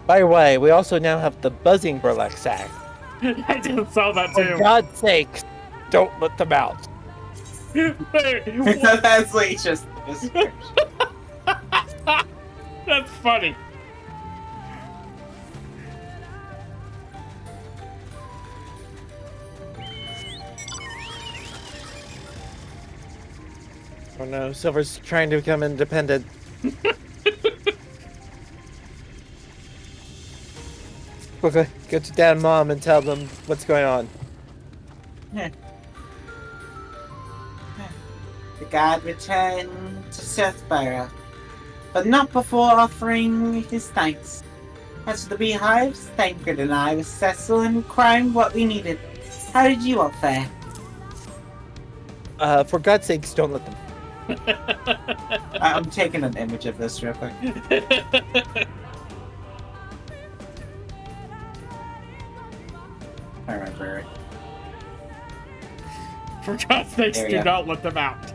By the way, we also now have the buzzing burlap sack. I just saw that too. For God's sake, don't let them out. That's like just the description. That's funny. Oh no, Silver's trying to become independent. Quickly, go to Dad and Mom and tell them what's going on. The god returned to Southborough, but not before offering his thanks. As for the beehives, Thancred and I were successful in acquiring what we needed. How did you all fare? For God's sakes, don't let them. I'm taking an image of this real quick. I remember it. For God's sakes, do not let them out.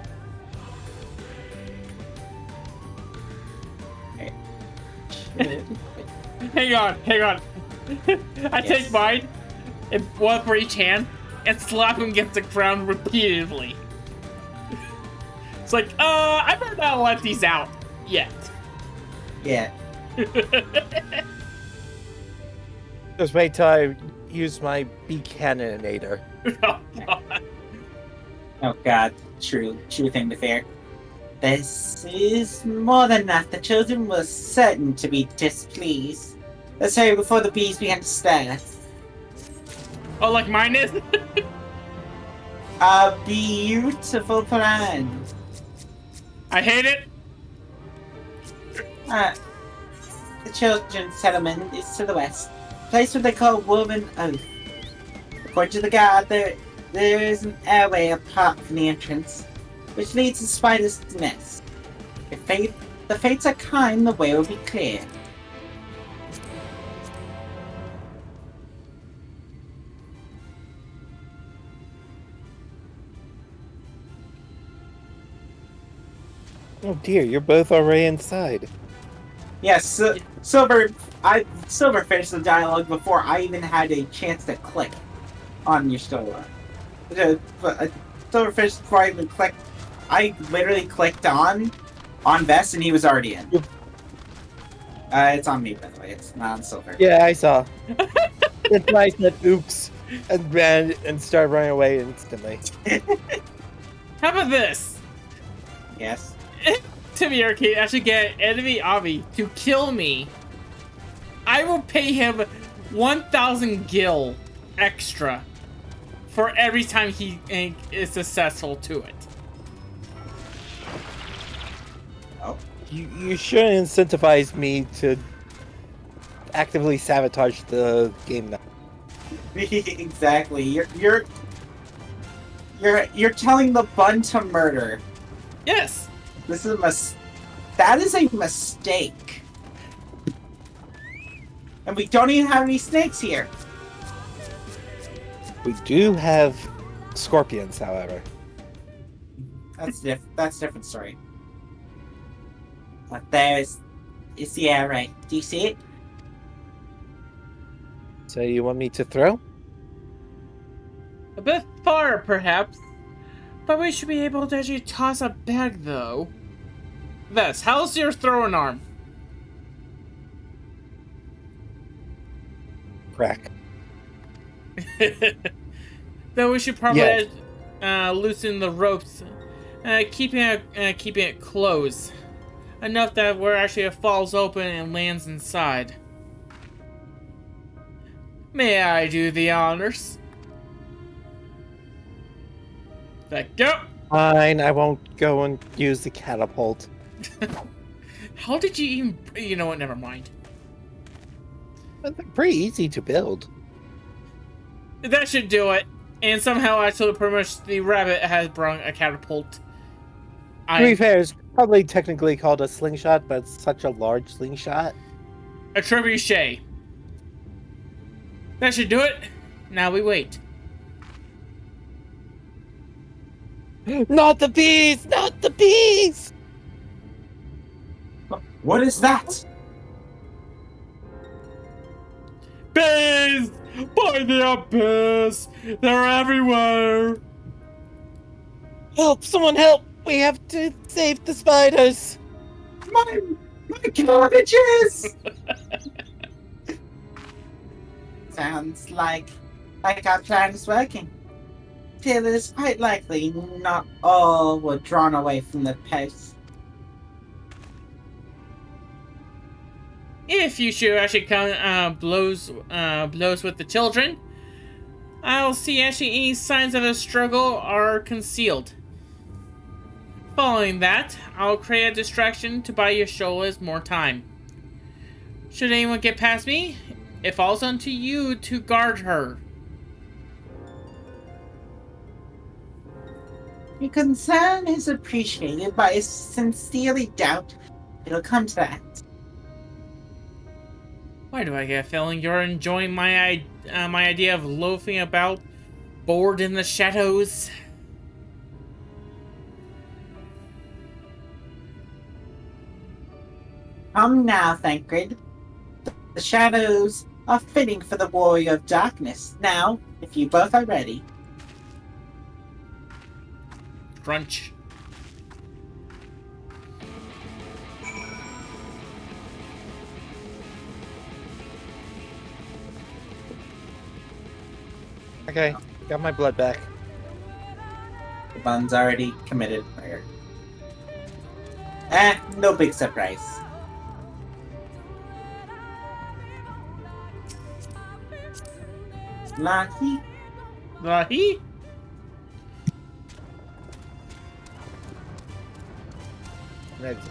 Hang on. I take mine, and one for each hand, and slap him against the ground repeatedly. It's like, I better not let these out yet. Yeah. Just wait till I use my bee cannoninator. Oh god. Oh god, true thing to fear. This is more than enough. The children were certain to be displeased. Let's hurry before the bees begin to stir. Oh, like mine is? A beautiful plan. I hate it. The children's settlement is to the west. A place what they call Woven Oath. According to the guard, there is an airway apart from the entrance, which leads to Spider's Nest. If the fates are kind, the way will be clear. Oh dear, you're both already inside. Yes, Silver finished the dialogue before I even had a chance to click on your store. Silver finished before I even clicked. I literally clicked on Vest and he was already in. It's on me, by the way. It's not on Silver. Yeah, I saw. It's nice that oops and ran and started running away instantly. How about this? Yes. Timmy Arcade actually get enemy Avi to kill me. I will pay him 1,000 gil extra for every time he is successful to it. Oh. You shouldn't incentivize me to actively sabotage the game now. Exactly. You're telling the bun to murder. Yes. This is that is a mistake. And we don't even have any snakes here. We do have scorpions, however. That's a different story. But there's yeah, right. Do you see it? So you want me to throw? A bit far, perhaps. But we should be able to actually toss a bag, though. Vess, how's your throwing arm? Crack. Though we should probably loosen the ropes, keeping it closed, enough that where actually it falls open and lands inside. May I do the honors? Let go. Fine, I won't go and use the catapult. How did you even? You know what? Never mind. They're pretty easy to build. That should do it. And somehow I told pretty much the rabbit has brought a catapult. To be fair, it's probably technically called a slingshot, but it's such a large slingshot. A trebuchet. That should do it. Now we wait. Not the bees! Not the bees! What is that? Bees! By the abyss! They're everywhere! Help! Someone help! We have to save the spiders! My cabbages! Sounds like our plan is working. Still, it is quite likely not all were drawn away from the post. If you should actually come blows with the children, I'll see actually any signs of a struggle are concealed. Following that, I'll create a distraction to buy your Sholas more time. Should anyone get past me, it falls onto you to guard her. Your concern is appreciated, but I sincerely doubt it'll come to that. Why do I get a feeling you're enjoying my idea of loafing about, bored in the shadows? Come now, Thancred. The shadows are fitting for the warrior of darkness. Now, if you both are ready. Crunch. Okay, got my blood back. The bun's already committed murder. No big surprise. Lahi? Lahi? Let's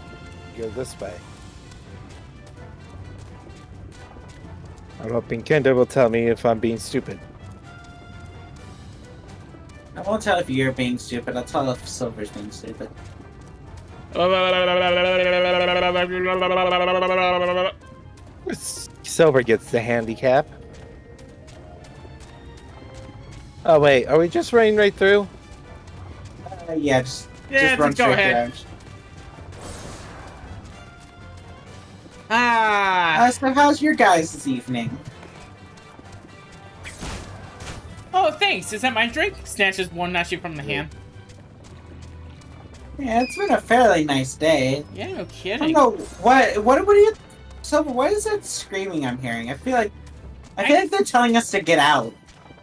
go this way. I'm hoping Kenda will tell me if I'm being stupid. I won't tell if you're being stupid, I'll tell if Silver's being stupid. Silver gets the handicap. Oh wait, are we just running right through? Yeah, just go run straight ahead. down. So how's your guys' evening? Oh, thanks. Is that my drink? Snatches one actually from the hand. Yeah, it's been a fairly nice day. Yeah, no I kidding. don't know what are you? So what is that screaming I'm hearing? I feel like they're telling us to get out.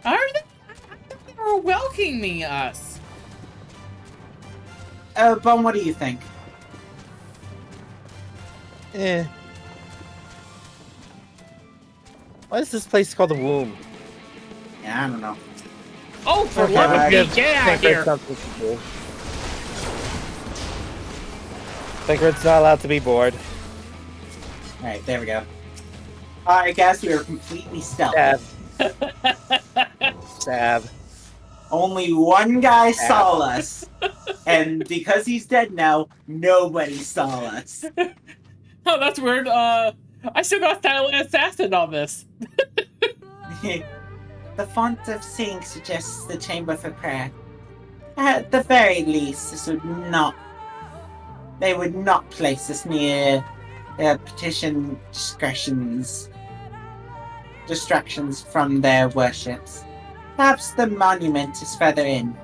Are they? I thought they were welcoming us. Bum, what do you think? Why is this place called the Womb? Yeah, I don't know. Oh, for love of Pete, get out of here! Sigurd's not allowed to be bored. Alright, there we go. I guess we are completely stealthy. Stab. Only one guy saw us. And because he's dead now, nobody saw us. Oh, that's weird. I still got Silent Assassin on this. The font of seeing suggests the chamber for prayer. At the very least, they would not place us near petition distractions from their worships. Perhaps the monument is further in.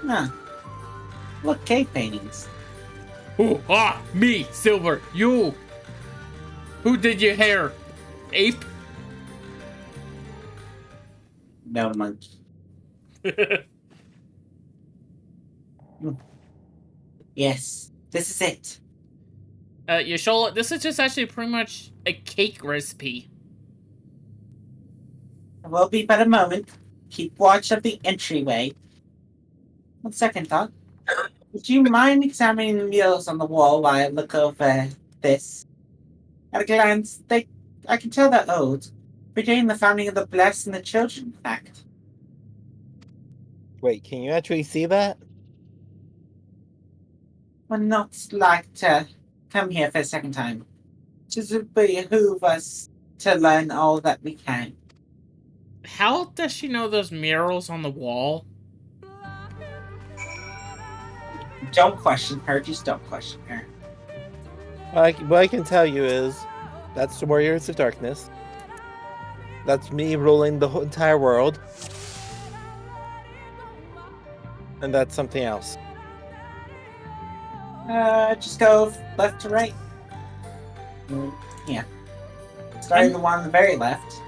Huh. Look, cave paintings. Ooh, me, Silver, you. Who did your hair? Ape? No monkey. Yes, this is it. Yashola, this is just actually pretty much a cake recipe. It will be but a moment. Keep watch of the entryway. On second thought, would you mind examining the murals on the wall while I look over this? At a glance, I can tell they're old, predating the founding of the Blessed and the Children, in fact. Wait, can you actually see that? Would not like to come here for a second time. It would behoove us to learn all that we can. How does she know those murals on the wall? Don't question her, just don't question her. What I can tell you is, that's the Warriors of Darkness. That's me ruling the whole entire world. And that's something else. Just go left to right. Yeah. Starting the one on the very left.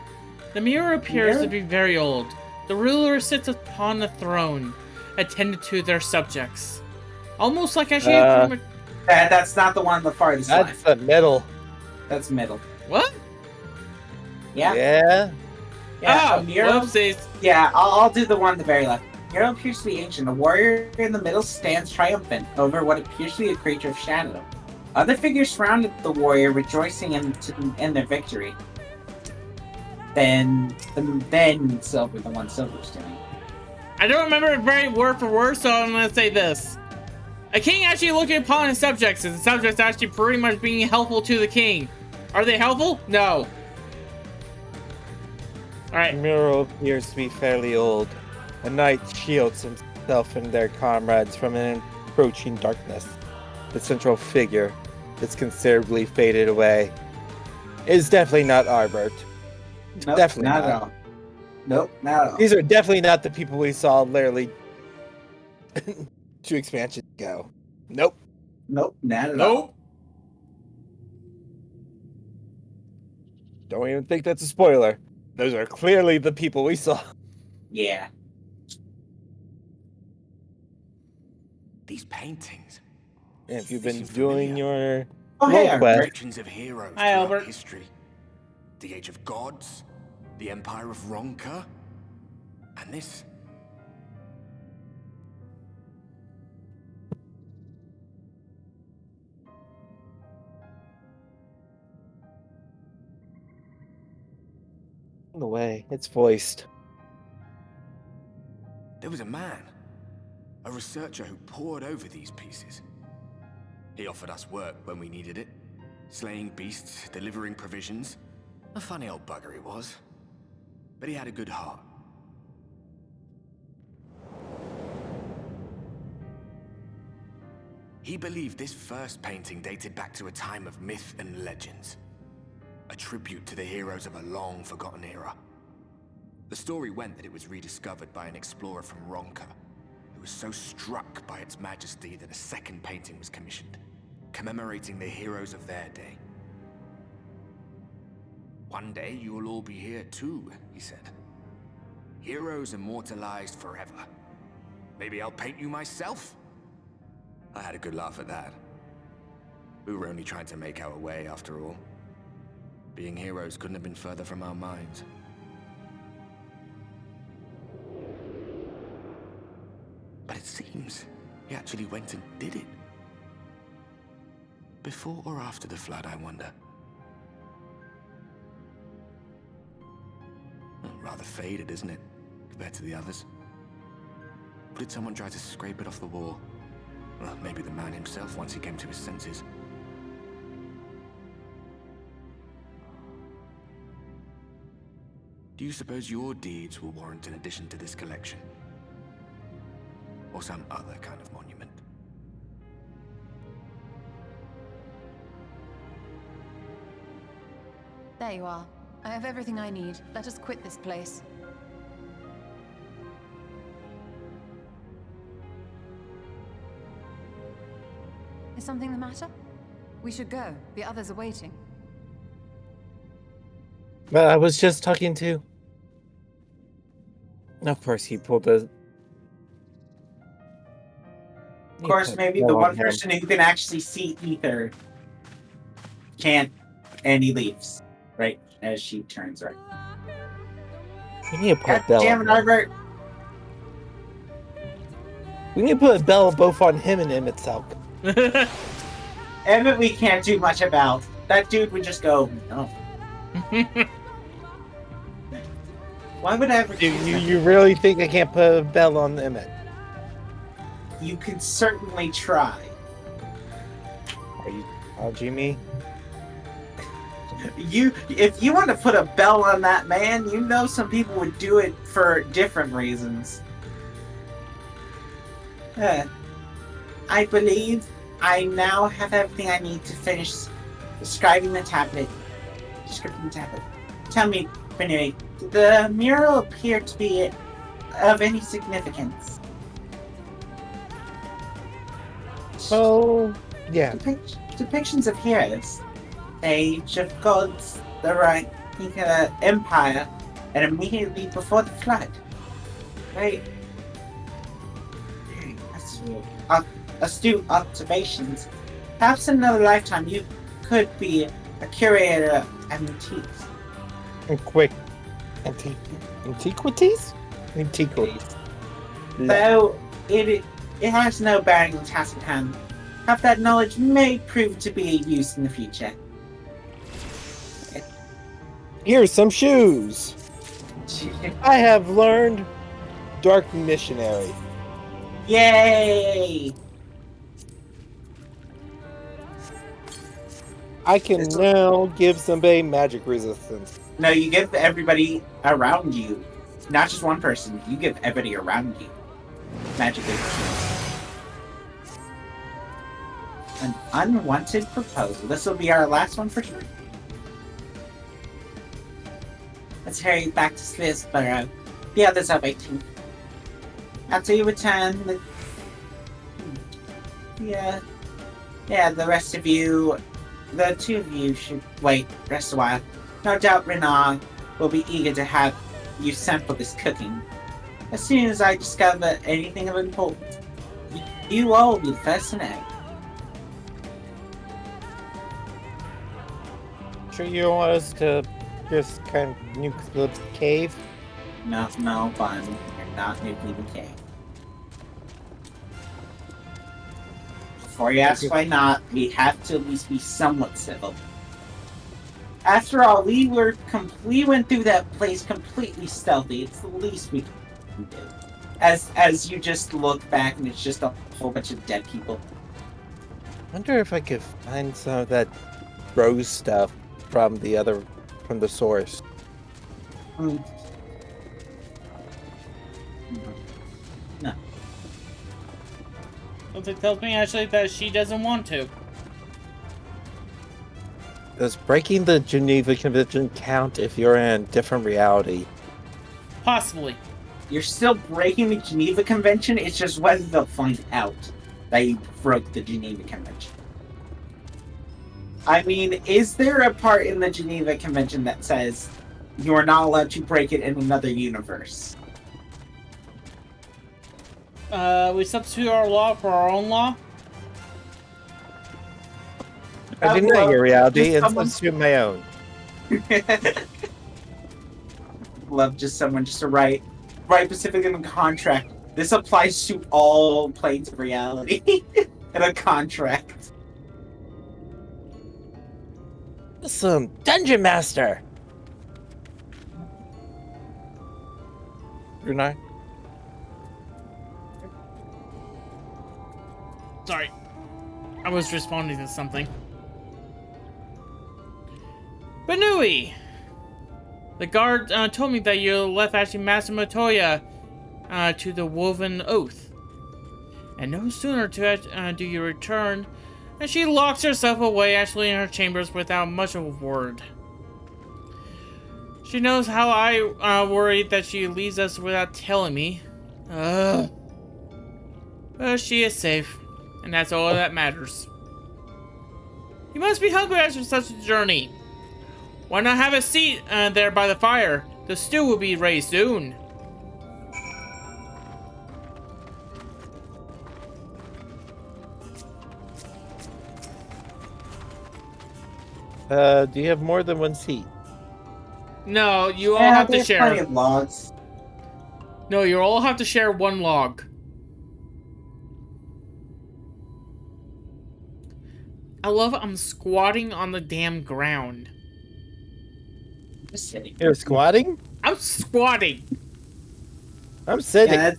The mirror appears to be very old. The ruler sits upon the throne, attended to their subjects. Almost like actually that's not the one on the farthest left. That's the middle. That's middle. What? Yeah. Yeah. Yeah, oh, whoopsies. Yeah, I'll do the one on the very left. Mural appears to be ancient. A warrior in the middle stands triumphant over what appears to be a creature of shadow. Other figures surrounded the warrior, rejoicing in their victory. Then Silver, the one Silver's doing. I don't remember it very word for word, so I'm gonna say this. A king actually looking upon his subjects, and the subjects actually pretty much being helpful to the king. Are they helpful? No. Alright. The mural appears to be fairly old. A knight shields himself and their comrades from an approaching darkness. The central figure is considerably faded away. It is definitely not Arbert. Nope, definitely not at all. Nope, not at all. These are definitely not the people we saw literally 2 expansions ago. Nope. Nope, not at all. Don't even think that's a spoiler. Those are clearly the people we saw. Yeah. These paintings. And if you've been doing your Legends of heroes Hi, throughout Albert. history. The Age of Gods, the Empire of Ronka, and this. on the way, it's voiced. There was a man, a researcher who pored over these pieces. He offered us work when we needed it, slaying beasts, delivering provisions. A funny old bugger he was. but he had a good heart. He believed this first painting dated back to a time of myth and legends. A tribute to the heroes of a long-forgotten era. The story went that it was rediscovered by an explorer from Ronka, who was so struck by its majesty that a second painting was commissioned, commemorating the heroes of their day. "One day you will all be here too," he said. "Heroes immortalized forever. Maybe I'll paint you myself?" I had a good laugh at that. We were only trying to make our way after all. Being heroes couldn't have been further from our minds. But it seems he actually went and did it. Before or after the flood, I wonder. Rather faded, isn't it, compared to the others? Or did someone try to scrape it off the wall? Well, maybe the man himself once he came to his senses. Do you suppose your deeds will warrant an addition to this collection? Or some other kind of monument? There you are. I have everything I need. Let us quit this place. Is something the matter? We should go. The others are waiting. But I was just talking to... Of course, he pulled a... Of course, maybe the one person who can actually see Ether can't, and he leaves, right as she turns right. We need to put God a bell damn on it, him. Albert! We need to put a bell both on him and him itself. Emmett we can't do much about. That dude would just go, no. Why would I ever do You really think I can't put a bell on Emmett? You could certainly try. Are you dodging me? If you want to put a bell on that man, you know some people would do it for different reasons. I believe I now have everything I need to finish describing the tablet. Tell me, Benui, did the mural appear to be of any significance? Oh, yeah. Depictions of heroes, age of gods, the right empire, and immediately before the flood. Very astute observations. Perhaps in another lifetime you could be a curator of antiques. Antiquities? Antiquities. Though it has no bearing on the task at hand, perhaps that knowledge may prove to be of use in the future. Here's some shoes. I have learned Dark Missionary. Yay! I can now give somebody magic resistance. No, you give everybody around you. Not just one person. You give everybody around you magic resistance. An unwanted proposal. This will be our last one for sure. Let's hurry back to Slisborough. The others are waiting. After you return, the rest of you, the two of you should rest a while. No doubt Renard will be eager to have you sample this cooking. As soon as I discover anything of importance, you all will be the first to know. Sure you don't want us to just kind of nuke the cave? No fun. You're not nuking the cave. Before you ask why not, we have to at least be somewhat civil. After all, we went through that place completely stealthy. It's the least we can do. As you just look back and it's just a whole bunch of dead people. I wonder if I could find some of that rose stuff from the source. No. Something tells me actually that she doesn't want to. Does breaking the Geneva Convention count if you're in a different reality? Possibly. You're still breaking the Geneva Convention, it's just whether they'll find out that you broke the Geneva Convention. I mean, is there a part in the Geneva Convention that says you are not allowed to break it in another universe? We substitute our law for our own law? I deny your reality and substitute my own. Love just someone just to write specifically in the contract. This applies to all planes of reality in a contract. Some dungeon master. Brunei. Sorry. I was responding to something. Banui! The guard told me that you left actually Master Matoya to the Woven Oath. And no sooner do you return, and she locks herself away actually in her chambers without much of a word. She knows how I worried that she leaves us without telling me. But she is safe, and that's all that matters. You must be hungry after such a journey. Why not have a seat there by the fire? The stew will be ready soon. Do you have more than one seat? No, you all have to share. Plenty of logs. No, you all have to share one log. I love I'm squatting on the damn ground. Just sitting. You're squatting? I'm squatting. I'm sitting. Yeah,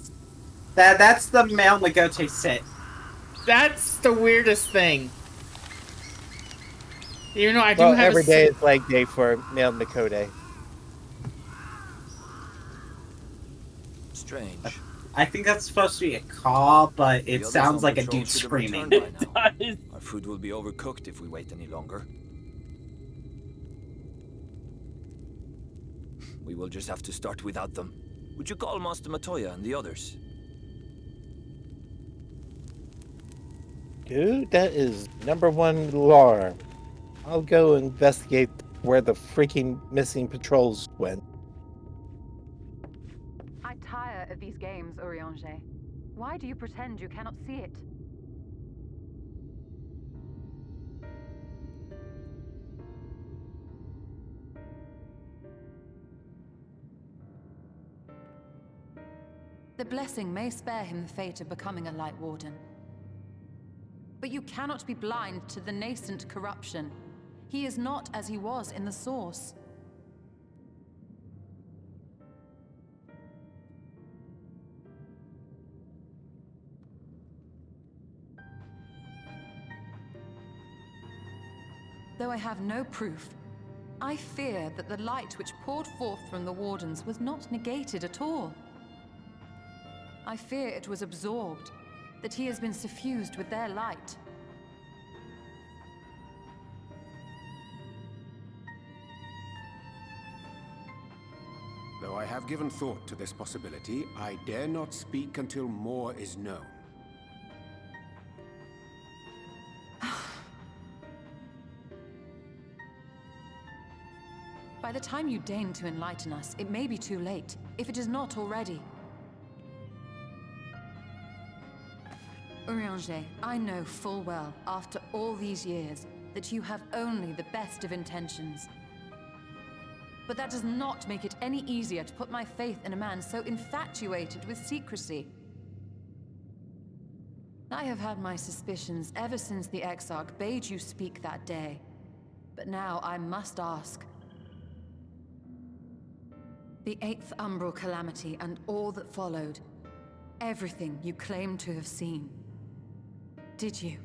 that's the male Nagote sit. That's the weirdest thing. Even though I do well, have every day is leg day for male Nakode. Strange. I think that's supposed to be a call, but it sounds like a dude screaming. Our food will be overcooked if we wait any longer. We will just have to start without them. Would you call Master Matoya and the others? Dude, that is #1 alarm. I'll go investigate where the freaking missing patrols went. I tire of these games, Urianger. Why do you pretend you cannot see it? The blessing may spare him the fate of becoming a Light Warden. But you cannot be blind to the nascent corruption. He is not as he was in the Source. Though I have no proof, I fear that the light which poured forth from the Wardens was not negated at all. I fear it was absorbed, that he has been suffused with their light. Though I have given thought to this possibility, I dare not speak until more is known. By the time you deign to enlighten us, it may be too late, if it is not already. Urianger, I know full well, after all these years, that you have only the best of intentions. But that does not make it any easier to put my faith in a man so infatuated with secrecy. I have had my suspicions ever since the Exarch bade you speak that day. But now I must ask. The 8th Umbral Calamity and all that followed. Everything you claim to have seen. Did you?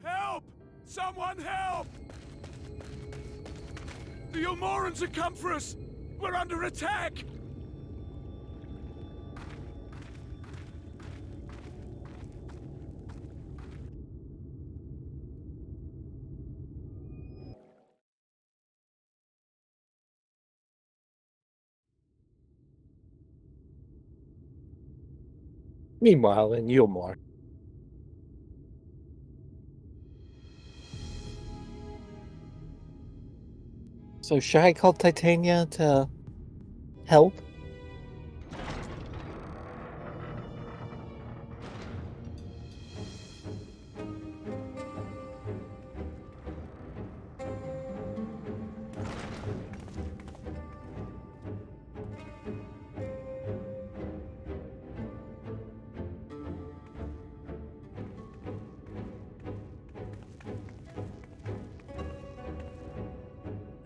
Help! Someone help! The Ilmorans have come for us! We're under attack! Meanwhile, in Yulmore. So should I call Titania to help?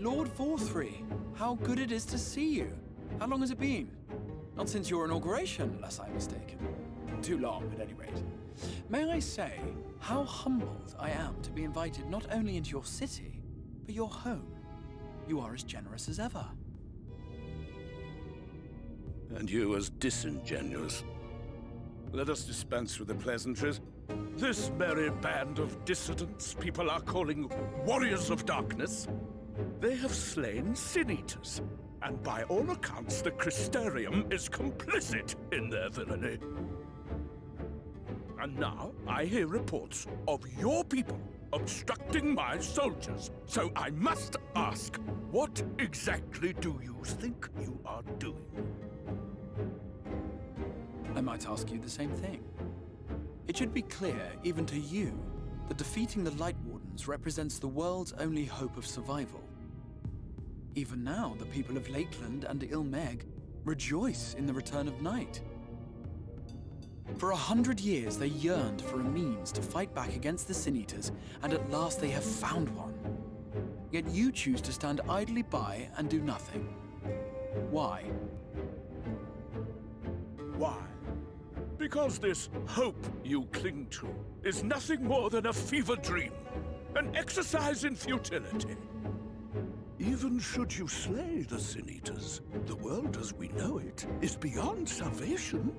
Lord Vorthry, how good it is to see you. How long has it been? Not since your inauguration, unless I'm mistaken. Too long, at any rate. May I say how humbled I am to be invited not only into your city, but your home. You are as generous as ever. And you as disingenuous. Let us dispense with the pleasantries. This merry band of dissidents people are calling Warriors of Darkness, they have slain Sin Eaters, and by all accounts the Crystarium is complicit in their villainy. And now I hear reports of your people obstructing my soldiers, so I must ask, what exactly do you think you are doing? I might ask you the same thing. It should be clear, even to you, that defeating the Light Wardens represents the world's only hope of survival. Even now, the people of Lakeland and Ilmeg rejoice in the return of night. For 100 years, they yearned for a means to fight back against the Sin Eaters, and at last they have found one. Yet you choose to stand idly by and do nothing. Why? Why? Because this hope you cling to is nothing more than a fever dream, an exercise in futility. Even should you slay the Sin Eaters, the world as we know it is beyond salvation.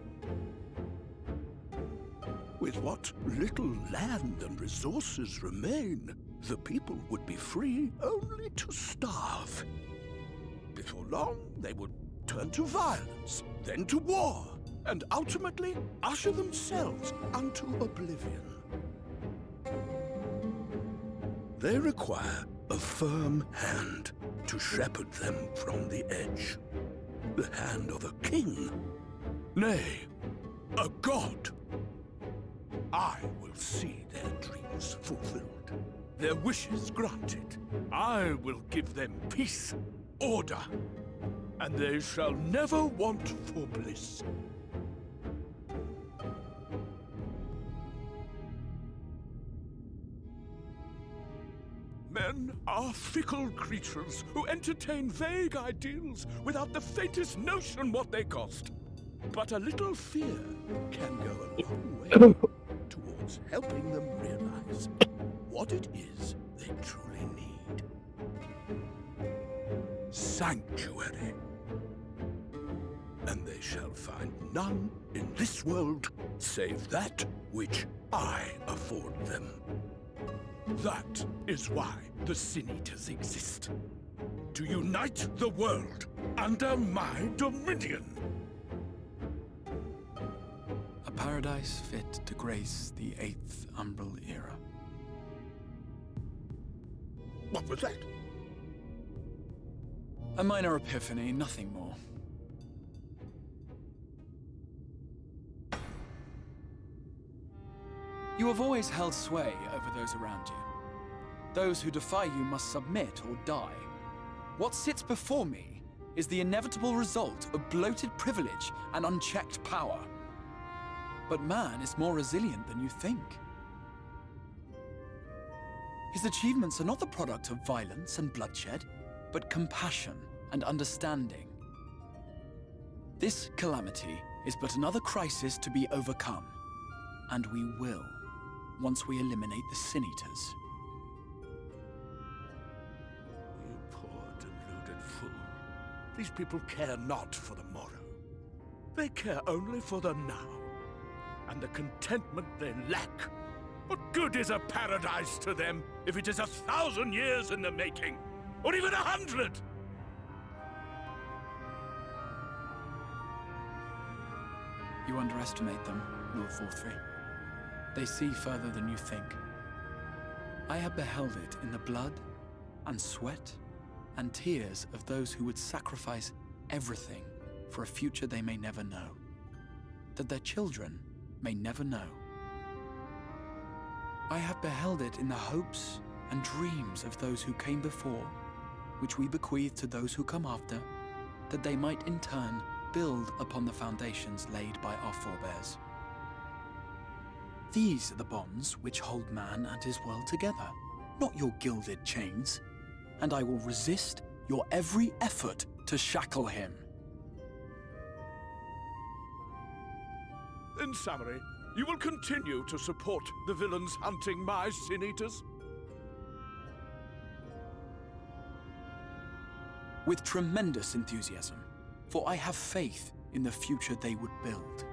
With what little land and resources remain, the people would be free only to starve. Before long, they would turn to violence, then to war, and ultimately usher themselves unto oblivion. They require a firm hand to shepherd them from the edge. The hand of a king, nay, a god. I will see their dreams fulfilled, their wishes granted. I will give them peace, order, and they shall never want for bliss. Men are fickle creatures who entertain vague ideals without the faintest notion what they cost. But a little fear can go a long way towards helping them realize what it is they truly need. Sanctuary. And they shall find none in this world save that which I afford them. That is why the Sin Eaters exist. To unite the world under my dominion. A paradise fit to grace the 8th Umbral era. What was that? A minor epiphany, nothing more. You have always held sway over those around you. Those who defy you must submit or die. What sits before me is the inevitable result of bloated privilege and unchecked power. But man is more resilient than you think. His achievements are not the product of violence and bloodshed, but compassion and understanding. This calamity is but another crisis to be overcome. And we will, once we eliminate the Sin Eaters. These people care not for the morrow. They care only for the now, and the contentment they lack. What good is a paradise to them if it is 1,000 years in the making, or even 100? You underestimate them, Lord Vorthry. They see further than you think. I have beheld it in the blood and sweat and tears of those who would sacrifice everything for a future they may never know, that their children may never know. I have beheld it in the hopes and dreams of those who came before, which we bequeath to those who come after, that they might in turn build upon the foundations laid by our forebears. These are the bonds which hold man and his world together, not your gilded chains, and I will resist your every effort to shackle him. In summary, you will continue to support the villains hunting my Sin Eaters? With tremendous enthusiasm, for I have faith in the future they would build.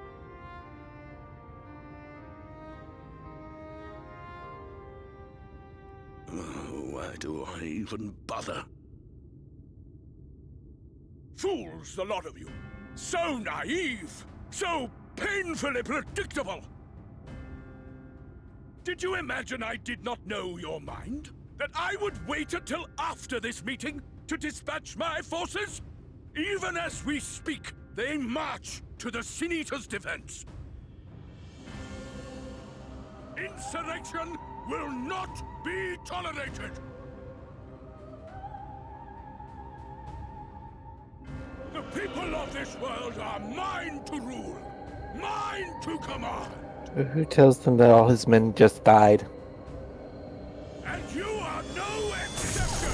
Why do I even bother? Fools, the lot of you! So naive! So painfully predictable! Did you imagine I did not know your mind? That I would wait until after this meeting to dispatch my forces? Even as we speak, they march to the Sin Eaters' defense. Insurrection will not be tolerated! The people of this world are mine to rule, mine to command. Who tells them that all his men just died? And you are no exception!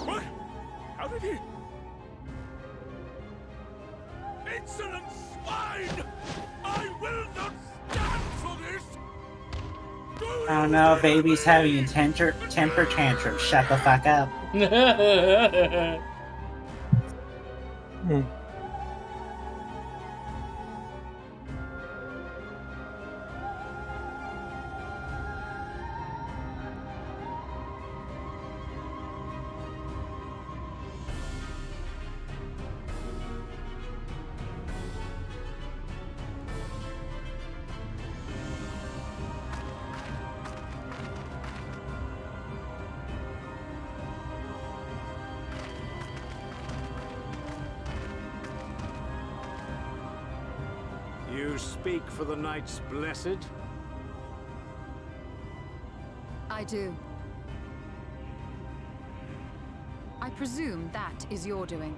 What? How did he? Insolent swine! I will not stand for this! I don't know, baby's having a temper tantrum. Shut the fuck up. You speak for the Knights Blessed? I do. I presume that is your doing.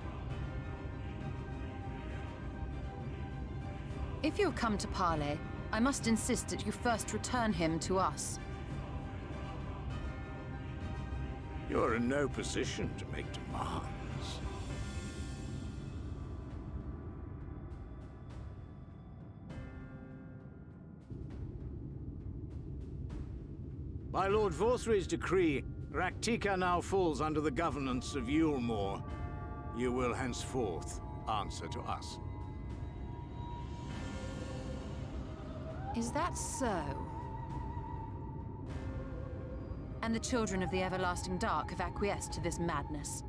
If you have come to parley, I must insist that you first return him to us. You're in no position to make demands. By Lord Vorthry's decree, Raktika now falls under the governance of Yulmore. You will henceforth answer to us. Is that so? And the children of the Everlasting Dark have acquiesced to this madness?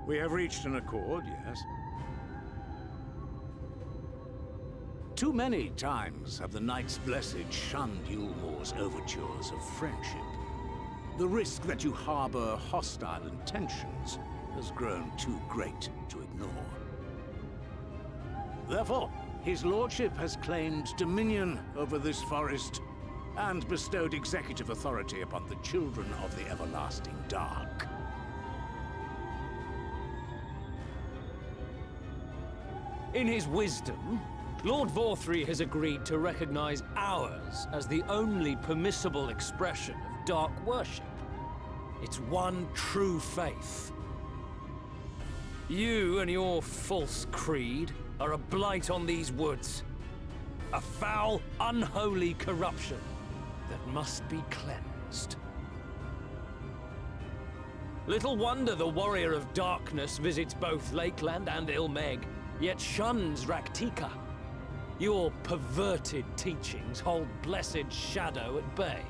We have reached an accord, yes. Too many times have the Knights Blessed shunned Yulmore's overtures of friendship. The risk that you harbor hostile intentions has grown too great to ignore. Therefore, his lordship has claimed dominion over this forest and bestowed executive authority upon the children of the Everlasting Dark. In his wisdom, Lord Vorthry has agreed to recognize ours as the only permissible expression of dark worship. It's one true faith. You and your false creed are a blight on these woods. A foul, unholy corruption that must be cleansed. Little wonder the Warrior of Darkness visits both Lakeland and Ilmeg, yet shuns Raktika. Your perverted teachings hold blessed Shadow at bay.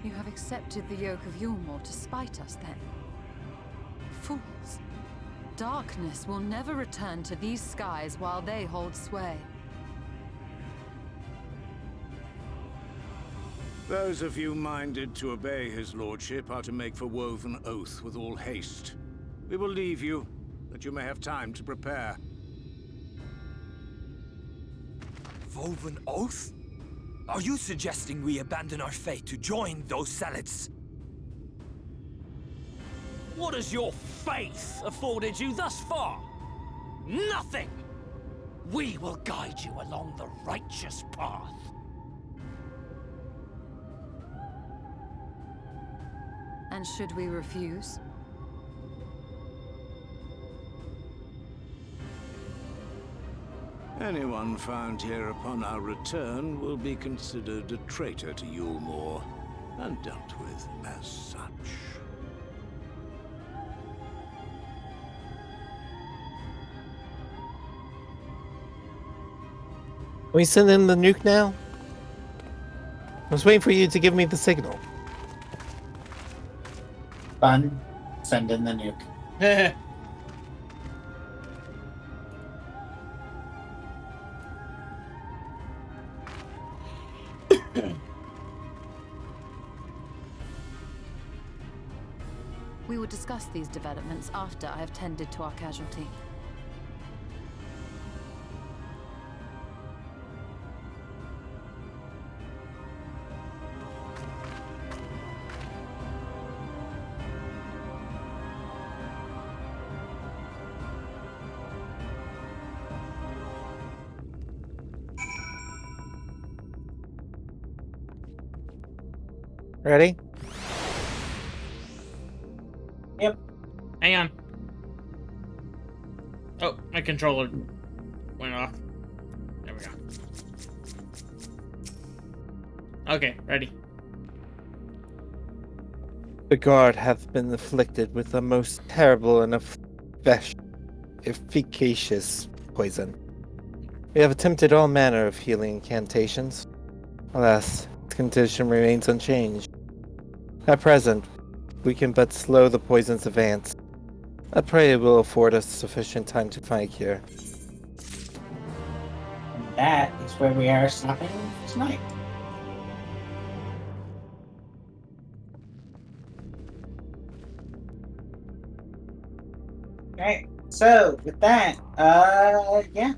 You have accepted the yoke of Yulmore to spite us, then? Fools. Darkness will never return to these skies while they hold sway. Those of you minded to obey his lordship are to make for Woven Oath with all haste. We will leave you, that you may have time to prepare. Woven Oath? Are you suggesting we abandon our fate to join those zealots? What has your faith afforded you thus far? Nothing! We will guide you along the righteous path. And should we refuse? Anyone found here upon our return will be considered a traitor to Yulmore, and dealt with as such. We send in the nuke now? I was waiting for you to give me the signal. Fun. Send in the nuke. We will discuss these developments after I have tended to our casualty. Ready? Yep. Hang on. Oh, my controller went off. There we go. Okay, ready. The guard hath been afflicted with the most terrible and efficacious poison. We have attempted all manner of healing incantations. Alas, its condition remains unchanged. At present, we can but slow the poison's advance. I pray it will afford us sufficient time to find a cure. And that is where we are stopping tonight. Okay, so with that, yeah.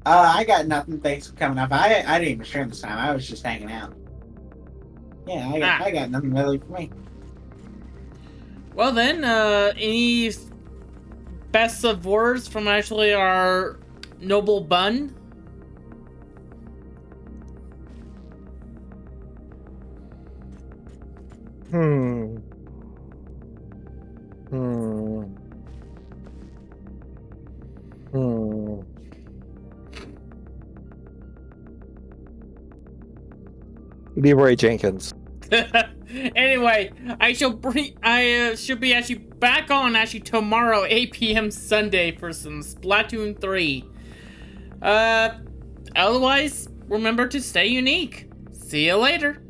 I got nothing. Thanks for coming up. I didn't even stream this time. I was just hanging out. Yeah, I got nothing really for me. Well then, any best of words from actually our noble bun? Hmm. Leroy Jenkins. Anyway, I should be actually back on tomorrow, 8 p.m. Sunday for some Splatoon 3. Otherwise, remember to stay unique. See you later.